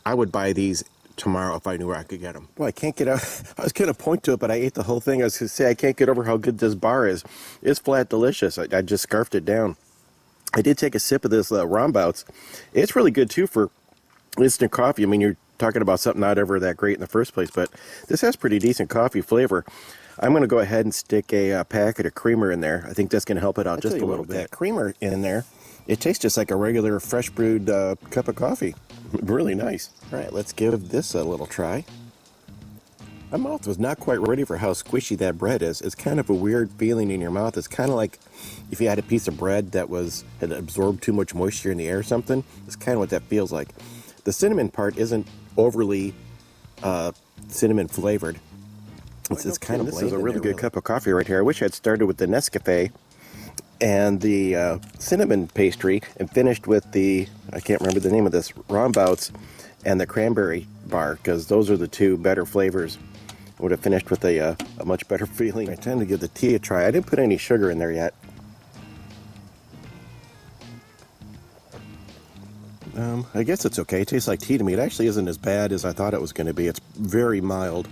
I would buy these tomorrow if I knew where I could get them. Well, I can't get out. I was going to point to it, but I ate the whole thing. I was going to say I can't get over how good this bar is. It's flat delicious. I just scarfed it down. I did take a sip of this Rombouts. It's really good too for instant coffee. I mean, you're talking about something not ever that great in the first place, but this has pretty decent coffee flavor. I'm going to go ahead and stick a packet of creamer in there. I think that's going to help it out just a little bit. That creamer in there, it tastes just like a regular fresh brewed cup of coffee. Really nice. All right, let's give this a little try. My mouth was not quite ready for how squishy that bread is. It's kind of a weird feeling in your mouth. It's kind of like if you had a piece of bread that had absorbed too much moisture in the air or something. It's kind of what that feels like. The cinnamon part isn't overly cinnamon flavored. It's kind of bland. This is a really good cup of coffee right here. I wish I'd started with the Nescafe and the cinnamon pastry and finished with the, I can't remember the name of this, Rombouts and the cranberry bar, because those are the two better flavors. I would have finished with a much better feeling. I tend to give the tea a try. I didn't put any sugar in there yet. I guess it's okay. It tastes like tea to me. It actually isn't as bad as I thought it was going to be. It's very mild,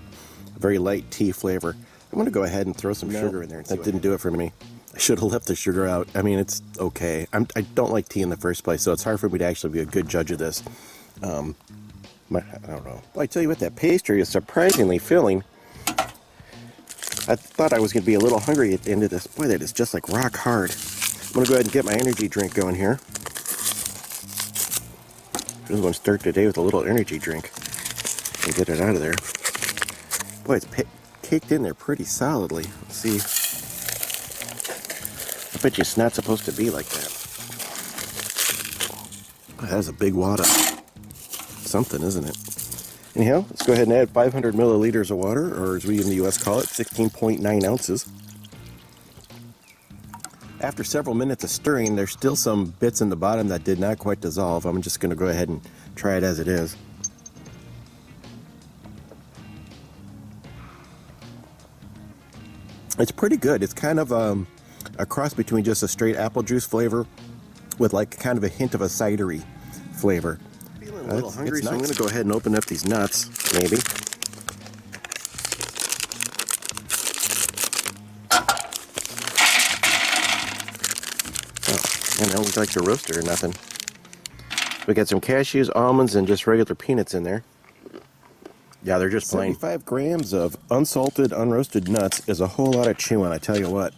very light tea flavor. I'm going to go ahead and throw some sugar in there. That didn't do it for me. I should have left the sugar out. I mean, it's okay. I don't like tea in the first place, so it's hard for me to actually be a good judge of this. I don't know. Well, I tell you what, that pastry is surprisingly filling. I thought I was going to be a little hungry at the end of this. Boy, that is just like rock hard. I'm going to go ahead and get my energy drink going here. I just want to start today with a little energy drink and get it out of there. Boy, it's caked in there pretty solidly. Let's see. I bet you it's not supposed to be like that. Oh, that is a big wad of something, isn't it? Anyhow, let's go ahead and add 500 milliliters of water, or as we in the U.S. call it, 16.9 ounces. After several minutes of stirring, there's still some bits in the bottom that did not quite dissolve. I'm just going to go ahead and try it as it is. It's pretty good. It's kind of a cross between just a straight apple juice flavor with like kind of a hint of a cidery flavor. Feeling a little hungry, so I'm going to go ahead and open up these nuts, maybe. I don't look like the roaster or nothing. We got some cashews, almonds, and just regular peanuts in there. Yeah, they're just plain. 75 grams of unsalted, unroasted nuts is a whole lot of chewing, I tell you what.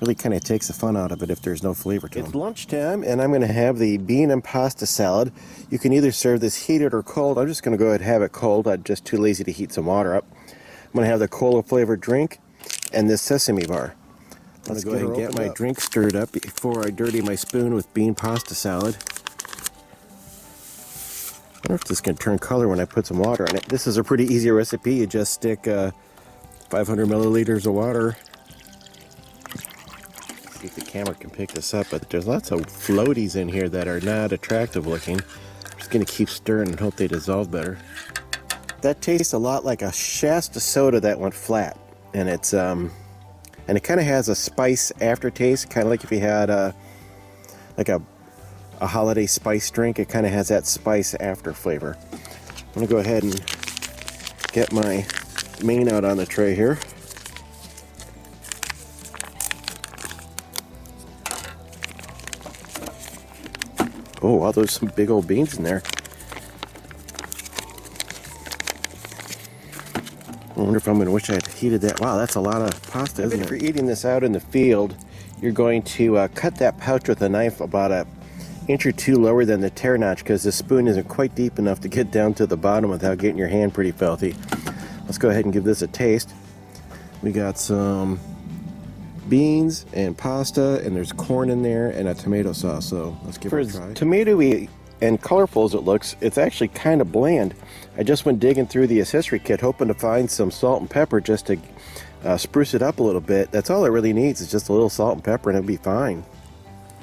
Really kind of takes the fun out of it if there's no flavor to it. It's lunchtime, and I'm going to have the bean and pasta salad. You can either serve this heated or cold. I'm just going to go ahead and have it cold. I'm just too lazy to heat some water up. I'm going to have the cola-flavored drink and this sesame bar. Let's go ahead and get my drink stirred up before I dirty my spoon with bean pasta salad. I wonder if this can turn color when I put some water in it. This is a pretty easy recipe. You just stick 500 milliliters of water. See if the camera can pick this up, but there's lots of floaties in here that are not attractive looking. I'm just going to keep stirring and hope they dissolve better. That tastes a lot like a Shasta soda that went flat, and it's and it kind of has a spice aftertaste, kind of like if you had like a holiday spice drink. It kind of has that spice after flavor. I'm going to go ahead and get my main out on the tray here. Oh, wow, there's some big old beans in there. I wonder if I'm going to wish I had heated that. Wow, that's a lot of pasta, isn't it? If you're eating this out in the field, you're going to cut that pouch with a knife about an inch or two lower than the tear notch, because the spoon isn't quite deep enough to get down to the bottom without getting your hand pretty filthy. Let's go ahead and give this a taste. We got some beans and pasta, and there's corn in there and a tomato sauce, so let's give it a try. Tomatoey and colorful as it looks, it's actually kind of bland. I just went digging through the accessory kit hoping to find some salt and pepper just to spruce it up a little bit. That's all it really needs, is just a little salt and pepper and it'll be fine.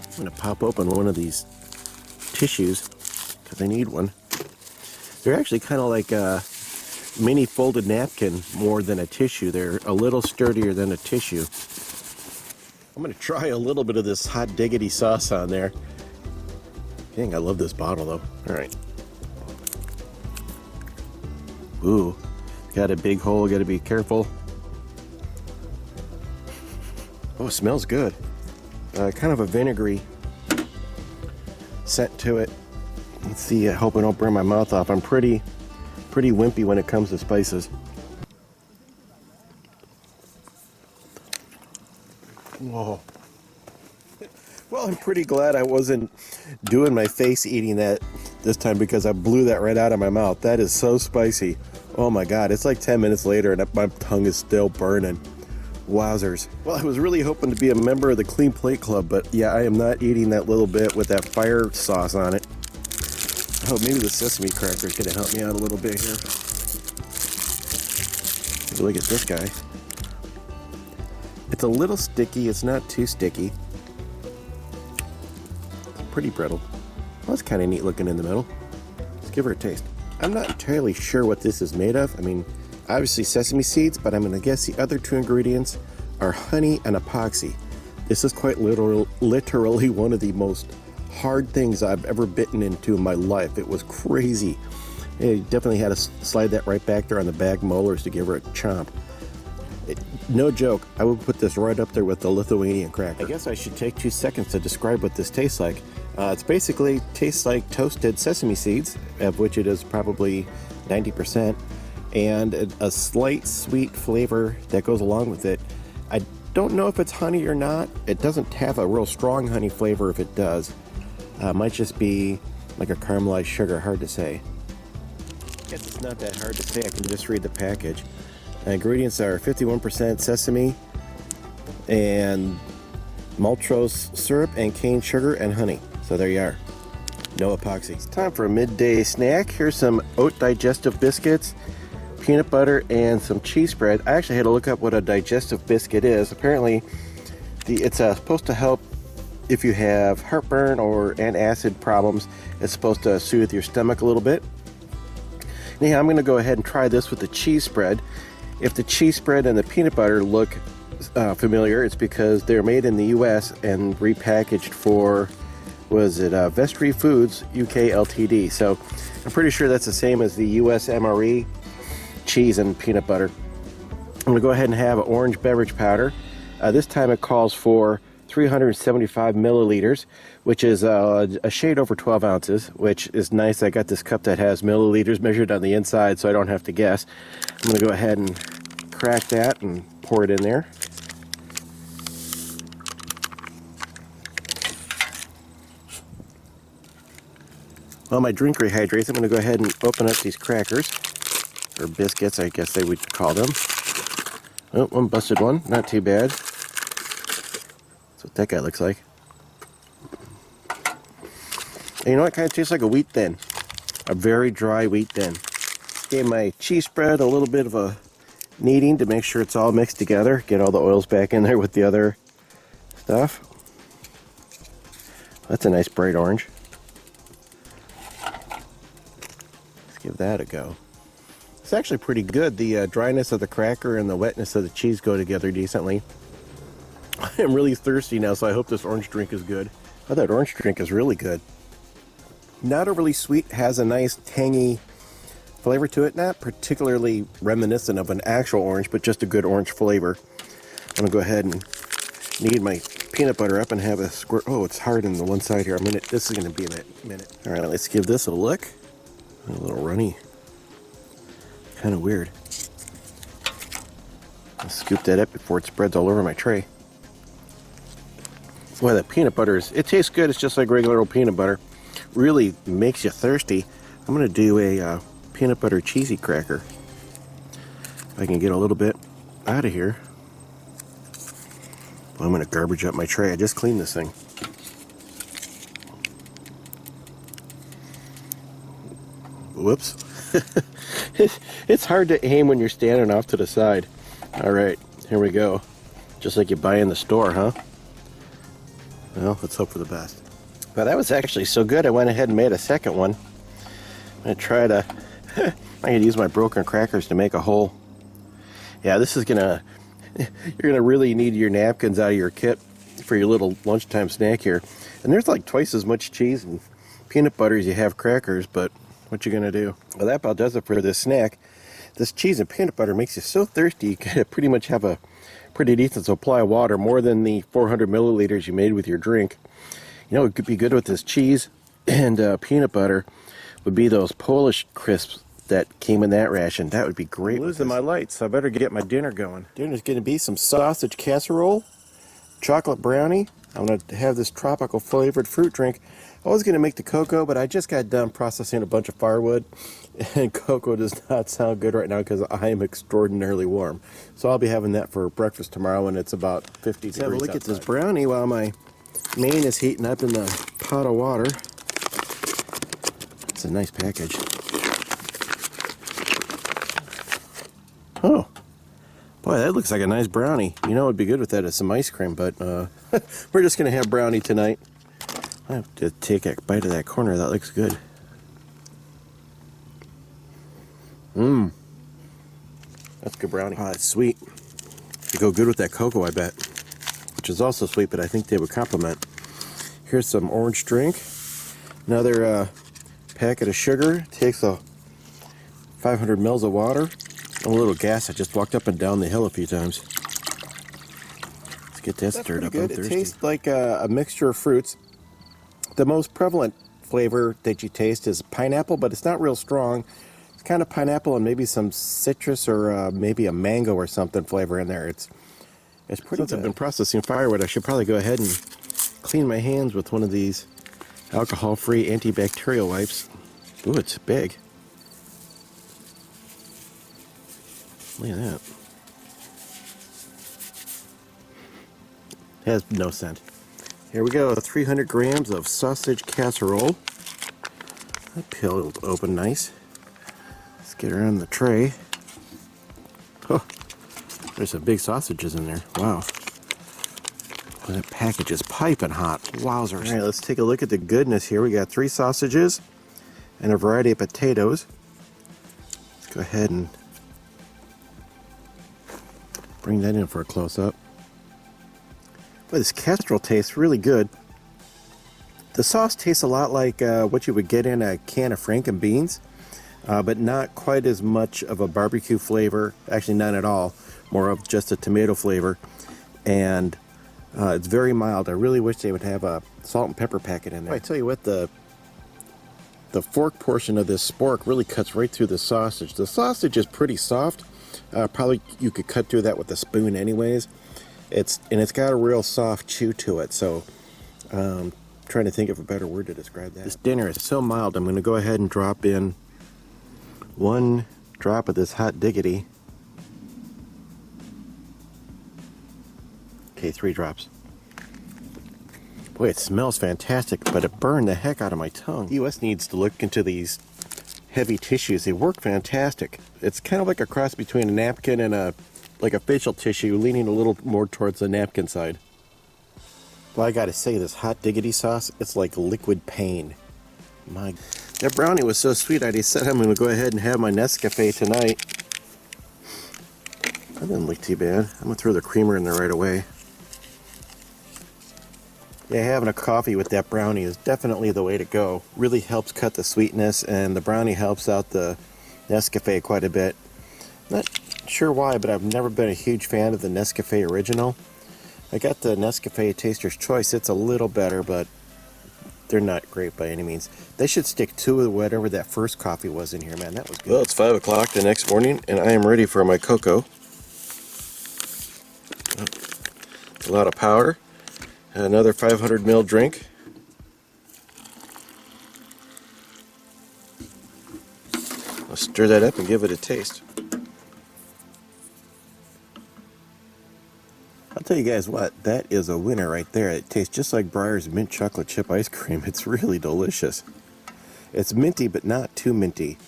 I'm going to pop open one of these tissues because I need one. They're actually kind of like a mini folded napkin more than a tissue. They're a little sturdier than a tissue. I'm going to try a little bit of this hot diggity sauce on there. Dang, I love this bottle though. All right. Ooh, got a big hole, got to be careful. Oh, it smells good. Kind of a vinegary scent to it. Let's see, I hope I don't burn my mouth off. I'm pretty wimpy when it comes to spices. Whoa. Well, I'm pretty glad I wasn't doing my face eating that this time, because I blew that right out of my mouth. That is so spicy. Oh my God, it's like 10 minutes later and my tongue is still burning. Wowzers. Well, I was really hoping to be a member of the Clean Plate Club, but yeah, I am not eating that little bit with that fire sauce on it. Oh, maybe the sesame cracker is going to help me out a little bit here. Look at this guy. It's a little sticky. It's not too sticky. It's pretty brittle. Well, it's kind of neat looking in the middle. Let's give her a taste. I'm not entirely sure what this is made of. I mean, obviously sesame seeds, but I'm going to guess the other two ingredients are honey and epoxy. This is quite literally one of the most hard things I've ever bitten into in my life. It was crazy. You definitely had to slide that right back there on the back molars to give her a chomp. No joke, I would put this right up there with the Lithuanian cracker. I guess I should take 2 seconds to describe what this tastes like. It's basically tastes like toasted sesame seeds, of which it is probably 90%, and a slight sweet flavor that goes along with it. I don't know if it's honey or not. It doesn't have a real strong honey flavor if it does. Might just be like a caramelized sugar, hard to say. I guess it's not that hard to say, I can just read the package. Ingredients are 51% sesame and maltose syrup and cane sugar and honey. So there you are. No epoxy. It's time for a midday snack. Here's some oat digestive biscuits, peanut butter, and some cheese spread. I actually had to look up what a digestive biscuit is. Apparently, it's supposed to help if you have heartburn or antacid problems. It's supposed to soothe your stomach a little bit. Anyhow, I'm going to go ahead and try this with the cheese spread. If the cheese spread and the peanut butter look familiar, it's because they're made in the US and repackaged for, was it Vestry Foods UK Ltd. So I'm pretty sure that's the same as the US MRE cheese and peanut butter. I'm going to go ahead and have an orange beverage powder. This time it calls for 375 milliliters, which is a shade over 12 ounces, which is nice. I got this cup that has milliliters measured on the inside, so I don't have to guess. I'm going to go ahead and crack that and pour it in there. While my drink rehydrates, I'm going to go ahead and open up these crackers, or biscuits, I guess they would call them. Oh, one busted one, not too bad. That's what that guy looks like. And you know what? Kind of tastes like a wheat thin. A very dry wheat thin. Gave my cheese spread a little bit of a kneading to make sure it's all mixed together. Get all the oils back in there with the other stuff. That's a nice bright orange. Let's give that a go. It's actually pretty good. The dryness of the cracker and the wetness of the cheese go together decently. I'm really thirsty now, so I hope this orange drink is good. Oh, that orange drink is really good. Not overly sweet, has a nice tangy flavor to it. Not particularly reminiscent of an actual orange, but just a good orange flavor. I'm going to go ahead and knead my peanut butter up and have a squirt. Oh, it's hard on the one side here. This is going to be a minute. All right, let's give this a look. A little runny. Kind of weird. I'll scoop that up before it spreads all over my tray. Boy, that peanut butter it tastes good. It's just like regular old peanut butter. Really makes you thirsty. I'm going to do a peanut butter cheesy cracker. If I can get a little bit out of here. Well, I'm going to garbage up my tray. I just cleaned this thing. Whoops. It's hard to aim when you're standing off to the side. All right, here we go. Just like you buy in the store, huh? Well, let's hope for the best. Well, that was actually so good, I went ahead and made a second one. I'm going to try to... I'm going to use my broken crackers to make a hole. Yeah, this is going to... You're going to really need your napkins out of your kit for your little lunchtime snack here. And there's like twice as much cheese and peanut butter as you have crackers, but what you going to do? Well, that about does it for this snack. This cheese and peanut butter makes you so thirsty, you can pretty much have a pretty decent supply of water, more than the 400 milliliters you made with your drink. You know, it could be good with this cheese and peanut butter would be those Polish crisps that came in that ration. That would be great. I'm losing my lights, so I better get my dinner going. Dinner's going to be some sausage casserole, chocolate brownie. I'm going to have this tropical flavored fruit drink. I was going to make the cocoa, but I just got done processing a bunch of firewood, and cocoa does not sound good right now because I am extraordinarily warm. So I'll be having that for breakfast tomorrow when it's about 50 degrees outside. Have a look at this brownie while my main is heating up in the pot of water. It's a nice package. Oh, Boy, that looks like a nice brownie. You know what would be good with that is some ice cream, but we're just going to have brownie tonight. I have to take a bite of that corner. That looks good. Mmm. That's good brownie. Oh, it's sweet. It'd go good with that cocoa, I bet. Which is also sweet, but I think they would complement. Here's some orange drink. Another packet of sugar. Takes a 500 mils of water. A little gas. I just walked up and down the hill a few times. Let's get that stirred up. Good. It tastes like a mixture of fruits. The most prevalent flavor that you taste is pineapple, but it's not real strong. It's kind of pineapple and maybe some citrus or maybe a mango or something flavor in there. It's pretty good. Since I've been processing firewood, I should probably go ahead and clean my hands with one of these alcohol-free antibacterial wipes. Ooh, it's big. Look at that. Has no scent. Here we go, 300 grams of sausage casserole. That peeled open nice. Let's get her on the tray. Oh, there's some big sausages in there. Wow. Well, that package is piping hot. Wowzers. All right, let's take a look at the goodness here. We got 3 sausages and a variety of potatoes. Let's go ahead and bring that in for a close-up. Boy, this casserole tastes really good. The sauce tastes a lot like what you would get in a can of Franken beans, but not quite as much of a barbecue flavor. Actually, none at all. More of just a tomato flavor. And it's very mild. I really wish they would have a salt and pepper packet in there. I tell you what, the fork portion of this spork really cuts right through the sausage. The sausage is pretty soft. Probably you could cut through that with a spoon anyways. It's got a real soft chew to it, so trying to think of a better word to describe that. This dinner is so mild, I'm going to go ahead and drop in 1 drop of this hot diggity. Okay, 3 drops. Boy, it smells fantastic, but it burned the heck out of my tongue. The U.S. needs to look into these heavy tissues. They work fantastic. It's kind of like a cross between a napkin and like a facial tissue, leaning a little more towards the napkin side. Well, I gotta say, this hot diggity sauce, it's like liquid pain. That brownie was so sweet, I decided I'm gonna go ahead and have my Nescafe tonight. That didn't look too bad. I'm gonna throw the creamer in there right away. Yeah, having a coffee with that brownie is definitely the way to go. Really helps cut the sweetness, and the brownie helps out the Nescafe quite a bit. Not sure why, but I've never been a huge fan of the Nescafe Original. I got the Nescafe Taster's Choice. It's a little better, but they're not great by any means. They should stick to whatever that first coffee was in here, man. That was good. Well, it's 5 o'clock the next morning, and I am ready for my cocoa. A lot of powder. Another 500 ml drink. I'll stir that up and give it a taste. I'll tell you guys what, that is a winner right there. It tastes just like Breyer's mint chocolate chip ice cream. It's really delicious. It's minty, but not too minty.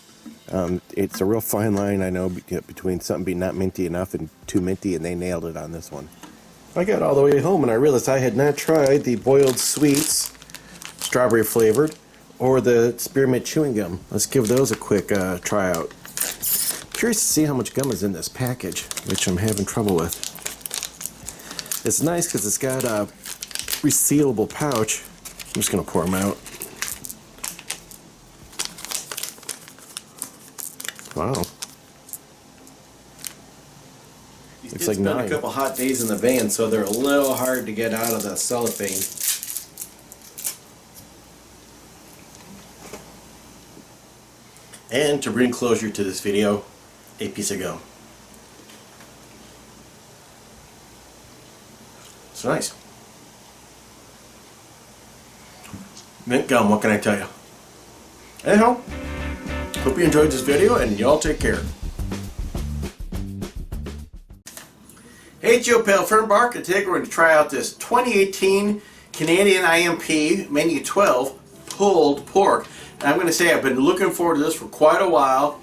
It's a real fine line, I know, between something being not minty enough and too minty, and they nailed it on this one. I got all the way home and I realized I had not tried the boiled sweets, strawberry flavored, or the spearmint chewing gum. Let's give those a quick try out. Curious to see how much gum is in this package, which I'm having trouble with. It's nice because it's got a resealable pouch. I'm just going to pour them out. Wow. It's like been a couple hot days in the van, so they're a little hard to get out of the cellophane. And to bring closure to this video, a piece of gum. It's nice. Mint gum, what can I tell you? Anyhow, hope you enjoyed this video, and y'all take care. Hey, it's Joe Pale Fern Bark, and today we're going to try out this 2018 Canadian IMP Menu 12 pulled pork. And I'm going to say I've been looking forward to this for quite a while,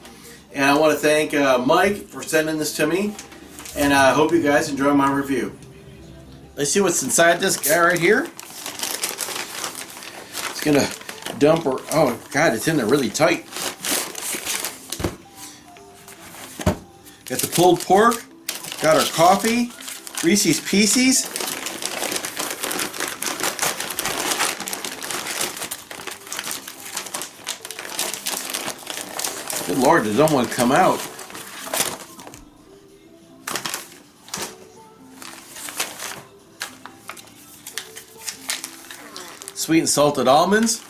and I want to thank Mike for sending this to me. And I hope you guys enjoy my review. Let's see what's inside this guy right here. It's gonna dump her. Oh God, it's in there really tight. Got the pulled pork. Got our coffee. Reese's Pieces. Good Lord, it don't want to come out. Sweet and salted almonds,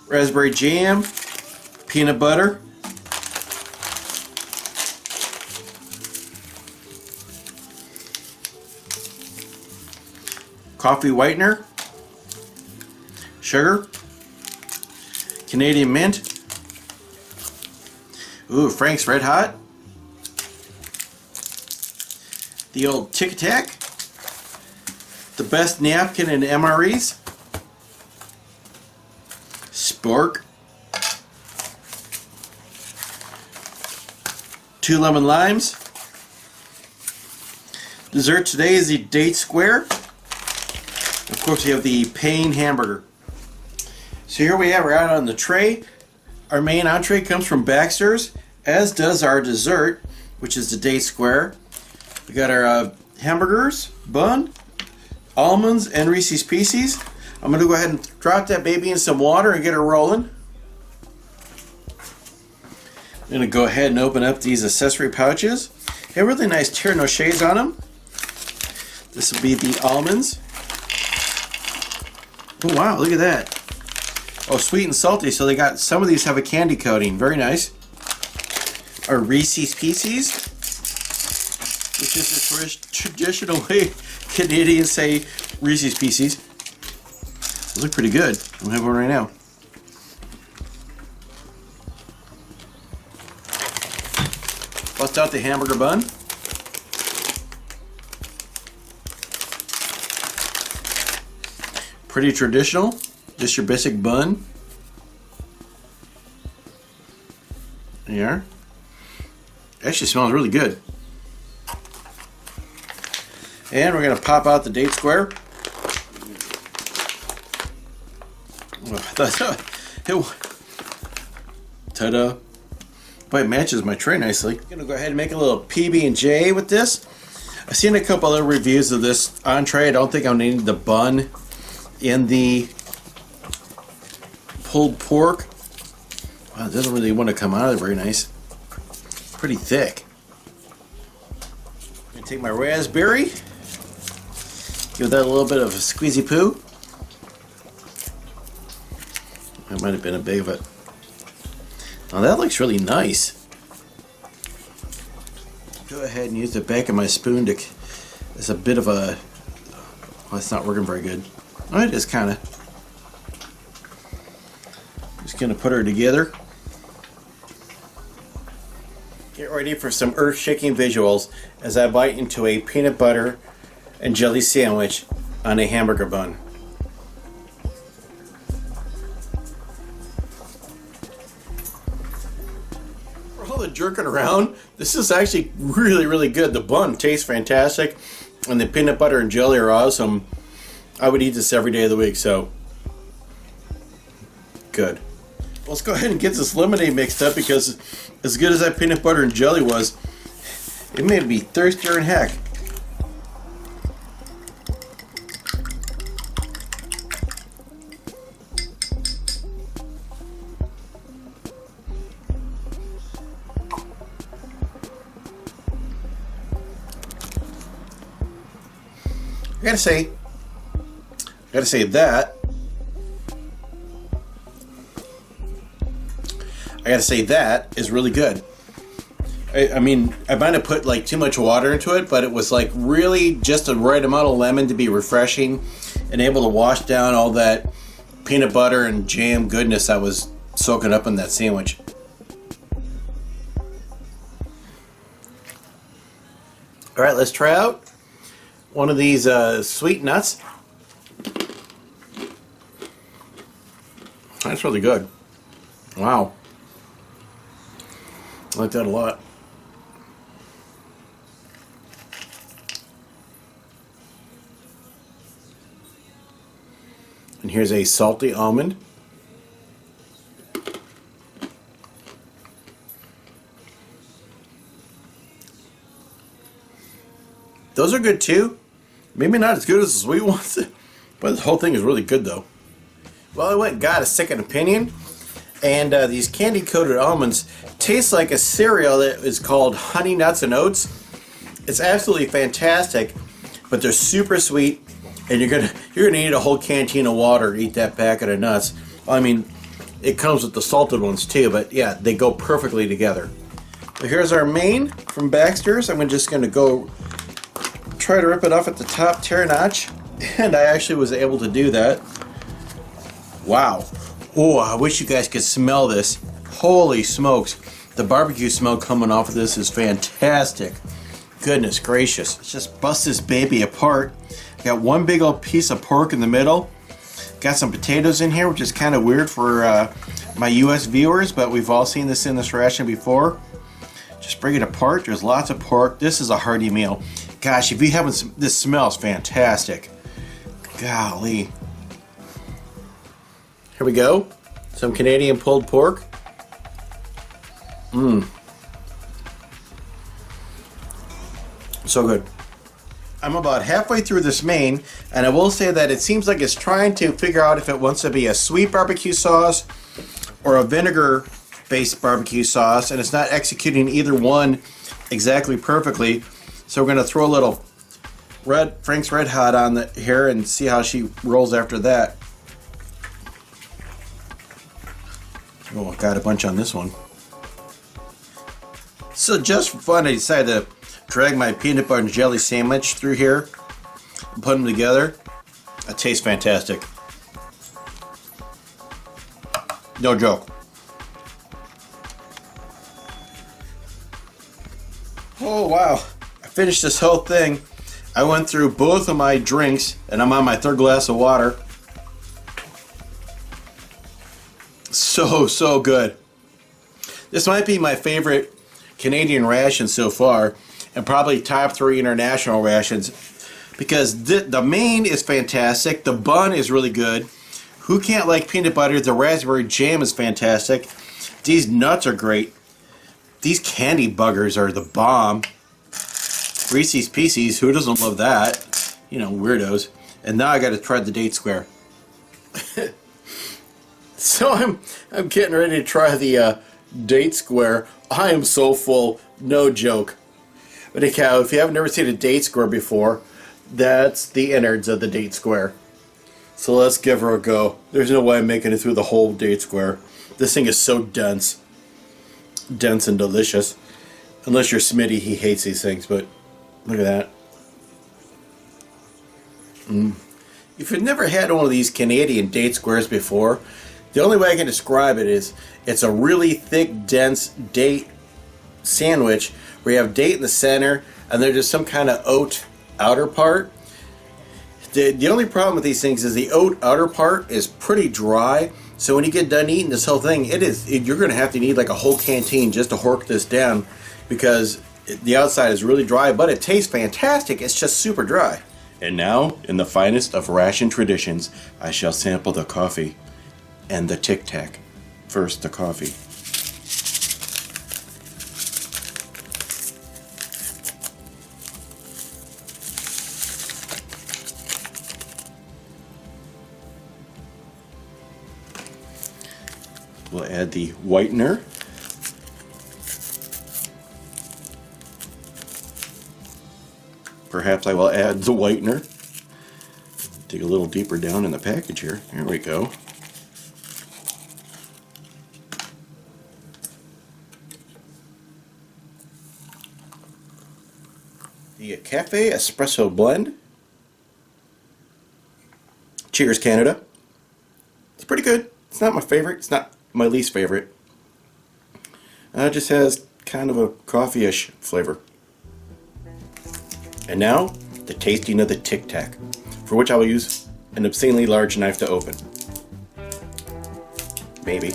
raspberry jam, peanut butter, coffee whitener, sugar, Canadian mint, ooh, Frank's Red Hot, the old Tic Tac, the best napkin in MREs, Spork, 2 lemon limes. Dessert today is the date square. Of course, you have the plain hamburger. So here we have, we're out on the tray. Our main entree comes from Baxter's, as does our dessert, which is the date square. We got our hamburgers, bun, almonds, and Reese's Pieces. I'm going to go ahead and drop that baby in some water and get her rolling. I'm going to go ahead and open up these accessory pouches. They have really nice tierno shades on them. This will be the almonds. Oh wow, look at that. Oh, sweet and salty, so they got, some of these have a candy coating. Very nice. Our Reese's Pieces, which is the traditional way Canadians say Reese's Pieces. Those look pretty good. I'm having one right now. Bust out the hamburger bun. Pretty traditional. Just your basic bun. There you are. Actually smells really good. And we're going to pop out the date square. Ta-da. Boy, it matches my tray nicely. I'm going to go ahead and make a little PB&J with this. I've seen a couple other reviews of this entree. I don't think I'm needing the bun in the pulled pork. Wow, it doesn't really want to come out of it very nice. Pretty thick. I'm going to take my raspberry. Give that a little bit of a squeezy poo. That might have been a big of it. Now that looks really nice. Go ahead and use the back of my spoon to, as a bit of a, well, it's not working very good. Oh, it is kind of. Just going to put her together. Get ready for some earth-shaking visuals as I bite into a peanut butter and jelly sandwich on a hamburger bun. For all the jerking around, this is actually really, really good. The bun tastes fantastic, and the peanut butter and jelly are awesome. I would eat this every day of the week, so good. Let's go ahead and get this lemonade mixed up, because as good as that peanut butter and jelly was, it made me thirstier than heck. I gotta say that is really good. I mean, I might have put like too much water into it, but it was like really just the right amount of lemon to be refreshing and able to wash down all that peanut butter and jam goodness that was soaking up in that sandwich. All right, let's try out one of these sweet nuts. That's really good. Wow. I like that a lot. here's a salty almond. Those are good too. Maybe not as good as the sweet ones, but the whole thing is really good though. Well, I went and got a second opinion, and these candy coated almonds taste like a cereal that is called Honey Nuts and Oats. It's absolutely fantastic, but they're super sweet, and you're gonna need a whole canteen of water to eat that packet of nuts. I mean, it comes with the salted ones too, but yeah, they go perfectly together. So here's our main from Baxter's. I'm just gonna go try to rip it off at the top, tear a notch, and I actually was able to do that. Wow. Oh, I wish you guys could smell this. Holy smokes. The barbecue smell coming off of this is fantastic. Goodness gracious. Let's just bust this baby apart. Got one big old piece of pork in the middle. Got some potatoes in here, which is kind of weird for my US viewers, but we've all seen this in this ration before. Just bring it apart. There's lots of pork. This is a hearty meal. Gosh, if you haven't, this smells fantastic. Golly. Here we go. Some Canadian pulled pork. So good. I'm about halfway through this main, and I will say that it seems like it's trying to figure out if it wants to be a sweet barbecue sauce or a vinegar-based barbecue sauce, and it's not executing either one exactly perfectly. So we're going to throw a little Frank's Red Hot on here and see how she rolls after that. Oh, I got a bunch on this one. So just for fun, I decided to drag my peanut butter and jelly sandwich through here and put them together. It tastes fantastic. No joke. Oh wow. I finished this whole thing. I went through both of my drinks and I'm on my third glass of water. So good. This might be my favorite Canadian ration so far, and probably top 3 international rations, because the main is fantastic. The bun is really good. Who can't like peanut butter? The raspberry jam is fantastic. These nuts are great. These candy buggers are the bomb. Reese's Pieces, who doesn't love that? You know, weirdos. And now I got to try the date square. So I'm getting ready to try the date square. I am so full, no joke. But anyhow, if you haven't ever seen a date square before, that's the innards of the date square. So let's give her a go. There's no way I'm making it through the whole date square. This thing is so dense. Dense and delicious. Unless you're Smitty, he hates these things, but look at that. If you've never had one of these Canadian date squares before, the only way I can describe it is it's a really thick, dense date sandwich where you have date in the center and there's just some kind of oat outer part. The only problem with these things is the oat outer part is pretty dry, so when you get done eating this whole thing, you're going to have to need like a whole canteen just to hork this down, because the outside is really dry, but it tastes fantastic. It's just super dry. And now, in the finest of ration traditions, I shall sample the coffee and the Tic Tac. First, the coffee. We'll add the whitener. Perhaps I will add the whitener. Dig a little deeper down in the package here. There we go. The Cafe Espresso Blend. Cheers, Canada. It's pretty good. It's not my favorite. It's not my least favorite. It just has kind of a coffee-ish flavor. And now, the tasting of the Tic Tac, for which I will use an obscenely large knife to open. Maybe.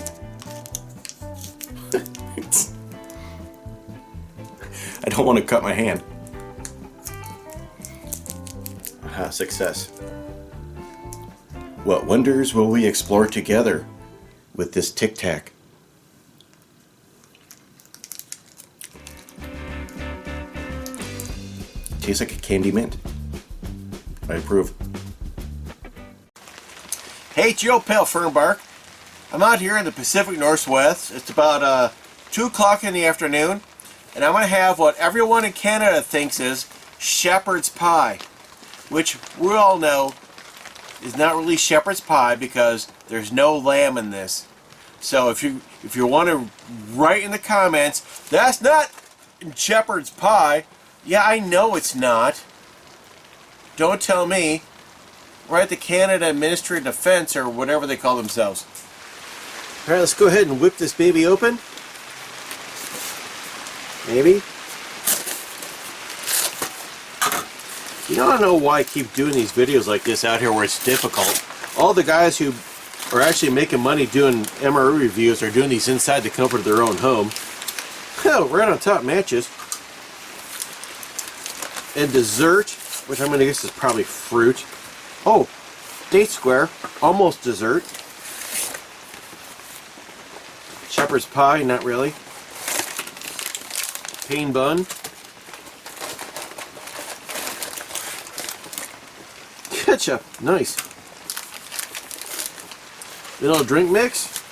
I don't want to cut my hand. Aha, success. What wonders will we explore together with this Tic Tac? Tastes like a candy mint. I approve. Hey, it's your old pal Fernbark. I'm out here in the Pacific Northwest. It's about 2 o'clock in the afternoon, and I'm going to have what everyone in Canada thinks is shepherd's pie, which we all know is not really shepherd's pie because there's no lamb in this. So if you want to write in the comments, that's not shepherd's pie. Yeah, I know it's not. Don't tell me. Write the Canada Ministry of Defense or whatever they call themselves. Alright, let's go ahead and whip this baby open. Maybe. You don't know why I keep doing these videos like this out here where it's difficult. All the guys who are actually making money doing MRE reviews are doing these inside the comfort of their own home. Oh, right on top matches. And dessert, which I'm going to guess is probably fruit. Oh, date square, almost dessert. Shepherd's pie, not really. Pain bun. Ketchup, nice. Little drink mix.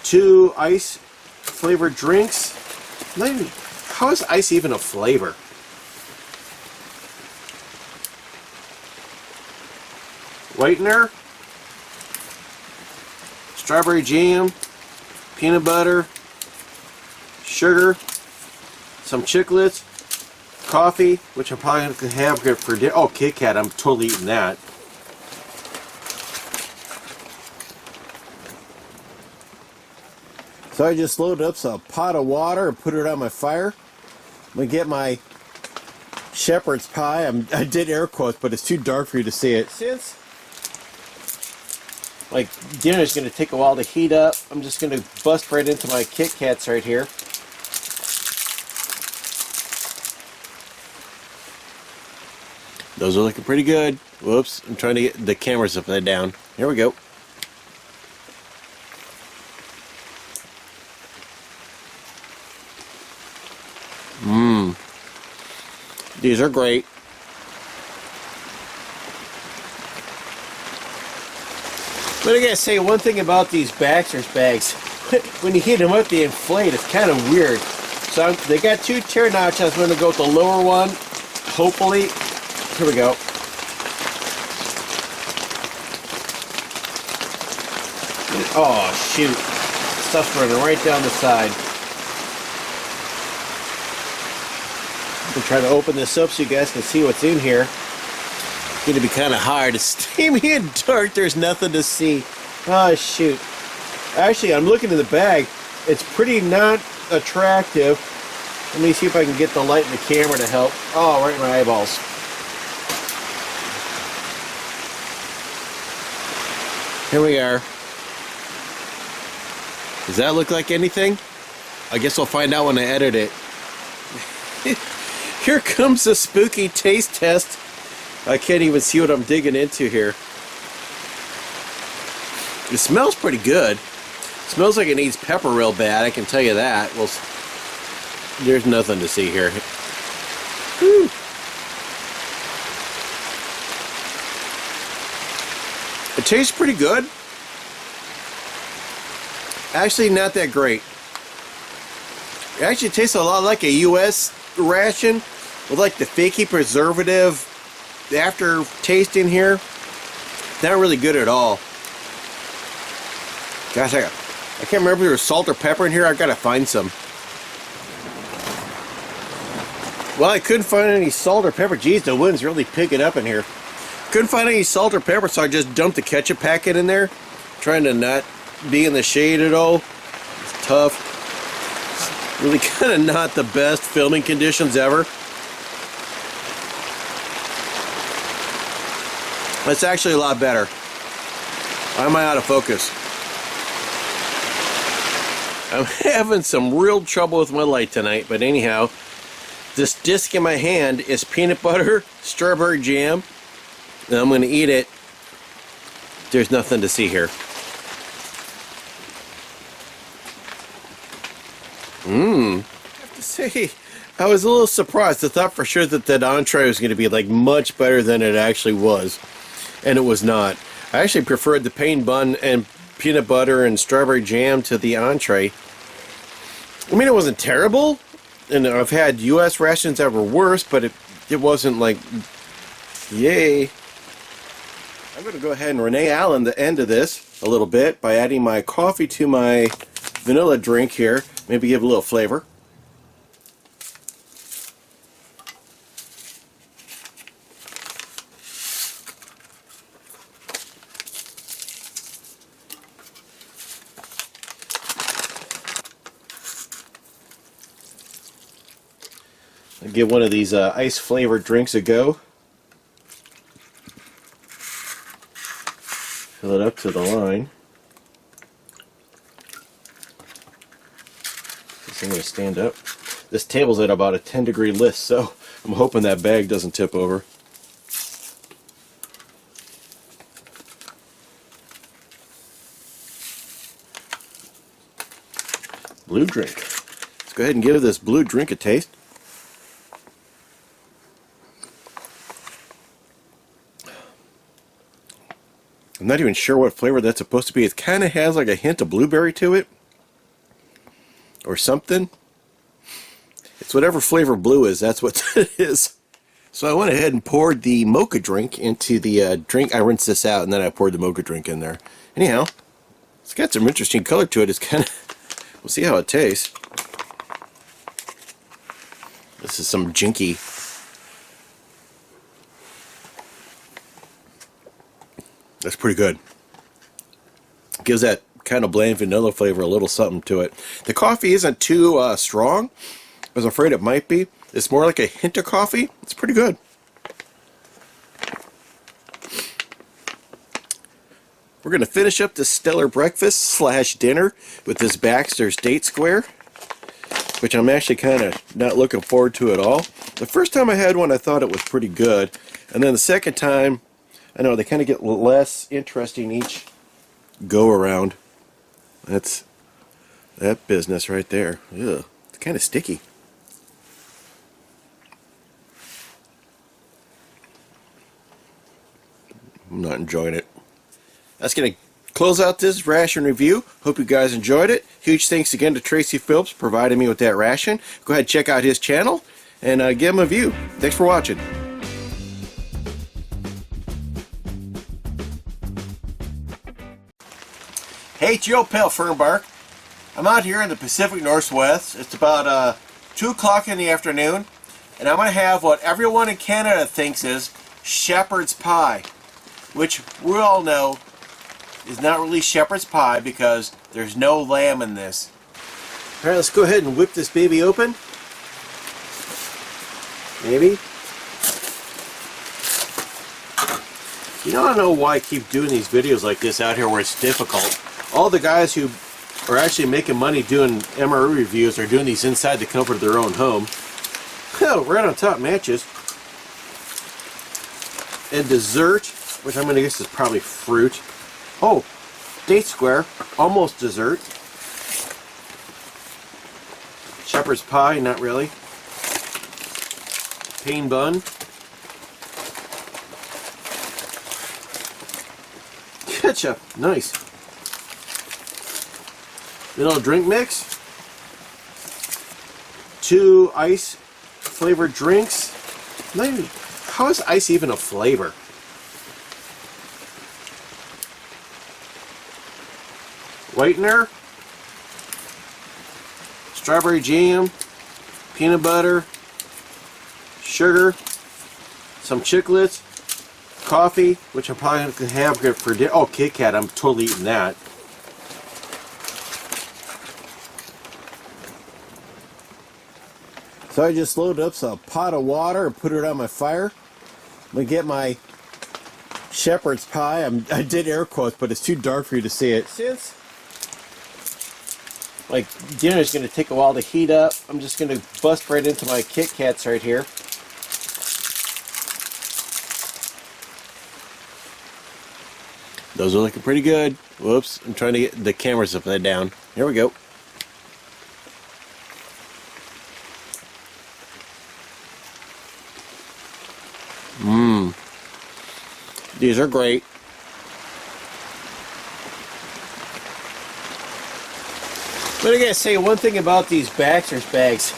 2 ice flavored drinks. How is ice even a flavor? Whitener. Strawberry jam. Peanut butter. Sugar. Some chiclets. Coffee, which I'm probably going to have for dinner. Oh, Kit Kat, I'm totally eating that. So I just loaded up a pot of water and put it on my fire. I'm going to get my shepherd's pie. I did air quotes, but it's too dark for you to see it. Since my dinner is going to take a while to heat up, I'm just going to bust right into my Kit Kats right here. Those are looking pretty good. Whoops, I'm trying to get the cameras upside down. Here we go. These are great. But I gotta say one thing about these Baxter's bags. When you heat them up, they inflate. It's kind of weird. So they got 2 tier notches. I'm going to go with the lower one. Hopefully. Here we go. Oh, shoot. Stuff's running right down the side. I'm trying to open this up so you guys can see what's in here. It's going to be kind of hard. It's steamy and dark. There's nothing to see. Oh, shoot. Actually, I'm looking in the bag. It's pretty not attractive. Let me see if I can get the light in the camera to help. Oh, right in my eyeballs. Here we are. Does that look like anything? I guess I'll find out when I edit it. Here comes the spooky taste test. I can't even see what I'm digging into here. It smells pretty good. It smells like it needs pepper real bad, I can tell you that. Well, there's nothing to see here. Whew. It tastes pretty good. Actually, not that great. It actually tastes a lot like a U.S. ration with like the fakey preservative after taste in here. Not really good at all. Gosh, I can't remember if there was salt or pepper in here. I've got to find some. Well, I couldn't find any salt or pepper. Geez, the wind's really picking up in here. Couldn't find any salt or pepper, so I just dumped the ketchup packet in there. Trying to not be in the shade at all. It's tough. It's really kind of not the best filming conditions ever. That's actually a lot better. Why am I out of focus? I'm having some real trouble with my light tonight, but anyhow, this disc in my hand is peanut butter, strawberry jam, and I'm going to eat it there's nothing to see here. I have to say, I was a little surprised. I thought for sure that that entree was going to be like much better than it actually was, and it was not. I actually preferred the plain bun and peanut butter and strawberry jam to the entree. I mean, it wasn't terrible, and I've had U.S. rations that were worse, but it wasn't like, yay. I'm going to go ahead and Renee Allen the end of this a little bit by adding my coffee to my vanilla drink here. Maybe give a little flavor. I'll give one of these ice flavored drinks a go. Fill it up to the line. Guess I'm going to stand up. This table's at about a 10-degree list, so I'm hoping that bag doesn't tip over. Blue drink. Let's go ahead and give this blue drink a taste. I'm not even sure what flavor that's supposed to be. It kind of has like a hint of blueberry to it. Or something. It's whatever flavor blue is, that's what it is. So I went ahead and poured the mocha drink into the drink. I rinsed this out and then I poured the mocha drink in there. Anyhow, it's got some interesting color to it. It's kind of, we'll see how it tastes. This is some jinky. That's pretty good. Gives that kind of bland vanilla flavor a little something to it. The coffee isn't too strong. I was afraid it might be. It's more like a hint of coffee. It's pretty good. We're going to finish up this stellar breakfast / dinner with this Baxter's Date Square, which I'm actually kind of not looking forward to at all. The first time I had one, I thought it was pretty good. And then the second time, I know they kind of get less interesting each go around. That's that business right there. Ugh, it's kind of sticky. I'm not enjoying it. That's going to close out this ration review. Hope you guys enjoyed it. Huge thanks again to Tracy Phillips providing me with that ration. Go ahead and check out his channel and give him a view. Thanks for watching. Hey, it's Joe Pale Fernbark. I'm out here in the Pacific Northwest. It's about 2 o'clock in the afternoon, and I'm going to have what everyone in Canada thinks is shepherd's pie, which we all know is not really shepherd's pie because there's no lamb in this. Alright, let's go ahead and whip this baby open. Maybe. You know, I don't know why I keep doing these videos like this out here where it's difficult. All the guys who are actually making money doing MRE reviews are doing these inside the comfort of their own home. Oh, right on top matches. And dessert, which I'm going to guess is probably fruit. Oh, Date Square, almost dessert. Shepherd's pie, not really. Plain bun. Ketchup, nice. Vanilla drink mix. 2 ice flavored drinks. How is ice even a flavor? Whitener. Strawberry jam. Peanut butter. Sugar. Some chiclets. Coffee, which I'm probably going to have for dinner. Oh, Kit Kat, I'm totally eating that. So I just loaded up a pot of water and put it on my fire. I'm going to get my shepherd's pie. I did air quotes, but it's too dark for you to see it. Since like dinner's going to take a while to heat up, I'm just going to bust right into my Kit Kats right here. Those are looking pretty good. Whoops, I'm trying to get the cameras upside down. Here we go. These are great. But I gotta say one thing about these Baxter's bags.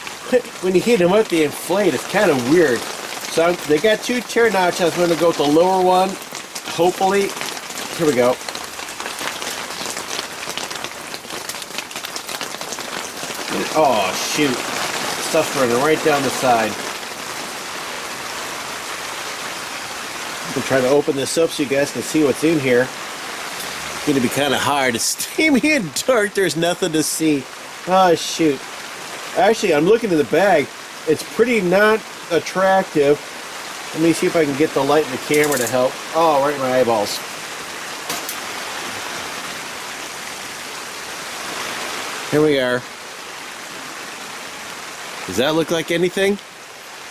When you heat them up, they inflate. It's kind of weird. So they got 2 tier notches. I'm going to go with the lower one. Hopefully. Here we go. Oh, shoot. Stuff's running right down the side. I'm going to try to open this up so you guys can see what's in here. It's going to be kind of hard. It's steamy and dark. There's nothing to see. Oh, shoot. Actually, I'm looking in the bag. It's pretty not attractive. Let me see if I can get the light and the camera to help. Oh, right in my eyeballs. Here we are. Does that look like anything?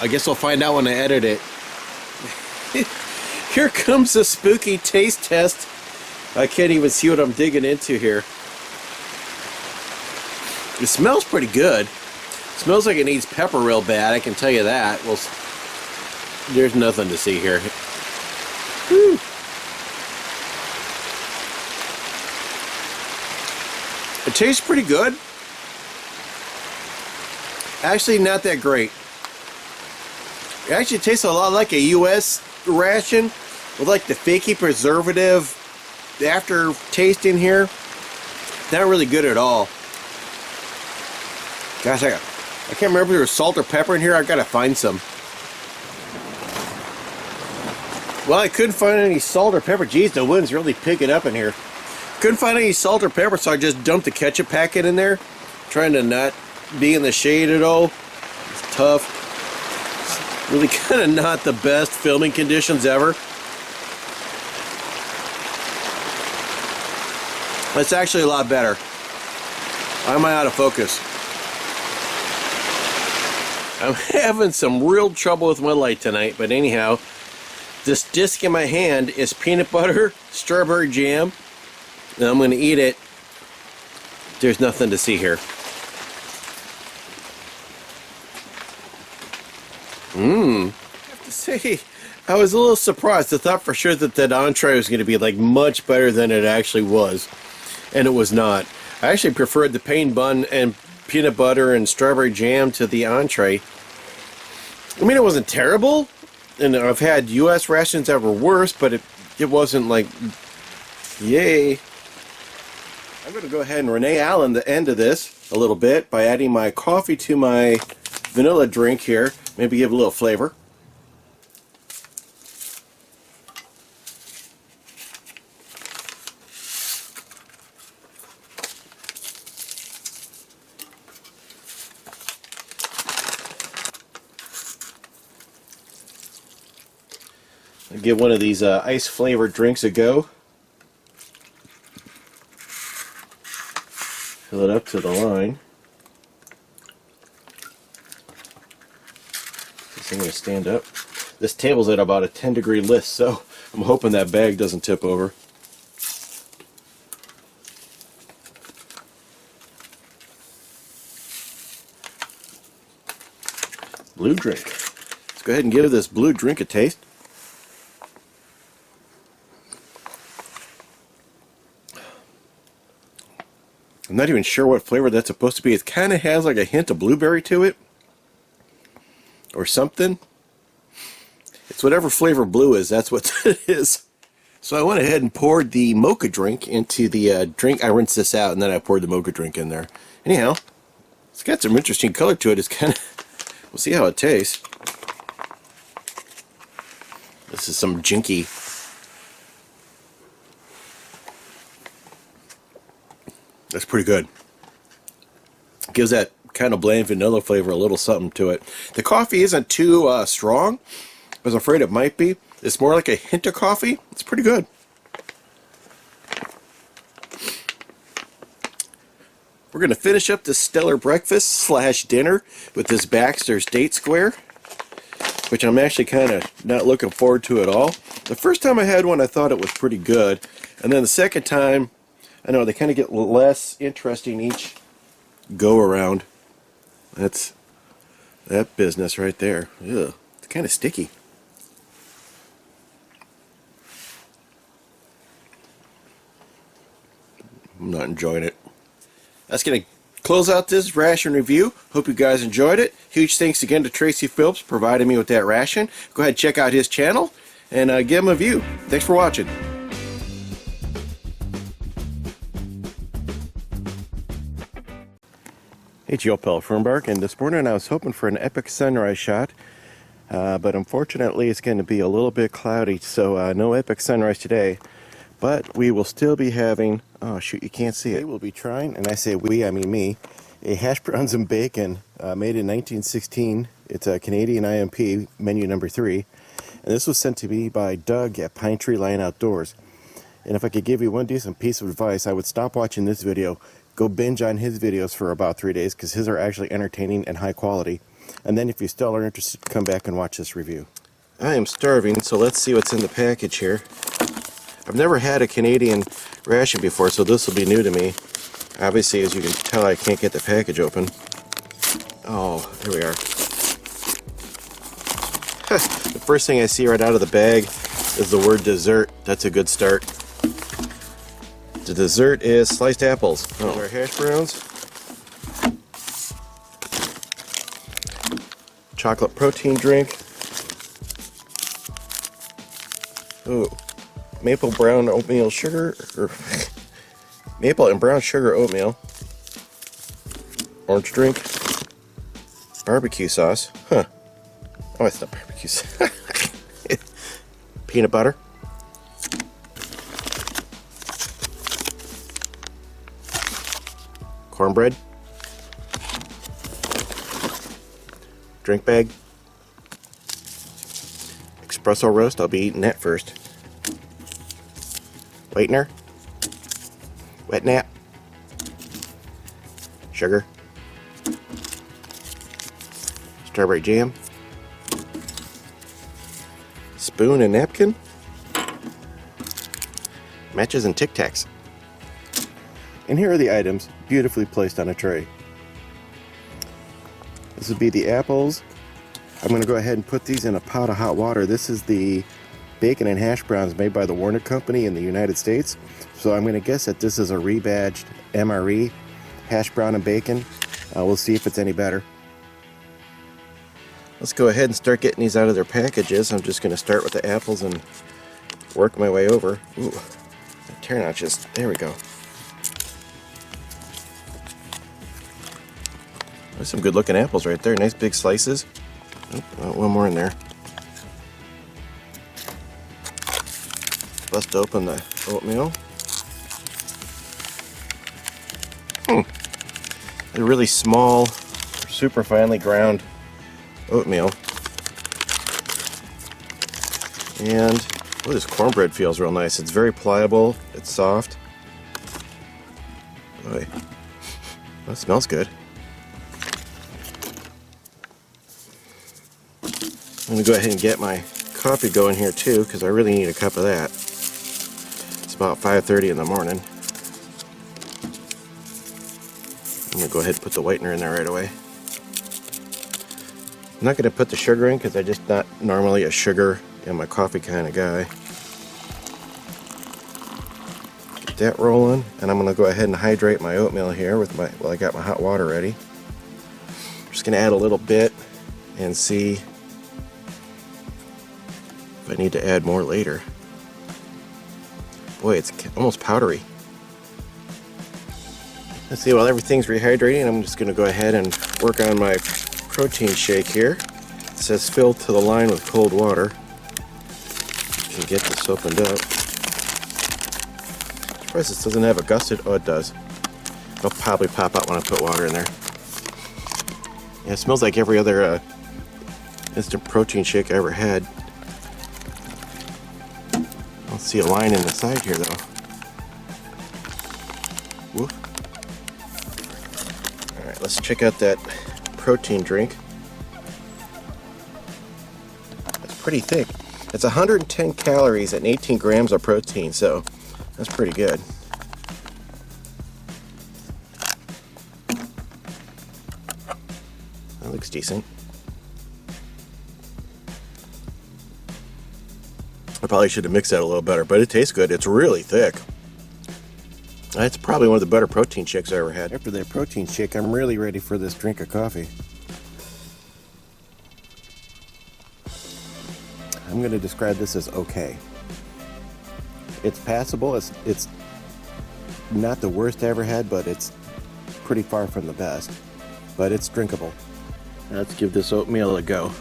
I guess I'll find out when I edit it. Here comes the spooky taste test. I can't even see what I'm digging into here. It smells pretty good. It smells like it needs pepper real bad, I can tell you that. Well, there's nothing to see here. Whew. It tastes pretty good. Actually, not that great. It actually tastes a lot like a U.S. ration with like the fakey preservative aftertaste in here. Not really good at all. Gosh, I can't remember if there was salt or pepper in here. I've got to find some. Well, I couldn't find any salt or pepper. Geez, the wind's really picking up in here. Couldn't find any salt or pepper, so I just dumped the ketchup packet in there. Trying to not be in the shade at all. It's tough. It's really kind of not the best filming conditions ever. That's actually a lot better. Why am I out of focus? I'm having some real trouble with my light tonight, but anyhow, this disc in my hand is peanut butter, strawberry jam, and I'm going to eat it. There's nothing to see here. I have to say, I was a little surprised. I thought for sure that that entree was going to be like much better than it actually was, and it was not. I actually preferred the plain bun and peanut butter and strawberry jam to the entree. I mean, it wasn't terrible, and I've had U.S. rations that were worse, but it wasn't like, yay. I'm going to go ahead and Renee Allen the end of this a little bit by adding my coffee to my vanilla drink here. Maybe give a little flavor. I'll give one of these ice flavored drinks a go. Fill it up to the line. I'm going to stand up. This table's at about a 10-degree list, so I'm hoping that bag doesn't tip over. Blue drink. Let's go ahead and give this blue drink a taste. I'm not even sure what flavor that's supposed to be. It kind of has like a hint of blueberry to it. Or something. It's whatever flavor blue is, that's what it is. So I went ahead and poured the mocha drink into the drink. I rinsed this out and then I poured the mocha drink in there. Anyhow, it's got some interesting color to it. It's kind of, we'll see how it tastes. This is some jinky. That's pretty good. Gives that kind of bland vanilla flavor, a little something to it. The coffee isn't too strong. I was afraid it might be. It's more like a hint of coffee. It's pretty good. We're going to finish up this stellar breakfast / dinner with this Baxter's Date Square. which I'm actually kind of not looking forward to at all. The first time I had one, I thought it was pretty good. And then the second time, I know they kind of get less interesting each go around. That's that business right there. Ugh, it's kind of sticky. I'm not enjoying it. That's going to close out this ration review. Hope you guys enjoyed it. Huge thanks again to Tracy Phillips for providing me with that ration. Go ahead and check out his channel and give him a view. Thanks for watching. Hey, Joe Pell Fernbark, and this morning I was hoping for an epic sunrise shot, but unfortunately it's going to be a little bit cloudy, so no epic sunrise today. But we will still be having, oh shoot, you can't see it. We'll be trying, and I say we, I mean me, a hash browns and bacon made in 1916. It's a Canadian IMP, menu number 3. And this was sent to me by Doug at Pine Tree Line Outdoors. And if I could give you one decent piece of advice, I would stop watching this video, go binge on his videos for about 3 days, because his are actually entertaining and high quality. And then if you still are interested, come back and watch this review. I am starving, so let's see what's in the package here. I've never had a Canadian ration before, so this will be new to me. Obviously, as you can tell, I can't get the package open. Oh, here we are. The first thing I see right out of the bag is the word dessert. That's a good start. The dessert is sliced apples. Oh. Our hash browns. Chocolate protein drink. Ooh. Maple brown oatmeal sugar, or maple and brown sugar oatmeal. Orange drink. Barbecue sauce. Huh. Oh, it's not barbecue sauce. Peanut butter. Cornbread. Drink bag. Espresso roast. I'll be eating that first. Whitener, wet nap, sugar, strawberry jam, spoon and napkin, matches and Tic Tacs. And here are the items beautifully placed on a tray. This would be the apples. I'm going to go ahead and put these in a pot of hot water. This is the bacon and hash browns made by the Warner Company in the United States. So I'm going to guess that this is a rebadged MRE hash brown and bacon. We'll see if it's any better. Let's go ahead and start getting these out of their packages. I'm just going to start with the apples and work my way over. Ooh, the tear notches. There we go. There's some good looking apples right there. Nice big slices. Oh, one more in there. Bust open the oatmeal. A really small, super finely ground oatmeal. And oh, this cornbread feels real nice. It's very pliable. It's soft. Boy, that smells good. I'm gonna go ahead and get my coffee going here too, because I really need a cup of that. It's about 5:30 in the morning. I'm going to go ahead and put the whitener in there right away. I'm not going to put the sugar in because I'm just not normally a sugar in my coffee kind of guy. Get that rolling, and I'm going to go ahead and hydrate my oatmeal here with my, well, I got my hot water ready. I'm just going to add a little bit and see if I need to add more later. Boy, it's almost powdery. Let's see, while everything's rehydrating, I'm just going to go ahead and work on my protein shake here. It says fill to the line with cold water. I can get this opened up. I'm surprised this doesn't have a gusset. Oh, it does. It'll probably pop out when I put water in there. Yeah, it smells like every other instant protein shake I ever had. I don't see a line in the side here, though. Woo. Alright, let's check out that protein drink. pretty thick. It's 110 calories and 18 grams of protein, so that's pretty good. That looks decent. I probably should have mixed that a little better, but it tastes good. It's really thick. It's probably one of the better protein shakes I ever had. After that protein shake, I'm really ready for this drink of coffee. I'm going to describe this as okay. It's passable. It's not the worst I ever had, but it's pretty far from the best. But it's drinkable. Let's give this oatmeal a go.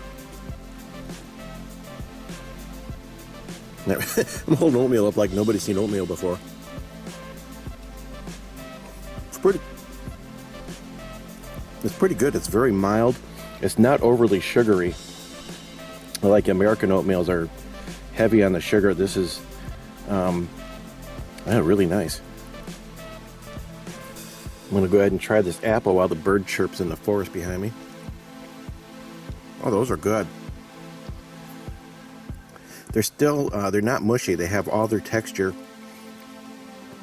I'm holding oatmeal up like nobody's seen oatmeal before. It's pretty good. It's very mild. It's not overly sugary. Like American oatmeals are heavy on the sugar. This is really nice. I'm going to go ahead and try this apple while the bird chirps in the forest behind me. Oh, those are good. They're still, they're not mushy. They have all their texture.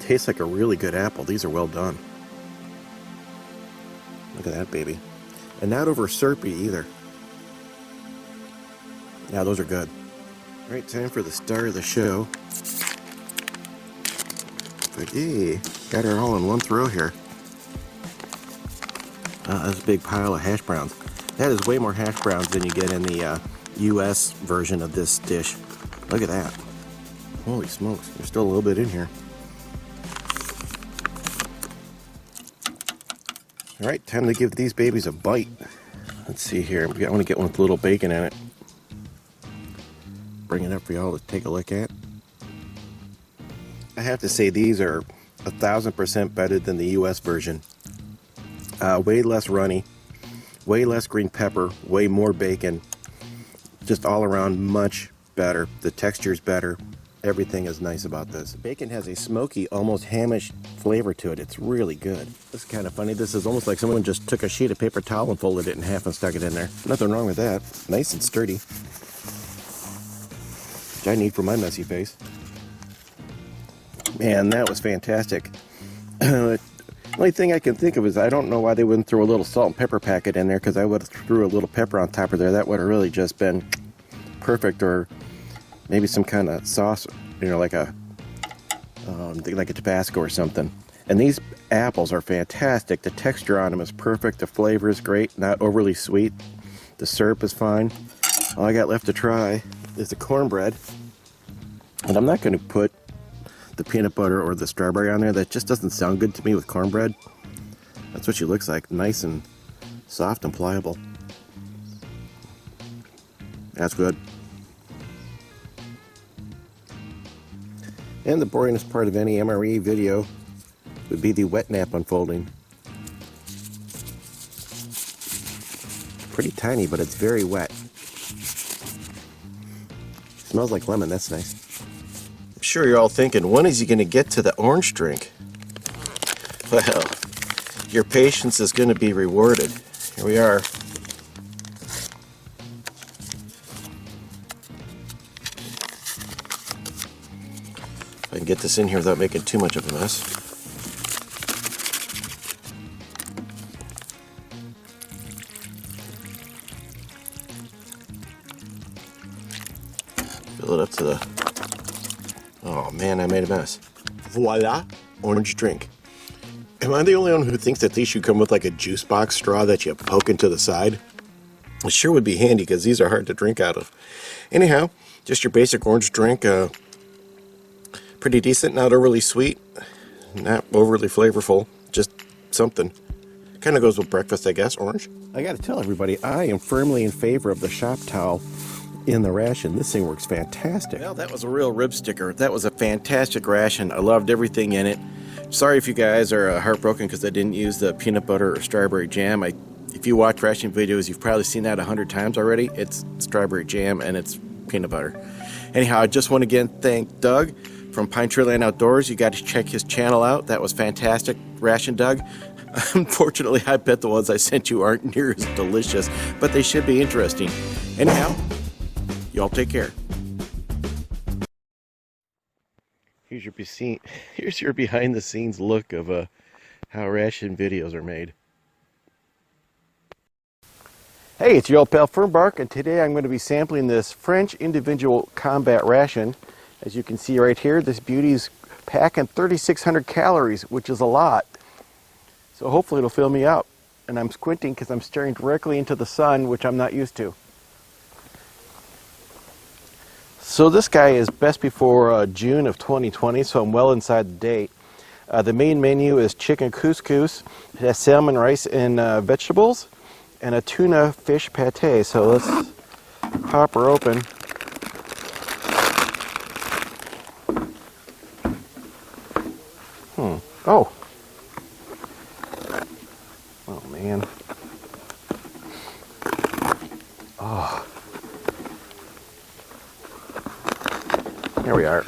Tastes like a really good apple. These are well done. Look at that baby. And not over syrupy either. Yeah, those are good. All right, time for the star of the show. But hey, got her all in one throw here. That's a big pile of hash browns. That is way more hash browns than you get in the U.S. version of this dish. Look at that. Holy smokes, there's still a little bit in here. All right, time to give these babies a bite. Let's see here. I want to get one with a little bacon in it. Bring it up for y'all to take a look at. I have to say these are 1,000% better than the U.S. version. Way less runny, way less green pepper, way more bacon. Just all around much better. The texture's better. Everything is nice about this. Bacon has a smoky, almost hamish flavor to it. It's really good. This is kind of funny. This is almost like someone just took a sheet of paper towel and folded it in half and stuck it in there. Nothing wrong with that. Nice and sturdy. Which I need for my messy face. Man, that was fantastic. The only thing I can think of is I don't know why they wouldn't throw a little salt and pepper packet in there, because I would have threw a little pepper on top of there. That would have really just been perfect. Or maybe some kind of sauce, like a Tabasco or something. And these apples are fantastic. The texture on them is perfect. The flavor is great, not overly sweet. The syrup is fine. All I got left to try is the cornbread. And I'm not going to put the peanut butter or the strawberry on there. That just doesn't sound good to me with cornbread. That's what she looks like. Nice and soft and pliable. That's good. And the boringest part of any MRE video would be the wet nap unfolding. Pretty tiny, but it's very wet. Smells like lemon, that's nice. I'm sure you're all thinking, when is he going to get to the orange drink? Well, your patience is going to be rewarded. Here we are. If I can get this in here without making too much of a mess. Fill it up to the... Oh man, I made a mess. Voila, orange drink. Am I the only one who thinks that these should come with like a juice box straw that you poke into the side? It sure would be handy, because these are hard to drink out of. Anyhow, just your basic orange drink. Pretty decent, not overly sweet, not overly flavorful, just something. Kind of goes with breakfast, I guess, orange. I gotta tell everybody, I am firmly in favor of the shop towel in the ration. This thing works fantastic. Well, that was a real rib sticker. That was a fantastic ration. I loved everything in it. Sorry if you guys are heartbroken because I didn't use the peanut butter or strawberry jam. If you watch ration videos, you've probably seen that 100 times already. It's strawberry jam and it's peanut butter. Anyhow, I just want to again thank Doug from Pine Tree Land Outdoors. You got to check his channel out. That was fantastic. Ration Doug. Unfortunately, I bet the ones I sent you aren't near as delicious, but they should be interesting. Anyhow, Y'all take care. Here's your behind the scenes look of how ration videos are made. Hey, it's your old pal Fernbark, and today I'm going to be sampling this French individual combat ration. As you can see right here, this beauty's packing 3,600 calories, which is a lot. So hopefully it'll fill me up. And I'm squinting because I'm staring directly into the sun, which I'm not used to. So this guy is best before June of 2020, so I'm well inside the date. The main menu is chicken couscous. It has salmon, rice, and vegetables, and a tuna fish pate. So let's pop her open. Oh. Oh man. Oh. Here we are.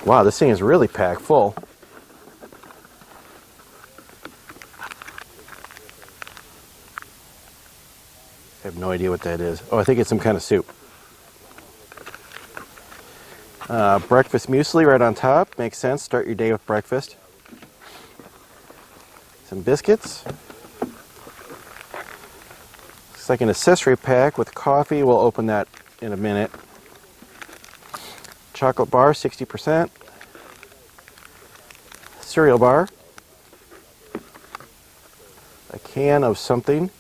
Wow, this thing is really packed full. I have no idea what that is. Oh, I think it's some kind of soup. Breakfast muesli right on top. Makes sense. Start your day with breakfast. Some biscuits. Looks like an accessory pack with coffee. We'll open that in a minute. Chocolate bar, 60%. Cereal bar. A can of something.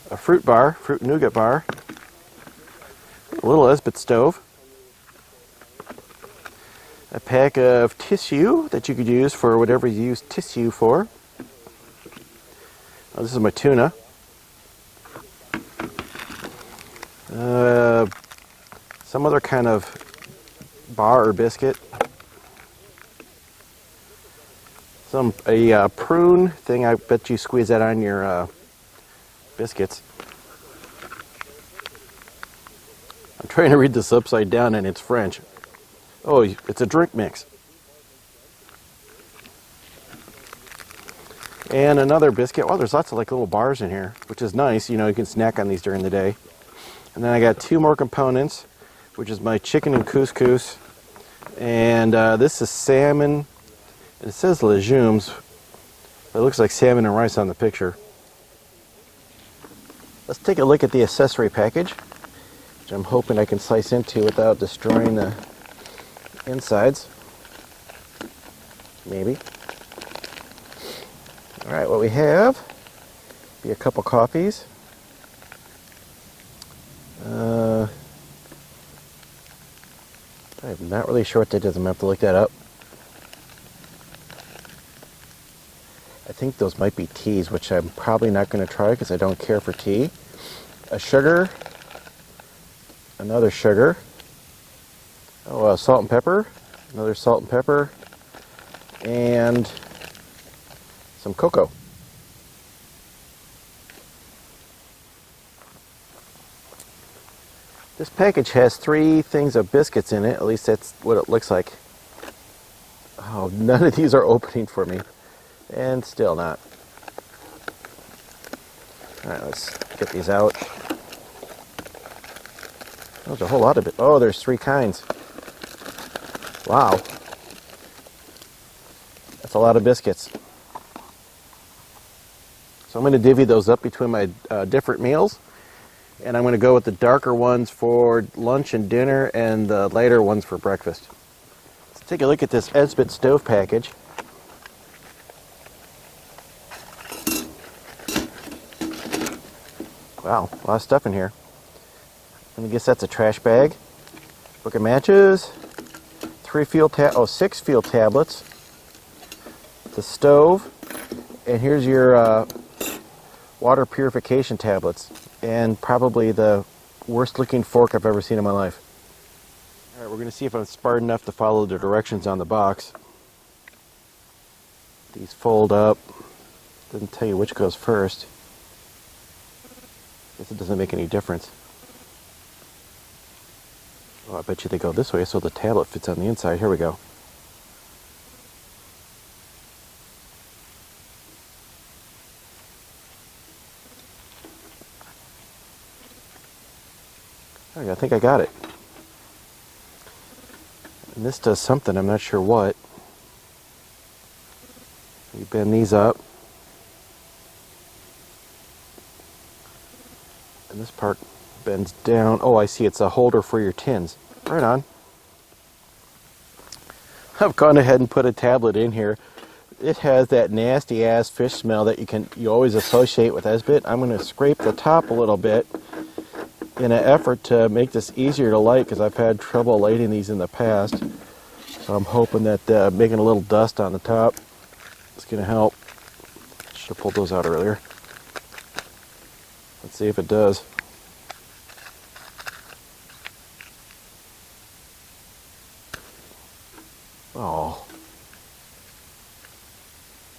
A fruit bar, fruit nougat bar. A little Esbit stove. A pack of tissue that you could use for whatever you use tissue for. Oh, this is my tuna. Some other kind of bar or biscuit. A prune thing. I bet you squeeze that on your biscuits. I'm trying to read this upside down and it's French. Oh, it's a drink mix. And another biscuit. Well, there's lots of like little bars in here, which is nice. You know, you can snack on these during the day. And then I got two more components, which is my chicken and couscous. And this is salmon. It says legumes. It looks like salmon and rice on the picture. Let's take a look at the accessory package, which I'm hoping I can slice into without destroying the insides. Maybe. All right, what we have be a couple coffees. I'm not really sure what that is. I'm going to have to look that up. I think those might be teas, which I'm probably not going to try because I don't care for tea. A sugar. Another sugar. Oh, salt and pepper. Another salt and pepper. And some cocoa. This package has 3 things of biscuits in it. At least that's what it looks like. Oh, none of these are opening for me. And still not. Alright, let's get these out. There's a whole lot of it. Oh, there's 3 kinds. Wow. That's a lot of biscuits. So I'm going to divvy those up between my different meals. And I'm going to go with the darker ones for lunch and dinner and the lighter ones for breakfast. Let's take a look at this Esbit stove package. Wow, a lot of stuff in here. I guess that's a trash bag. Book of matches. 6 field tablets. The stove. And here's your water purification tablets. And probably the worst looking fork I've ever seen in my life. Alright, we're going to see if I'm smart enough to follow the directions on the box. These fold up. Doesn't tell you which goes first. Guess it doesn't make any difference. Oh, I bet you they go this way so the tablet fits on the inside. Here we go. I think I got it. And this does something, I'm not sure what. You bend these up. And this part bends down. Oh, I see, it's a holder for your tins. Right on. I've gone ahead and put a tablet in here. It has that nasty ass fish smell that you always associate with Esbit. I'm going to scrape the top a little bit in an effort to make this easier to light, because I've had trouble lighting these in the past. So I'm hoping that making a little dust on the top is going to help. Should have pulled those out earlier. Let's see if it does. Oh,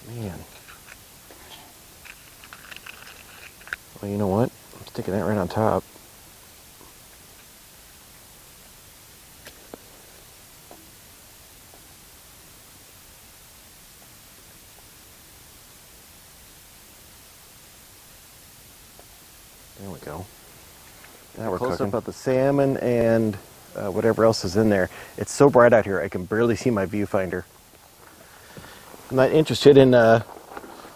man. Well, you know what? I'm sticking that right on top. There we go. Now we're close up at the salmon and whatever else is in there. It's so bright out here, I can barely see my viewfinder. I'm not interested in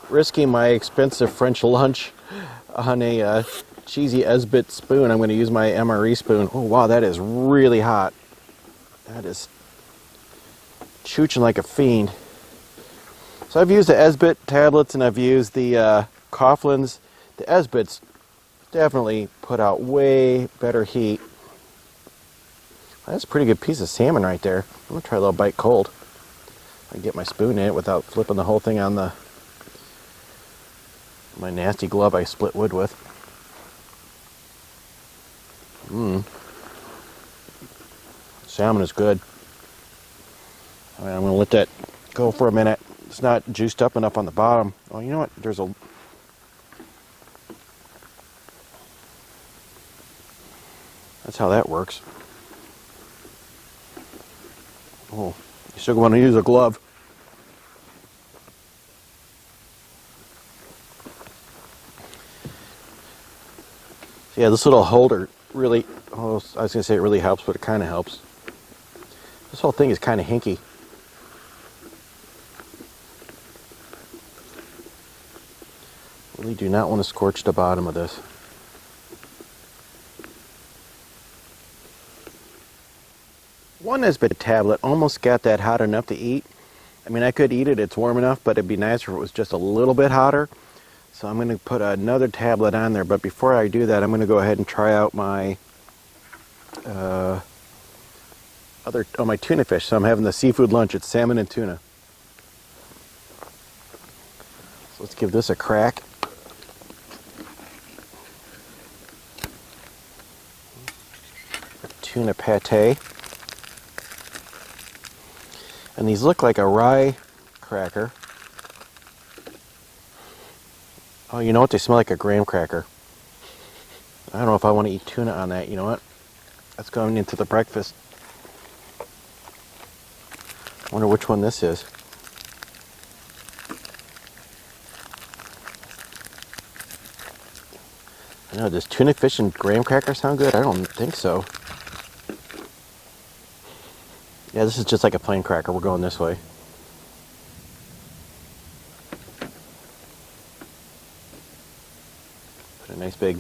risking my expensive French lunch on a cheesy Esbit spoon. I'm going to use my MRE spoon. Oh wow, that is really hot. That is chooching like a fiend. So I've used the Esbit tablets and I've used the Coughlin's. The Esbits definitely put out way better heat. That's a pretty good piece of salmon right there. I'm going to try a little bite cold. I can get my spoon in it without flipping the whole thing on my nasty glove I split wood with. Salmon is good. All right, I'm going to let that go for a minute. It's not juiced up enough on the bottom. Oh, you know what? That's how that works. Oh, you still want to use a glove. Yeah, this little holder really, I was going to say it really helps, but it kind of helps. This whole thing is kind of hinky. Really do not want to scorch the bottom of this. One Esbit tablet almost got that hot enough to eat. I mean, I could eat it, it's warm enough, but it'd be nicer if it was just a little bit hotter. So I'm going to put another tablet on there, but before I do that, I'm going to go ahead and try out my my tuna fish. So I'm having the seafood lunch. It's salmon and tuna. So let's give this a crack. Tuna pate. And these look like a rye cracker. Oh, you know what? They smell like a graham cracker. I don't know if I want to eat tuna on that. You know what? That's going into the breakfast. I wonder which one this is. I know, does tuna fish and graham cracker sound good? I don't think so. Yeah, this is just like a plain cracker. We're going this way. Put a nice big,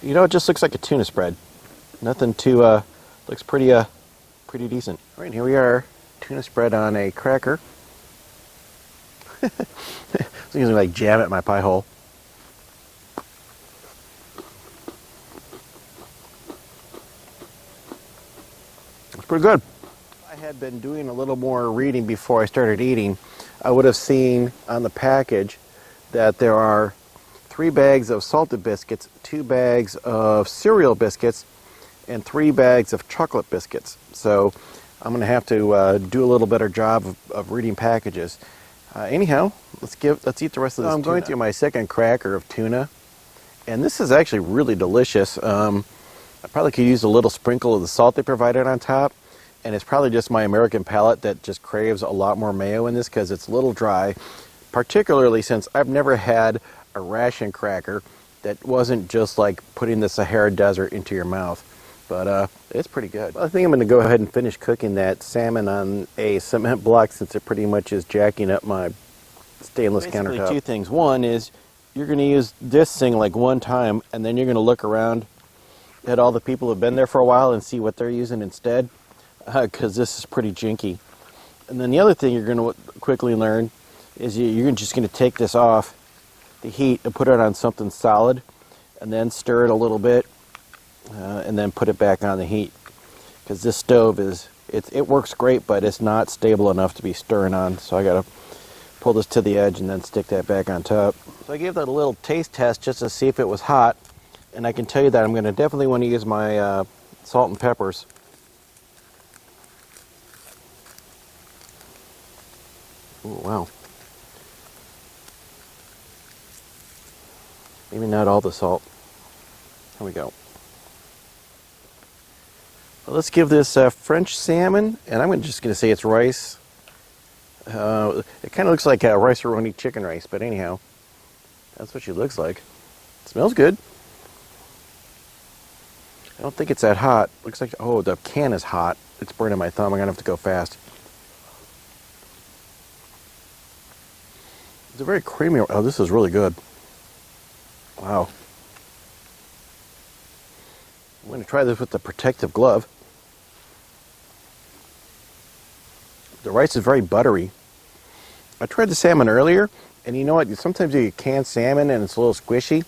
you know, it just looks like a tuna spread. Nothing too, looks pretty decent. All right, here we are. Tuna spread on a cracker. It's going to like jam it in my pie hole. It's pretty good. If I had been doing a little more reading before I started eating, I would have seen on the package that there are 3 bags of salted biscuits, 2 bags of cereal biscuits, and 3 bags of chocolate biscuits. So I'm going to have to do a little better job of reading packages. Anyhow, let's eat the rest of this. I'm going through my second cracker of tuna, and this is actually really delicious. I probably could use a little sprinkle of the salt they provided on top, and it's probably just my American palate that just craves a lot more mayo in this because it's a little dry, particularly since I've never had a Ration cracker that wasn't just like putting the Sahara Desert into your mouth. but it's pretty good. Well, I think I'm going to go ahead and finish cooking that salmon on a cement block since it pretty much is jacking up my stainless countertop. Two things. One is you're going to use this thing like one time, and then you're going to look around at all the people who've been there for a while and see what they're using instead, because this is pretty jinky. And then the other thing you're going to quickly learn is you're just going to take this off the heat and put it on something solid, and then stir it a little bit, and then put it back on the heat. Because this stove it works great, but it's not stable enough to be stirring on. So I got to pull this to the edge and then stick that back on top. So I gave that a little taste test just to see if it was hot, and I can tell you that I'm going to definitely want to use my salt and peppers. Oh, wow. Maybe not all the salt. There we go. Well, let's give this French salmon, and I'm just going to say it's rice. It kind of looks like a rice-a-roni chicken rice, but anyhow, that's what she looks like. It smells good. I don't think it's that hot. Looks like, oh, the can is hot. It's burning my thumb. I'm going to have to go fast. It's a very creamy. Oh, this is really good. Wow. I'm going to try this with the protective glove. The rice is very buttery. I tried the salmon earlier, and you know what? Sometimes you get canned salmon and it's a little squishy.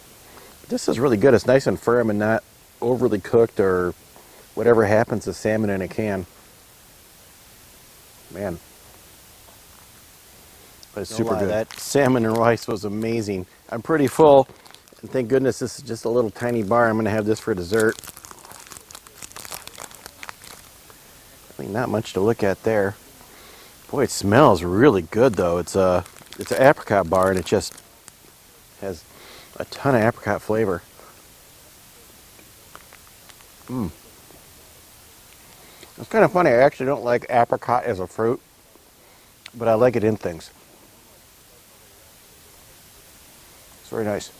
But this is really good. It's nice and firm and not overly cooked or whatever happens to salmon in a can. Man. But it's super good. That salmon and rice was amazing. I'm pretty full, and thank goodness this is just a little tiny bar. I'm going to have this for dessert. I mean, not much to look at there. Boy, it smells really good though. It's an apricot bar, and it just has a ton of apricot flavor. It's kind of funny. I actually don't like apricot as a fruit, but I like it in things. It's very nice.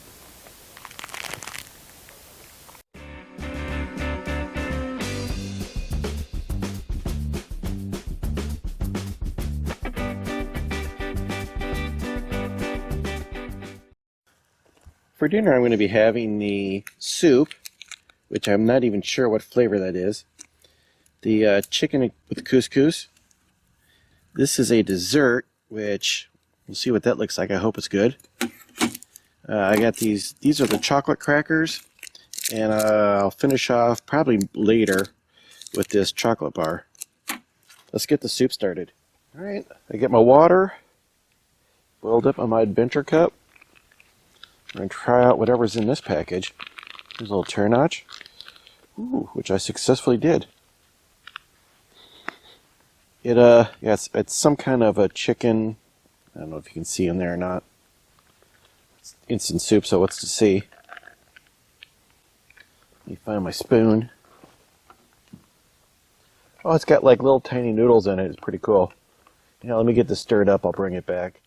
For dinner, I'm going to be having the soup, which I'm not even sure what flavor that is. The chicken with couscous. This is a dessert, which we'll see what that looks like. I hope it's good. I got these. These are the chocolate crackers, and I'll finish off probably later with this chocolate bar. Let's get the soup started. All right, I get my water boiled up on my adventure cup. I'm going to try out whatever's in this package. Here's a little turn notch, which I successfully did. Yeah, it's some kind of a chicken. I don't know if you can see in there or not. It's instant soup, so what's to see? Let me find my spoon. Oh, it's got like little tiny noodles in it. It's pretty cool. Yeah, let me get this stirred up. I'll bring it back.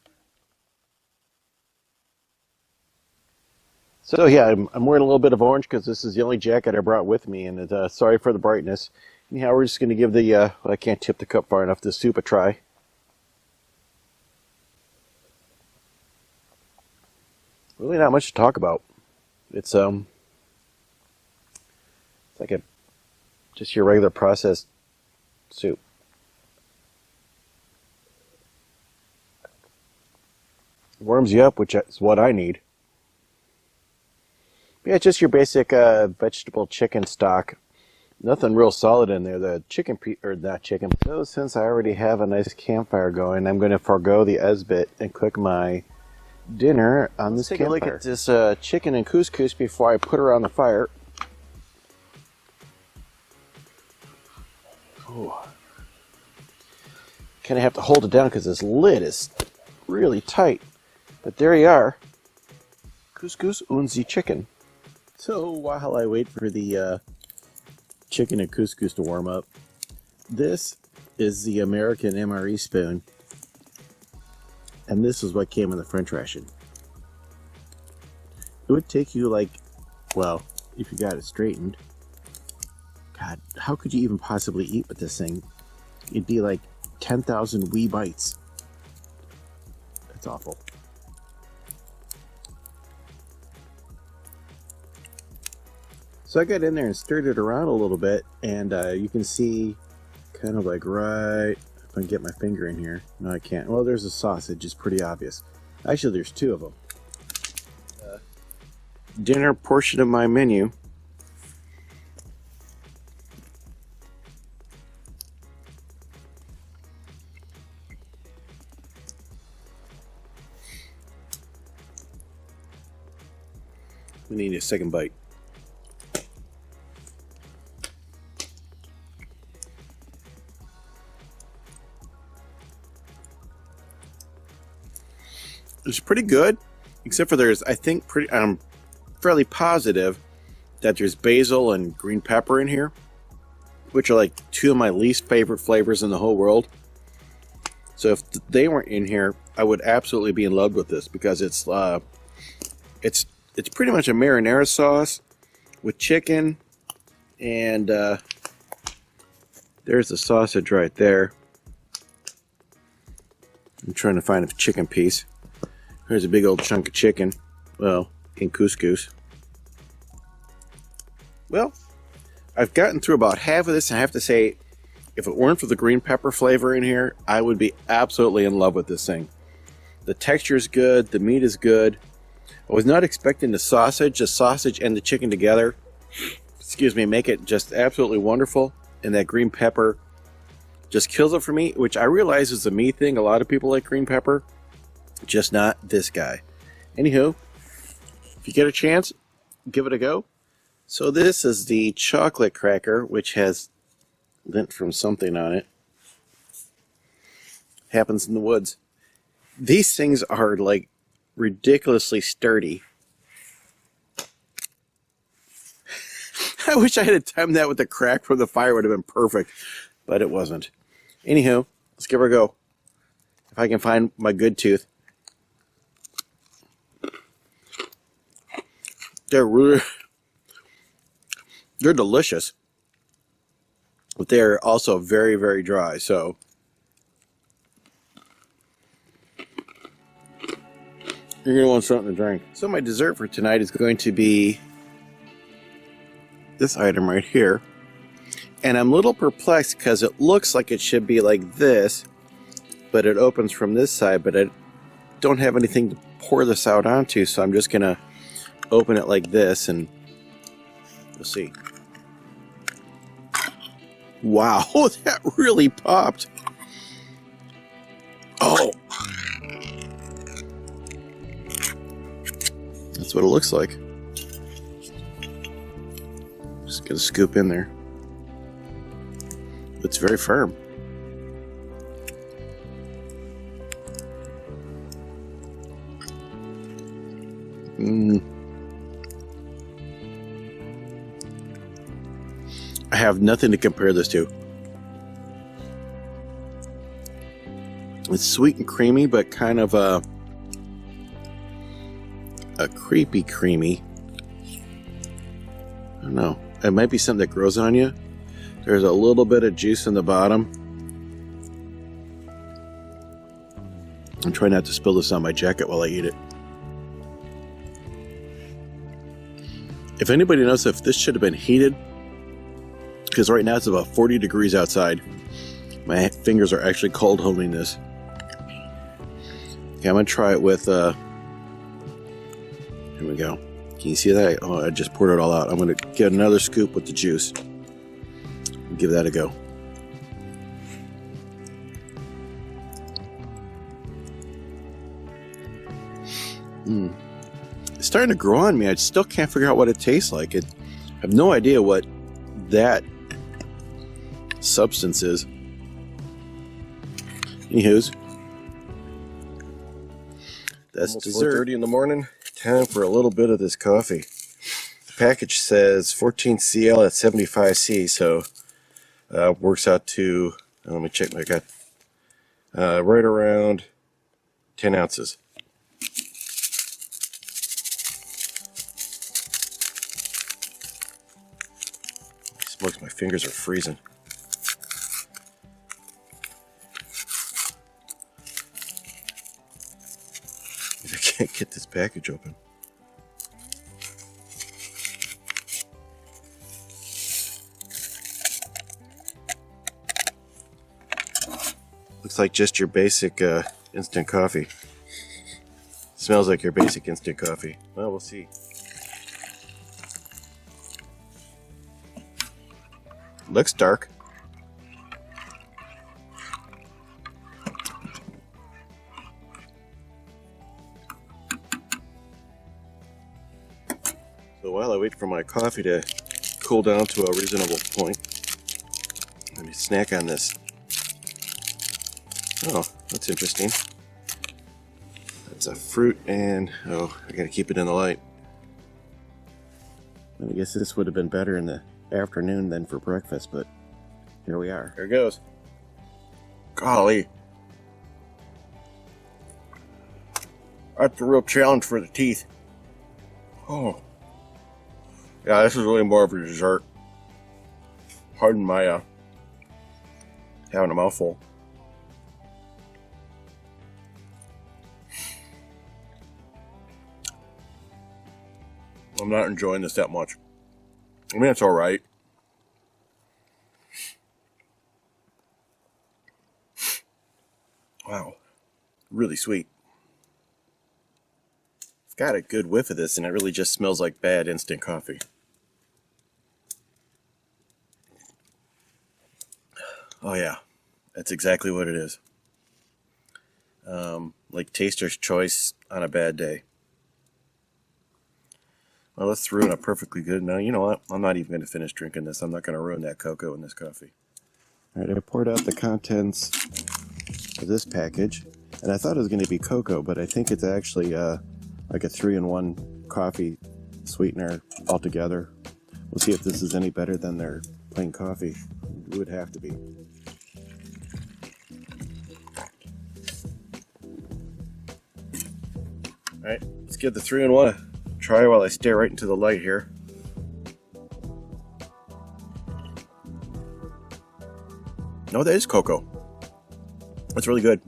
So yeah, I'm wearing a little bit of orange because this is the only jacket I brought with me, and sorry for the brightness. Anyhow, we're just going to give the, I can't tip the cup far enough, the soup a try. Really not much to talk about. It's like just your regular processed soup. Warms you up, which is what I need. Yeah, it's just your basic vegetable chicken stock. Nothing real solid in there. The chicken, or not chicken. So since I already have a nice campfire going, I'm going to forego the Esbit and cook my dinner on this campfire. Let's take a look at this chicken and couscous before I put her on the fire. Oh. Kind of have to hold it down because this lid is really tight. But there you are. Couscous und the chicken. So while I wait for the chicken and couscous to warm up, this is the American MRE spoon, and this is what came in the French ration. It would take you like, well, if you got it straightened, God, how could you even possibly eat with this thing? It'd be like 10,000 wee bites. That's awful. So I got in there and stirred it around a little bit, and you can see kind of like right, if I can get my finger in here. No, I can't. Well, there's a sausage. It's pretty obvious. Actually, there's two of them. Dinner portion of my menu. We need a second bite. It's pretty good, except for there's, I think, I'm fairly positive that there's basil and green pepper in here, which are like two of my least favorite flavors in the whole world. So if they weren't in here, I would absolutely be in love with this, because it's pretty much a marinara sauce with chicken, and there's the sausage right there. I'm trying to find a chicken piece. There's a big old chunk of chicken, well, in couscous. Well, I've gotten through about half of this, and I have to say, if it weren't for the green pepper flavor in here, I would be absolutely in love with this thing. The texture is good, the meat is good. I was not expecting the sausage and the chicken together, excuse me, make it just absolutely wonderful. And that green pepper just kills it for me, which I realize is a me thing. A lot of people like green pepper, just not this guy. Anywho, if you get a chance, give it a go. So this is the chocolate cracker, which has lint from something on it. Happens in the woods. These things are like ridiculously sturdy. I wish I had timed that with the crack from the fire. Would have been perfect, but it wasn't. Anywho, let's give her a go. If I can find my good tooth. They're delicious, but they're also very, very dry. So you're going to want something to drink. So my dessert for tonight is going to be this item right here. And I'm a little perplexed because it looks like it should be like this, but it opens from this side, but I don't have anything to pour this out onto, so I'm just going to open it like this, and we'll see. Wow, that really popped. Oh. That's what it looks like. Just gonna scoop in there. It's very firm. I have nothing to compare this to. It's sweet and creamy, but kind of a creamy. I don't know. It might be something that grows on you. There's a little bit of juice in the bottom. I'm trying not to spill this on my jacket while I eat it. If anybody knows if this should have been heated, because right now it's about 40 degrees outside. My fingers are actually cold holding this. Okay, I'm going to try it with, here we go. Can you see that? Oh, I just poured it all out. I'm going to get another scoop with the juice. Give that a go. It's starting to grow on me. I still can't figure out what it tastes like. I have no idea what that substance is. Anywho's, that's dessert. 4:30 in the morning. Time for a little bit of this coffee. The package says 14 CL at 75 C, so works out to, let me check my gut, right around 10 ounces. Looks, my fingers are freezing. I can't get this package open. Looks like just your basic instant coffee. Smells like your basic instant coffee. Well, we'll see. Looks dark. So while I wait for my coffee to cool down to a reasonable point, let me snack on this. Oh, that's interesting. That's a fruit and, oh, I gotta keep it in the light. I guess this would have been better in the afternoon than for breakfast, but here we are. Here it goes. Golly. That's a real challenge for the teeth. Oh. Yeah, this is really more of a dessert. Pardon my having a mouthful. I'm not enjoying this that much. I mean, it's alright. Wow. Really sweet. It's got a good whiff of this, and it really just smells like bad instant coffee. Oh yeah, that's exactly what it is. Like Taster's Choice on a bad day. Well, let's ruin it perfectly good. Now, you know what? I'm not even going to finish drinking this. I'm not going to ruin that cocoa in this coffee. All right, I poured out the contents of this package, and I thought it was going to be cocoa, but I think it's actually like a 3-in-1 coffee sweetener altogether. We'll see if this is any better than their plain coffee. It would have to be. All right, let's give the 3-in-1 a try while I stare right into the light here. No, that is cocoa. That's really good.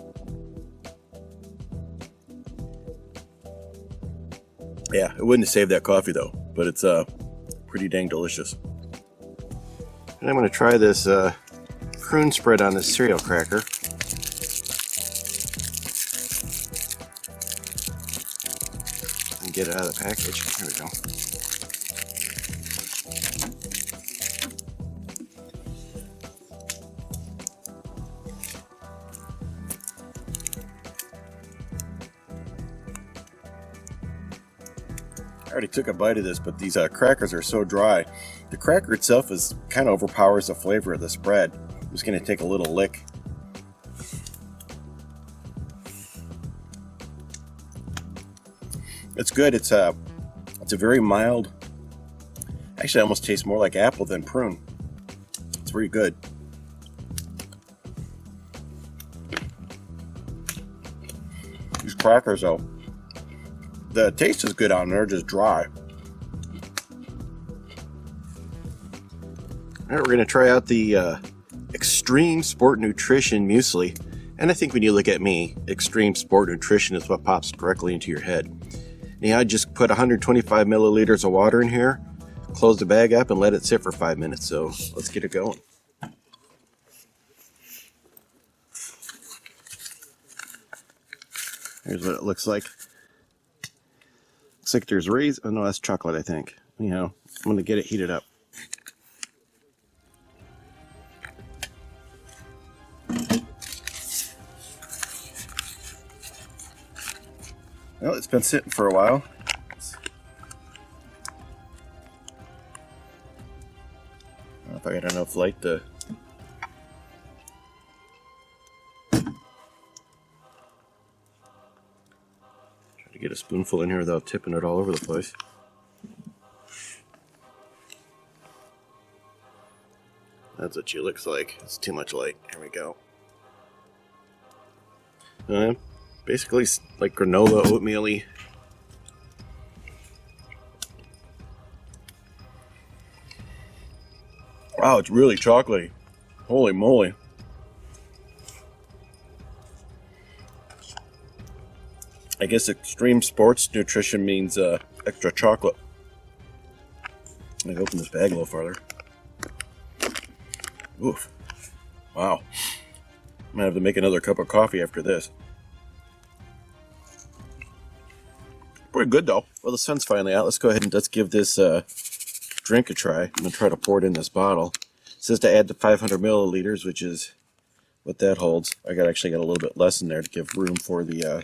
Yeah, it wouldn't have saved that coffee though, but it's pretty dang delicious. And I'm going to try this prune spread on this cereal cracker. And get it out of the package. Here we go. I already took a bite of this, but these crackers are so dry. The cracker itself is kind of overpowers the flavor of the spread. I'm just going to take a little lick. It's good. It's a very mild. Actually, it almost tastes more like apple than prune. It's pretty good. These crackers, though, the taste is good on there, just dry. All right, we're going to try out the Extreme Sport Nutrition Muesli. And I think when you look at me, Extreme Sport Nutrition is what pops directly into your head. Now, I just put 125 milliliters of water in here, close the bag up, and let it sit for 5 minutes. So let's get it going. Here's what it looks like. Looks like there's raisins. Oh no, that's chocolate, I think. Anyhow, I'm going to get it heated up. Well, it's been sitting for a while. I don't know if I got enough light to... Try to get a spoonful in here without tipping it all over the place. That's what she looks like. It's too much light. Here we go. Basically like granola, oatmeal-y. Wow, it's really chocolatey. Holy moly. I guess extreme sports nutrition means extra chocolate. Let me open this bag a little farther. Oof. Wow. Might have to make another cup of coffee after this. Pretty good though. Well, the sun's finally out. Let's go ahead and let's give this drink a try. I'm going to try to pour it in this bottle. It says to add to 500 milliliters, which is what that holds. I actually got a little bit less in there to give room for the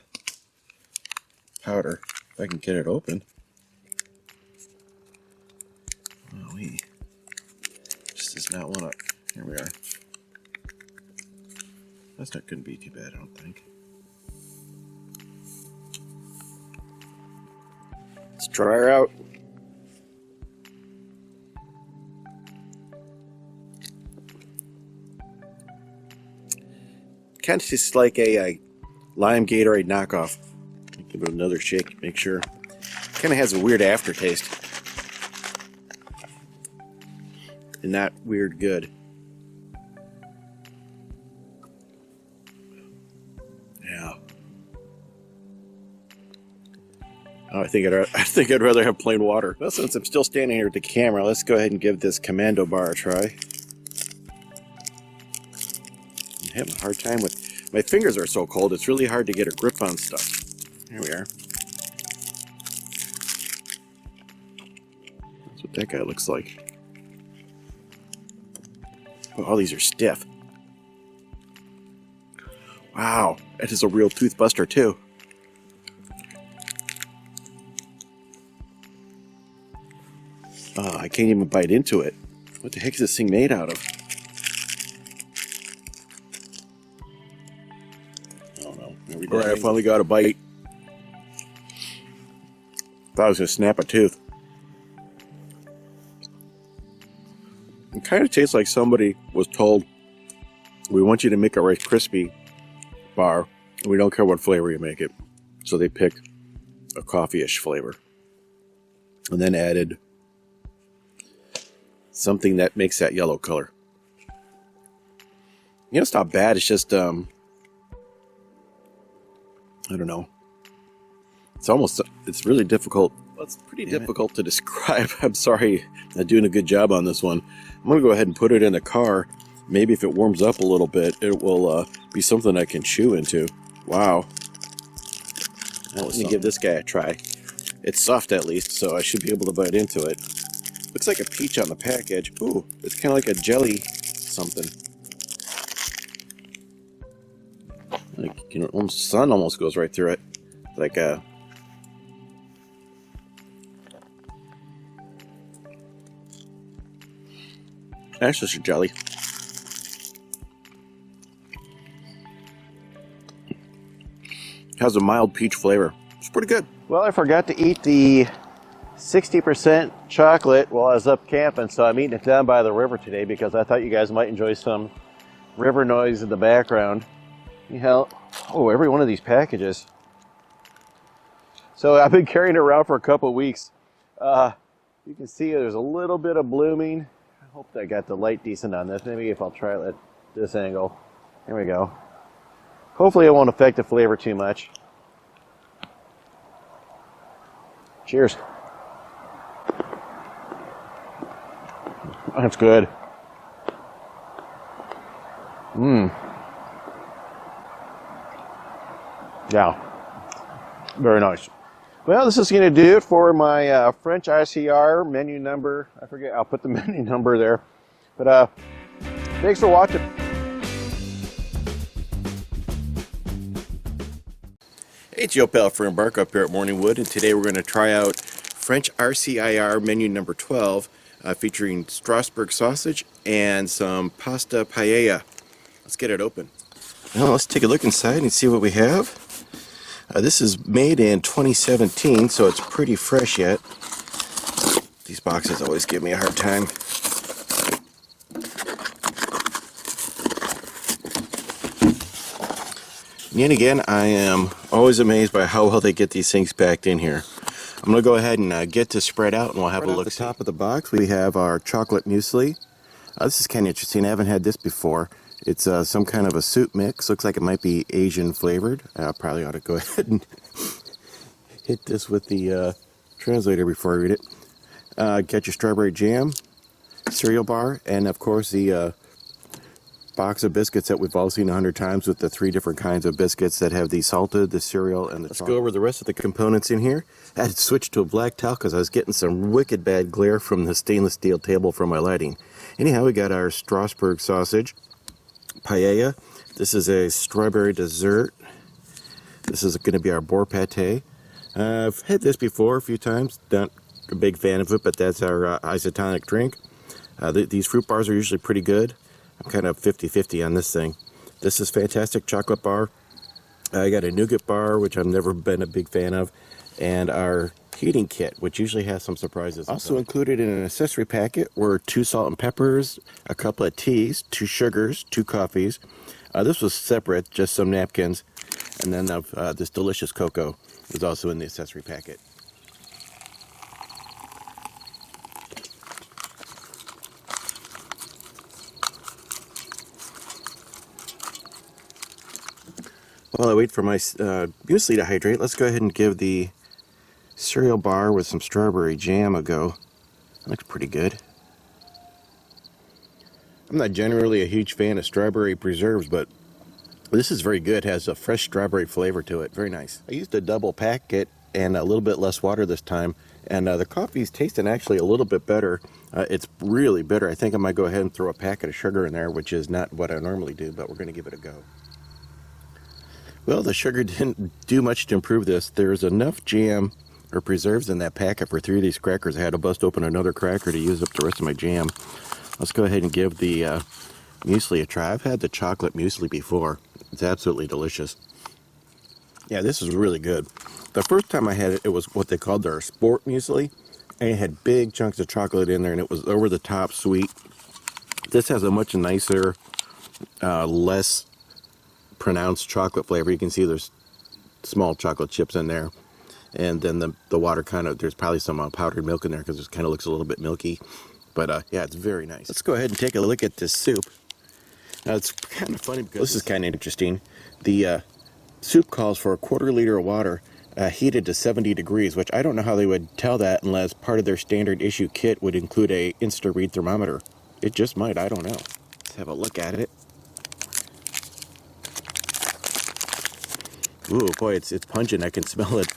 powder. If I can get it open. Oh, just does not want to. Here we are. That's not going to be too bad, I don't think. Let's try her out. Kind of tastes like a lime Gatorade knockoff. Give it another shake, make sure. Kind of has a weird aftertaste. And not weird good. Yeah. Oh, I think I'd rather have plain water. Well, since I'm still standing here at the camera, let's go ahead and give this Commando bar a try. I'm having a hard time with... My fingers are so cold, it's really hard to get a grip on stuff. Here we are. That's what that guy looks like. Oh, all these are stiff. Wow, that is a real tooth buster too. Oh, I can't even bite into it. What the heck is this thing made out of? I don't know. Alright, I finally got a bite. Thought I was going to snap a tooth. It kind of tastes like somebody was told, we want you to make a Rice Krispie bar, and we don't care what flavor you make it. So they picked a coffee-ish flavor. And then added something that makes that yellow color. You know, it's not bad, it's just, I don't know. It's really difficult. Well, it's pretty difficult to describe. I'm sorry, not doing a good job on this one. I'm going to go ahead and put it in the car. Maybe if it warms up a little bit, it will be something I can chew into. Wow. Now let me give this guy a try. It's soft at least, so I should be able to bite into it. Looks like a peach on the package. Ooh, it's kind of like a jelly something. Like, you know, sun almost goes right through it. Like a... That's just a jelly. Has a mild peach flavor. It's pretty good. Well, I forgot to eat the 60% chocolate while I was up camping, so I'm eating it down by the river today because I thought you guys might enjoy some river noise in the background. Oh, every one of these packages. So I've been carrying it around for a couple of weeks. You can see there's a little bit of blooming. I hope I got the light decent on this. Maybe if I'll try it at this angle. There we go. Hopefully it won't affect the flavor too much. Cheers. That's good. Yeah. Very nice. Well, this is going to do it for my French ICR menu number. I forget, I'll put the menu number there. But thanks for watching. Hey, it's Joe Pal for Embark up here at Morningwood, and today we're going to try out French RCIR menu number 12, featuring Strasbourg sausage and some pasta paella. Let's get it open. Well, let's take a look inside and see what we have. This is made in 2017, so it's pretty fresh yet. These boxes always give me a hard time. Yet again, I am always amazed by how well they get these things packed in here. I'm going to go ahead and get to spread out, and we'll have a look. At the top of the box, we have our chocolate muesli. This is kind of interesting. I haven't had this before. It's some kind of a soup mix. Looks like it might be Asian flavored. I probably ought to go ahead and hit this with the translator before I read it. Get your strawberry jam, cereal bar, and of course the box of biscuits that we've all seen 100 times with the 3 different kinds of biscuits that have the salted, the cereal, and the chocolate. Let's go over the rest of the components in here. I had to switch to a black towel because I was getting some wicked bad glare from the stainless steel table from my lighting. Anyhow, we got our Strasbourg sausage, paella. This is a strawberry dessert. This is going to be our boar pate. I've had this before a few times. Not a big fan of it, but that's our isotonic drink. These fruit bars are usually pretty good. I'm kind of 50-50 on this thing. This is fantastic chocolate bar. I got a nougat bar, which I've never been a big fan of, and our heating kit, which usually has some surprises. Also included in an accessory packet were 2 salt and peppers, a couple of teas, 2 sugars, 2 coffees. This was separate, just some napkins, and then this delicious cocoa was also in the accessory packet. While I wait for my muesli to hydrate, let's go ahead and give the cereal bar with some strawberry jam a go. That looks pretty good. I'm not generally a huge fan of strawberry preserves, but this is very good. It has a fresh strawberry flavor to it. Very nice. I used a double packet and a little bit less water this time, and the coffee's tasting actually a little bit better. It's really bitter. I think I might go ahead and throw a packet of sugar in there, which is not what I normally do, but we're going to give it a go. Well, the sugar didn't do much to improve this. There's enough jam or preserves in that packet for 3 of these crackers. I had to bust open another cracker to use up the rest of my jam. Let's go ahead and give the muesli a try. I've had the chocolate muesli before. It's absolutely delicious. Yeah, this is really good. The first time I had it, it was what they called their sport muesli, and it had big chunks of chocolate in there, and it was over the top sweet. This has a much nicer, less pronounced chocolate flavor. You can see there's small chocolate chips in there, and then the water kind of, there's probably some powdered milk in there because it kind of looks a little bit milky, but yeah, it's very nice. Let's go ahead and take a look at this soup. Now it's kind of funny because this is kind of interesting. The soup calls for a 1/4 liter of water heated to 70 degrees, which I don't know how they would tell that unless part of their standard issue kit would include a insta-read thermometer. It just might, I don't know. Let's have a look at it. Ooh, boy, it's pungent. I can smell it.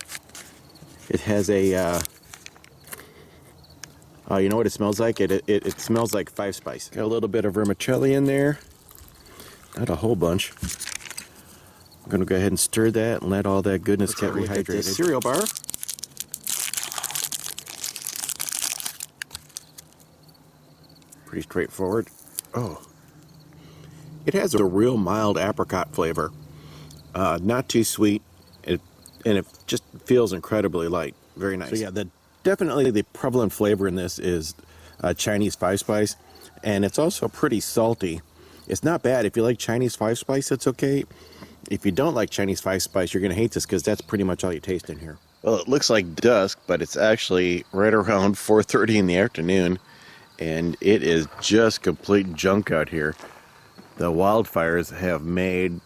It has a, you know what it smells like? It smells like 5 spice. Got a little bit of vermicelli in there. Not a whole bunch. I'm going to go ahead and stir that and let all that goodness get rehydrated. This cereal bar. Pretty straightforward. Oh. It has a real mild apricot flavor. Not too sweet, and it just feels incredibly light. Very nice. So yeah, definitely the prevalent flavor in this is Chinese 5 spice, and it's also pretty salty. It's not bad. If you like Chinese 5 spice, it's okay. If you don't like Chinese 5 spice, you're going to hate this because that's pretty much all you taste in here. Well, it looks like dusk, but it's actually right around 4:30 in the afternoon, and it is just complete junk out here. The wildfires have made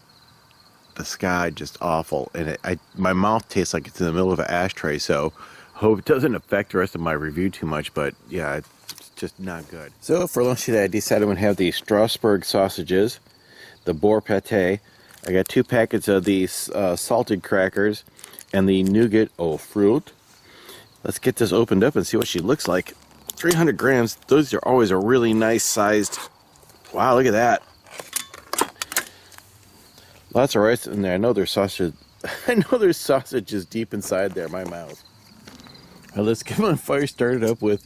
the sky just awful, and my mouth tastes like it's in the middle of an ashtray, so hope it doesn't affect the rest of my review too much, but yeah, it's just not good. So for lunch today, I decided I'm going to have the Strasbourg sausages, the boar pate. I got 2 packets of these salted crackers and the nougat au fruit. Let's get this opened up and see what she looks like. 300 grams. Those are always a really nice sized. Wow, look at that. Lots of rice in there. I know there's sausage. I know there's sausages deep inside there. My mouth. Well, let's get my fire started up with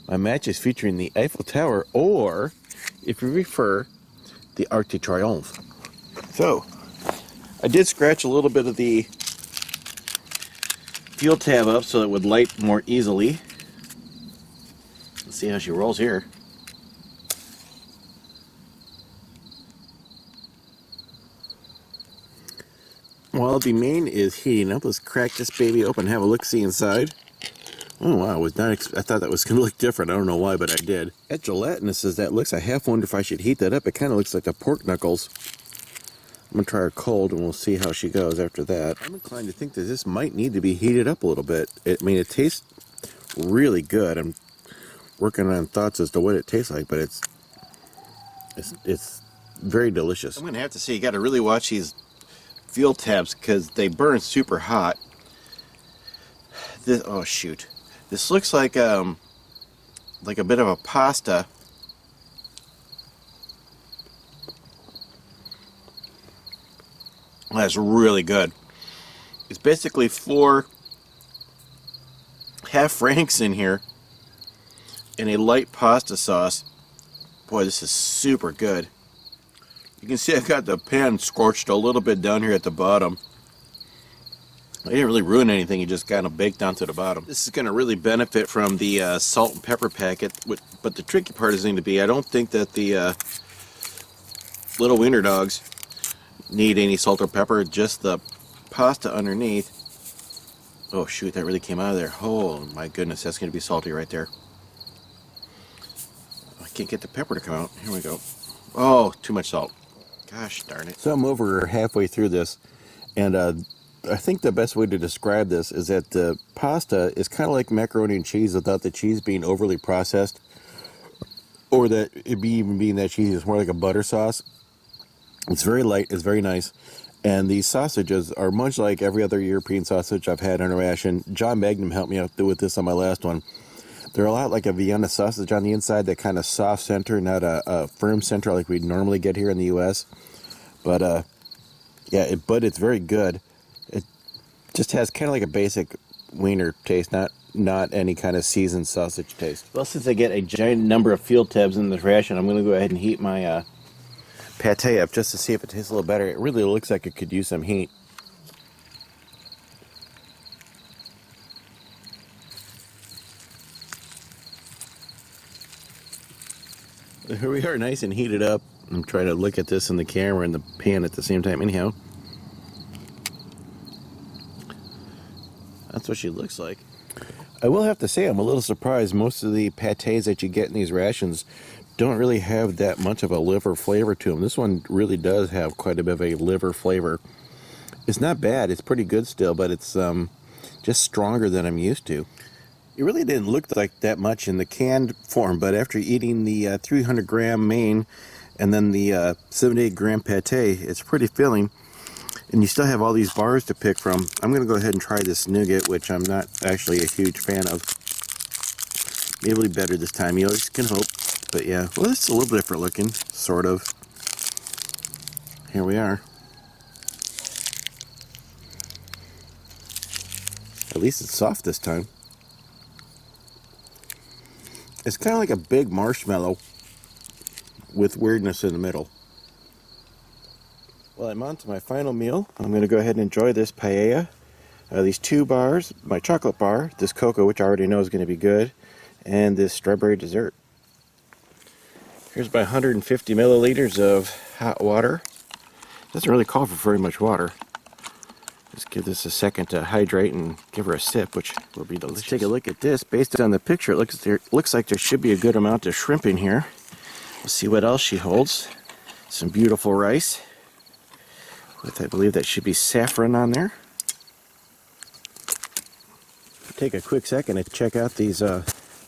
my matches featuring the Eiffel Tower, or, if you prefer, the Arc de Triomphe. So, I did scratch a little bit of the fuel tab up so it would light more easily. Let's see how she rolls here. While the main is heating up, let's crack this baby open and have a look-see inside. Oh wow, I thought that was going to look different. I don't know why, but I did. That gelatinous as that looks, I half wonder if I should heat that up. It kind of looks like the pork knuckles. I'm going to try her cold, and we'll see how she goes after that. I'm inclined to think that this might need to be heated up a little bit. I mean, it tastes really good. I'm working on thoughts as to what it tastes like, but it's very delicious. I'm going to have to say, you got to really watch these fuel tabs because they burn super hot. Oh shoot. This looks like a bit of a pasta. That's really good. It's basically 4 half franks in here and a light pasta sauce. Boy, this is super good. You can see I've got the pan scorched a little bit down here at the bottom. I didn't really ruin anything, it just kind of baked down to the bottom. This is going to really benefit from the salt and pepper packet, but the tricky part is going to be, I don't think that the little wiener dogs need any salt or pepper, just the pasta underneath. Oh shoot, that really came out of there. Oh my goodness, that's going to be salty right there. I can't get the pepper to come out. Here we go. Oh, too much salt. Gosh darn it. So I'm over halfway through this, and I think the best way to describe this is that the pasta is kind of like macaroni and cheese without the cheese being overly processed, or that it even being that cheese is more like a butter sauce. It's very light, it's very nice, and these sausages are much like every other European sausage I've had on a ration. John Magnum helped me out with this on my last one. They're a lot like a Vienna sausage on the inside, that kind of soft center, not a firm center like we'd normally get here in the U.S. But yeah, but it's very good. It just has kind of like a basic wiener taste, not any kind of seasoned sausage taste. Well, since I get a giant number of field tabs in this ration, I'm going to go ahead and heat my pate up just to see if it tastes a little better. It really looks like it could use some heat. Here we are, nice and heated up. I'm trying to look at this in the camera and the pan at the same time. Anyhow, that's what she looks like. I will have to say I'm a little surprised. Most of the pates that you get in these rations don't really have that much of a liver flavor to them. This one really does have quite a bit of a liver flavor. It's not bad. It's pretty good still, but it's just stronger than I'm used to. It really didn't look like that much in the canned form, but after eating the 300 gram main and then the 78 gram pate, it's pretty filling. And you still have all these bars to pick from. I'm going to go ahead and try this nougat, which I'm not actually a huge fan of. Maybe it'll be better this time. You always can hope. But yeah, well, it's a little different looking, sort of. Here we are. At least it's soft this time. It's kind of like a big marshmallow with weirdness in the middle. Well, I'm on to my final meal. I'm going to go ahead and enjoy this paella. These 2 bars, my chocolate bar, this cocoa, which I already know is going to be good, and this strawberry dessert. Here's my 150 milliliters of hot water. Doesn't really call for very much water. Just give this a second to hydrate and give her a sip, which will be delicious. Let's take a look at this. Based on the picture, it looks like there should be a good amount of shrimp in here. Let's see what else she holds. Some beautiful rice. With, I believe that should be saffron on there. Take a quick second to check out these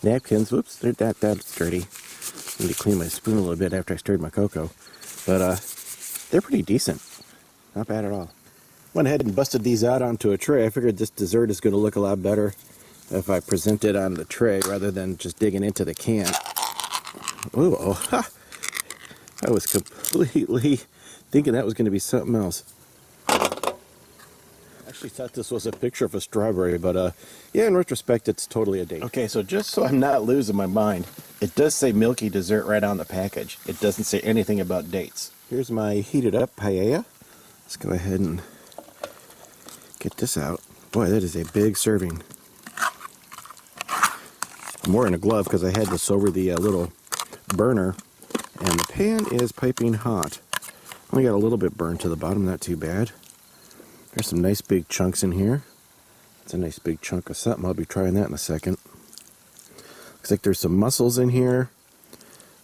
napkins. Whoops, they're that's dirty. I need to clean my spoon a little bit after I stirred my cocoa. But they're pretty decent. Not bad at all. Went ahead and busted these out onto a tray. I figured this dessert is going to look a lot better if I present it on the tray rather than just digging into the can. Ooh, oh, ha! I was completely thinking that was going to be something else. I actually thought this was a picture of a strawberry, but yeah, in retrospect, it's totally a date. Okay, so just so I'm not losing my mind, it does say milky dessert right on the package. It doesn't say anything about dates. Here's my heated up paella. Let's go ahead and get this out. Boy, that is a big serving. I'm wearing a glove because I had this over the little burner, and the pan is piping hot. Only got a little bit burned to the bottom, not too bad. There's some nice big chunks in here. It's a nice big chunk of something. I'll be trying that in a second. Looks like there's some mussels in here.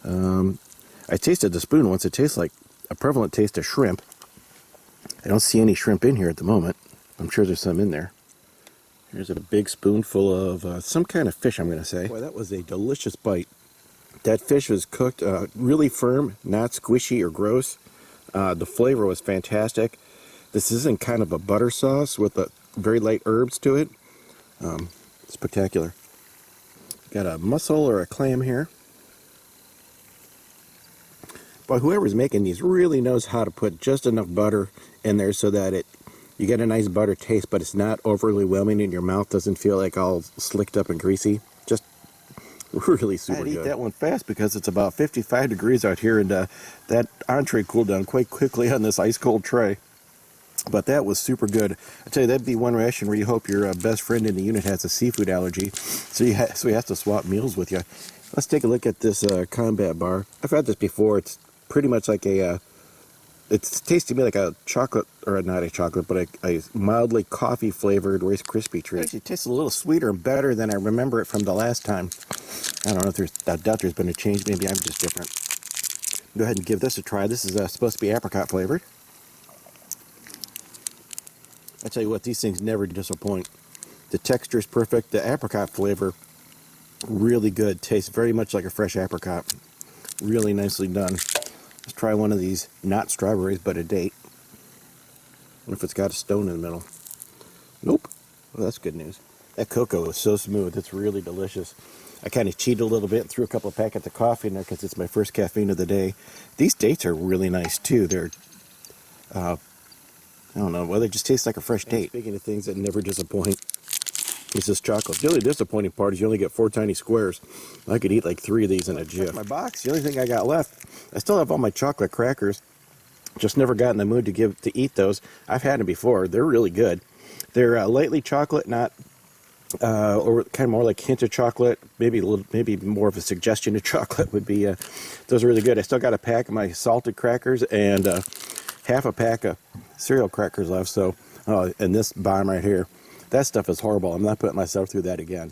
I tasted the spoon once. It tastes like a prevalent taste of shrimp. I don't see any shrimp in here at the moment. I'm sure there's some in there. Here's a big spoonful of some kind of fish, I'm going to say. Boy, that was a delicious bite. That fish was cooked really firm, not squishy or gross. The flavor was fantastic. This isn't kind of a butter sauce with a very light herbs to it. Spectacular. Got a mussel or a clam here. But whoever's making these really knows how to put just enough butter in there so that you get a nice butter taste, but it's not overly whelming and your mouth doesn't feel like all slicked up and greasy. Just really super good. I'd eat that one fast because it's about 55 degrees out here, and that entree cooled down quite quickly on this ice cold tray. But that was super good. I tell you, that'd be one ration where you hope your best friend in the unit has a seafood allergy, so he has to swap meals with you. Let's take a look at this combat bar. I've had this before. It's pretty much like it tastes to me like a chocolate, or not a chocolate, but a mildly coffee flavored Rice Krispie treat. It actually tastes a little sweeter and better than I remember it from the last time. I don't know if I doubt there's been a change. Maybe I'm just different. Go ahead and give this a try. This is supposed to be apricot flavored. I tell you what, these things never disappoint. The texture is perfect. The apricot flavor, really good. Tastes very much like a fresh apricot. Really nicely done. Let's try one of these, not strawberries, but a date. What if it's got a stone in the middle? Nope. Well, that's good news. That cocoa is so smooth. It's really delicious. I kind of cheated a little bit and threw a couple of packets of coffee in there because it's my first caffeine of the day. These dates are really nice, too. They're, I don't know, well, they just taste like a fresh date. Speaking of things that never disappoint, this is chocolate. The only disappointing part is you only get 4 tiny squares. I could eat like 3 of these in a jiff. My box, the only thing I got left, I still have all my chocolate crackers. Just never got in the mood to eat those. I've had them before. They're really good. They're lightly chocolate, not or kind of more like hint of chocolate. Maybe more of a suggestion of chocolate would be. Those are really good. I still got a pack of my salted crackers and half a pack of cereal crackers left. So, and this bomb right here. That stuff is horrible. I'm not putting myself through that again.